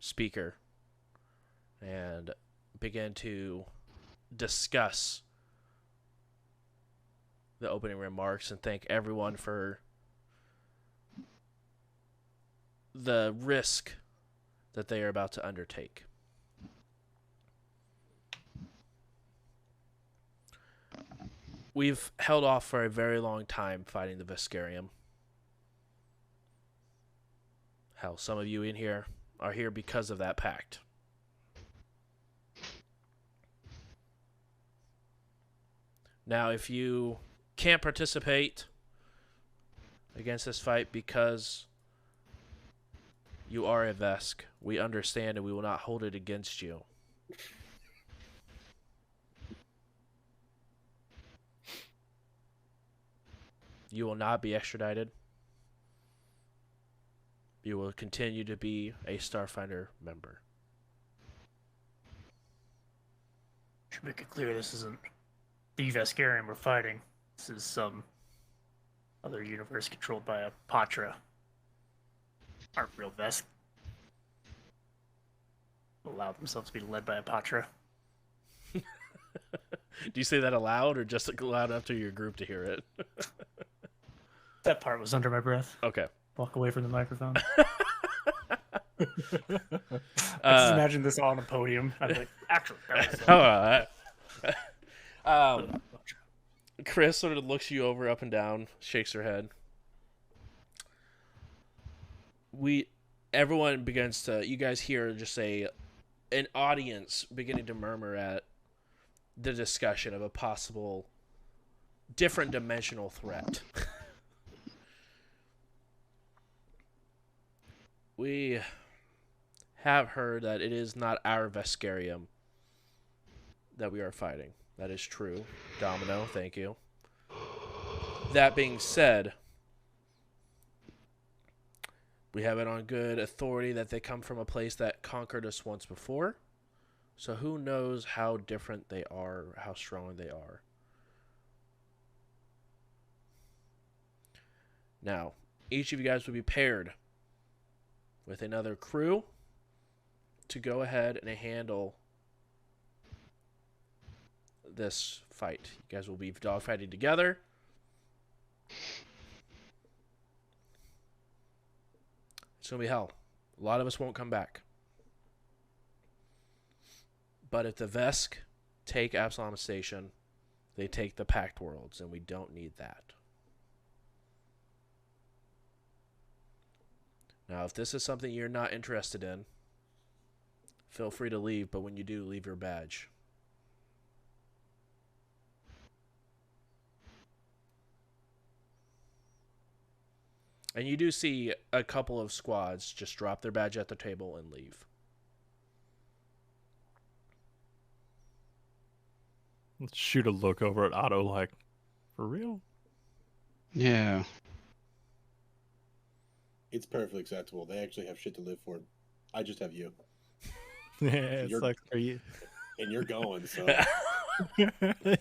speaker and begin to discuss the opening remarks and thank everyone for the risk that they are about to undertake. We've held off for a very long time fighting the Viscarium. Hell, some of you in here are here because of that pact. Now, if you can't participate against this fight because you are a Vesk, we understand and we will not hold it against you. You will not be extradited. You will continue to be a Starfinder member. Should make it clear this isn't the Vescarium we're fighting. This is some other universe controlled by a Patra. Aren't real Vesk. Allow themselves to be led by a Patra. Do you say that aloud or just loud enough to your group to hear it? That part was under my breath. Okay. Walk away from the microphone. I just Uh, imagine this on a podium. I'm like, actually, that was. Chris sort of looks you over up and down, shakes her head. Everyone begins to, you guys hear just an audience beginning to murmur at the discussion of a possible different dimensional threat. We have heard that it is not our Vescarium that we are fighting. That is true. Domino, thank you. That being said, we have it on good authority that they come from a place that conquered us once before. So who knows how different they are, how strong they are. Now, each of you guys will be paired with another crew to go ahead and handle this fight. You guys will be dogfighting together. It's going to be hell. A lot of us won't come back. But if the Vesk take Absalom Station, they take the Pact Worlds, and we don't need that. Now, if this is something you're not interested in, feel free to leave, but when you do, leave your badge. And you do see a couple of squads just drop their badge at the table and leave. Let's shoot a look over at Otto like, for real? Yeah. It's perfectly acceptable. They actually have shit to live for. I just have you. Yeah, it You're- sucks for you. And you're going, so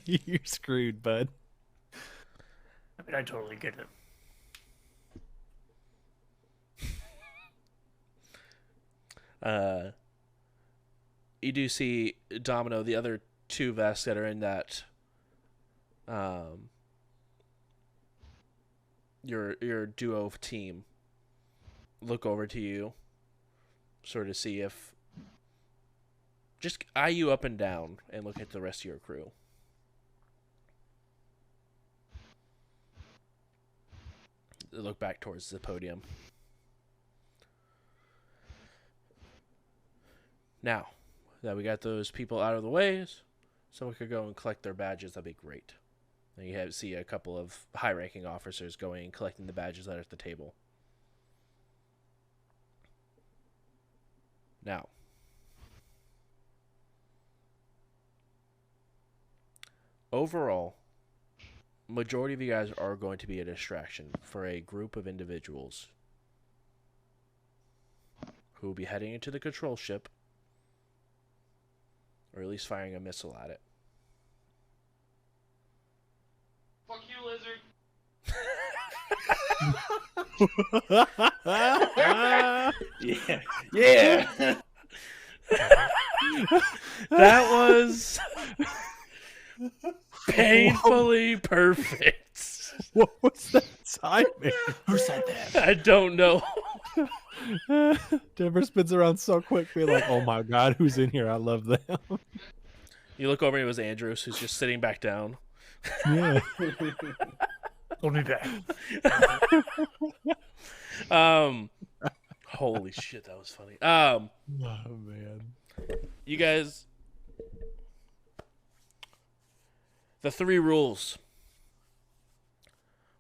You're screwed, bud. I mean, I totally get it. You do see Domino, the other two Vests that are in that your duo team look over to you, sort of see if just eye you up and down and look at the rest of your crew. They look back towards the podium. Now that we got those people out of the way, someone could go and collect their badges. That'd be great. And you see a couple of high-ranking officers going and collecting the badges that are at the table. Now, overall, majority of you guys are going to be a distraction for a group of individuals who will be heading into the control ship, or at least firing a missile at it. Fuck you, lizard. Yeah. Yeah. That was painfully perfect. What was that timing? Who said that? I don't know. Denver spins around so quick, being like, "Oh my god, who's in here? I love them." You look over and it was Andrews, who's just sitting back down. Yeah. Hold me back. Holy shit, that was funny. Oh man. You guys, the 3 rules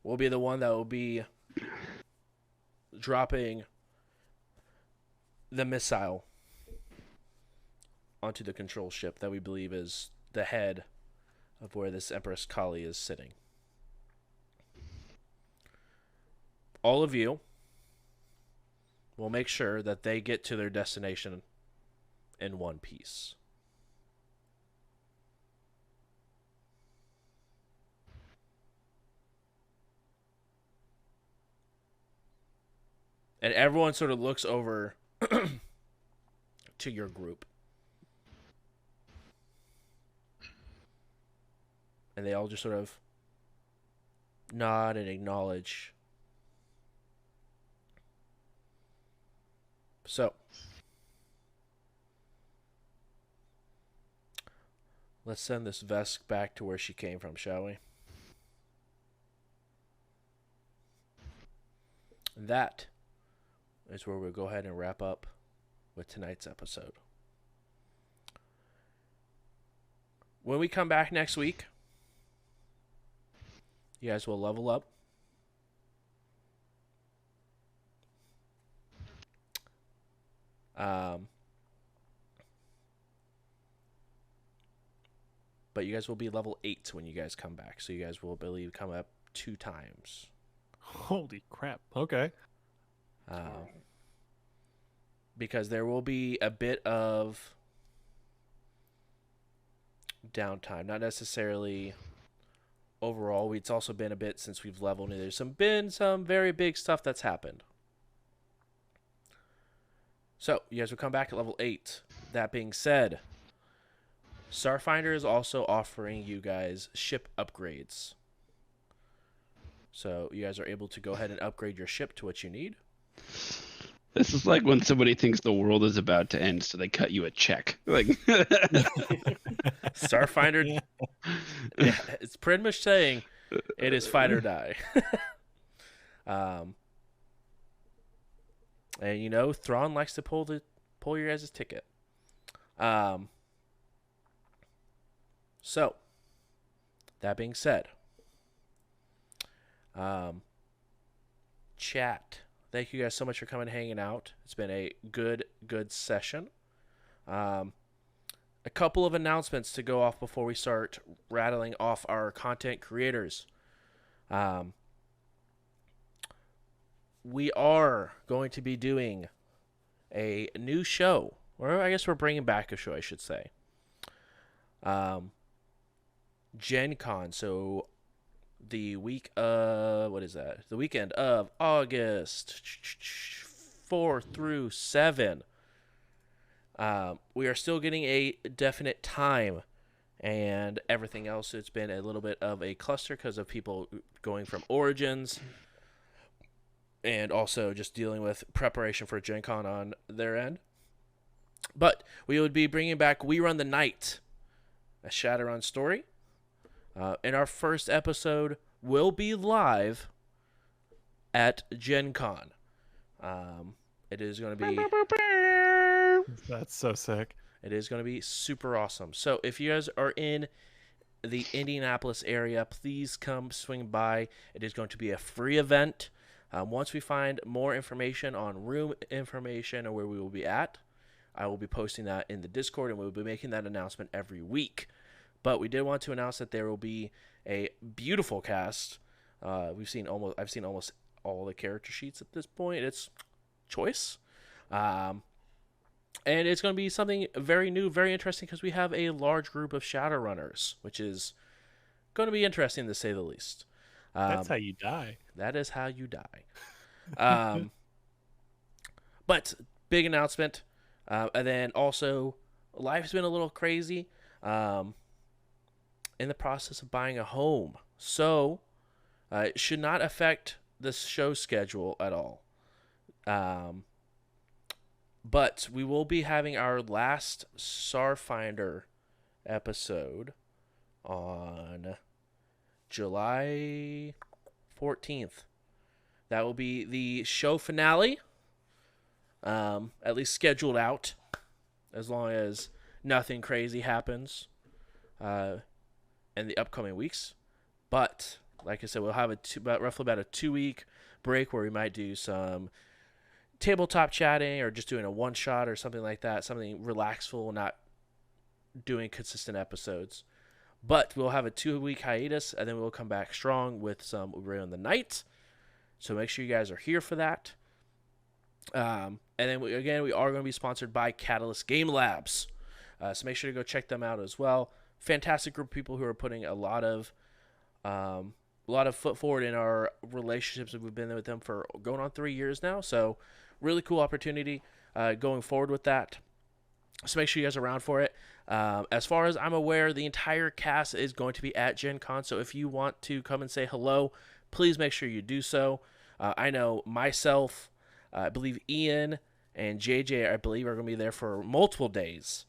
will be the one that will be dropping the missile onto the control ship that we believe is the head of where this Empress Kali is sitting. All of you will make sure that they get to their destination in one piece. And everyone sort of looks over to your group. And they all just sort of nod and acknowledge. So, let's send this Vesk back to where she came from, shall we? That is where we'll go ahead and wrap up with tonight's episode. When we come back next week, you guys will level up. But you guys will be level 8 when you guys come back. So you guys will, I believe, come up 2 times. Holy crap. Okay. Because there will be a bit of downtime. Not necessarily overall. It's also been a bit since we've leveled. And there's been some very big stuff that's happened. So, you guys will come back at level 8. That being said, Starfinder is also offering you guys ship upgrades. So, you guys are able to go ahead and upgrade your ship to what you need. This is like when somebody thinks the world is about to end, so they cut you a check. Like, Starfinder, yeah, it's pretty much saying it is fight or die. And you know, Thrawn likes to pull your guys' ticket. So, that being said, chat. Thank you guys so much for coming and hanging out. It's been a good session. A couple of announcements to go off before we start rattling off our content creators. We are going to be doing a new show, or I guess we're bringing back a show, I should say. Gen Con. So the week of, what is that? The weekend of August 4 through 7. We are still getting a definite time and everything else. It's been a little bit of a cluster because of people going from Origins and also just dealing with preparation for Gen Con on their end. But we would be bringing back We Run the Night, a Shadowrun story. And our first episode will be live at Gen Con. It is going to be... That's so sick. It is going to be super awesome. So if you guys are in the Indianapolis area, please come swing by. It is going to be a free event. Once we find more information on room information or where we will be at, I will be posting that in the Discord, and we will be making that announcement every week. But we did want to announce that there will be a beautiful cast. I've seen almost all the character sheets at this point. It's choice. And it's going to be something very new, very interesting, because we have a large group of Shadowrunners, which is going to be interesting to say the least. That's how you die. That is how you die. But big announcement. And then also, life's been a little crazy in the process of buying a home. So it should not affect the show schedule at all. But we will be having our last Starfinder episode on July 14th. That will be the show finale, at least scheduled out, as long as nothing crazy happens in the upcoming weeks. But, like I said, we'll have roughly about a 2-week break where we might do some tabletop chatting or just doing a one-shot or something like that, something relaxful, not doing consistent episodes. But we'll have a 2-week hiatus, and then we'll come back strong with some Uber on the Night. So make sure you guys are here for that. And then, we are going to be sponsored by Catalyst Game Labs. So make sure to go check them out as well. Fantastic group of people who are putting a lot of foot forward in our relationships. We've been with them for going on 3 years now. So really cool opportunity going forward with that. So make sure you guys are around for it. As far as I'm aware, the entire cast is going to be at Gen Con. So if you want to come and say hello, please make sure you do so. I know myself, I believe Ian and JJ, I believe, are going to be there for multiple days.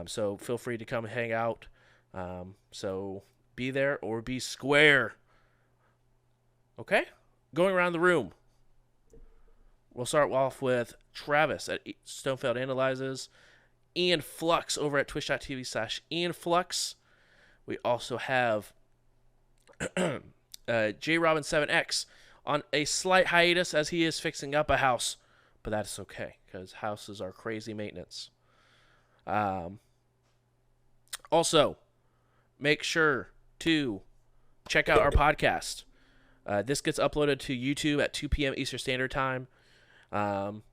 So feel free to come hang out. So be there or be square. Okay? Going around the room. We'll start off with Travis at Stonefeld Analyzes. Ian Flux over at twitch.tv/IanFlux. We also have JRobin7X on a slight hiatus as he is fixing up a house. But that's okay, because houses are crazy maintenance. Also, make sure to check out our podcast. This gets uploaded to YouTube at 2 p.m. Eastern Standard Time on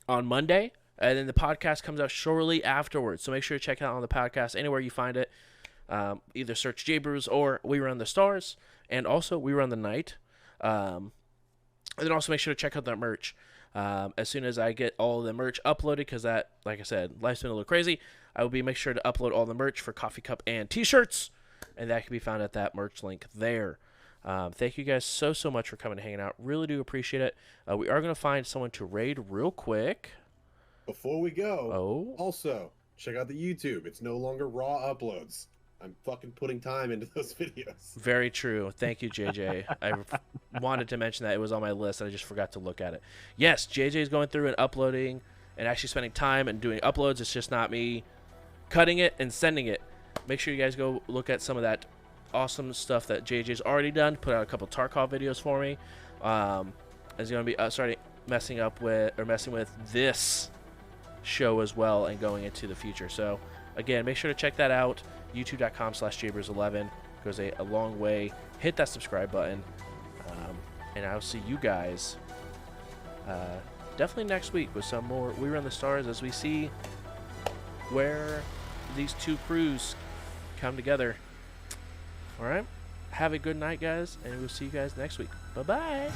Monday. And then the podcast comes out shortly afterwards. So make sure to check it out on the podcast anywhere you find it. Either search J-Brews or We Run the Stars. And also We Run the Night. And then also make sure to check out that merch. As soon as I get all the merch uploaded, because that, like I said, life's been a little crazy, I will make sure to upload all the merch for Coffee Cup and T-shirts. And that can be found at that merch link there. Thank you guys so much for coming and hanging out. Really do appreciate it. We are going to find someone to raid real quick. Before we go, also, check out the YouTube. It's no longer raw uploads. I'm fucking putting time into those videos. Very true. Thank you, JJ. I wanted to mention that. It was on my list, and I just forgot to look at it. Yes, JJ is going through and uploading and actually spending time and doing uploads. It's just not me cutting it and sending it. Make sure you guys go look at some of that awesome stuff that JJ's already done. Put out a couple Tarkov videos for me. Is going to be starting messing with this show as well and going into the future. So again, make sure to check that out. youtube.com/Jabers11 goes a long way. Hit that subscribe button, and I'll see you guys definitely next week with some more We Run the Stars as we see where these two crews come together. All right, have a good night, guys, and we'll see you guys next week. Bye bye.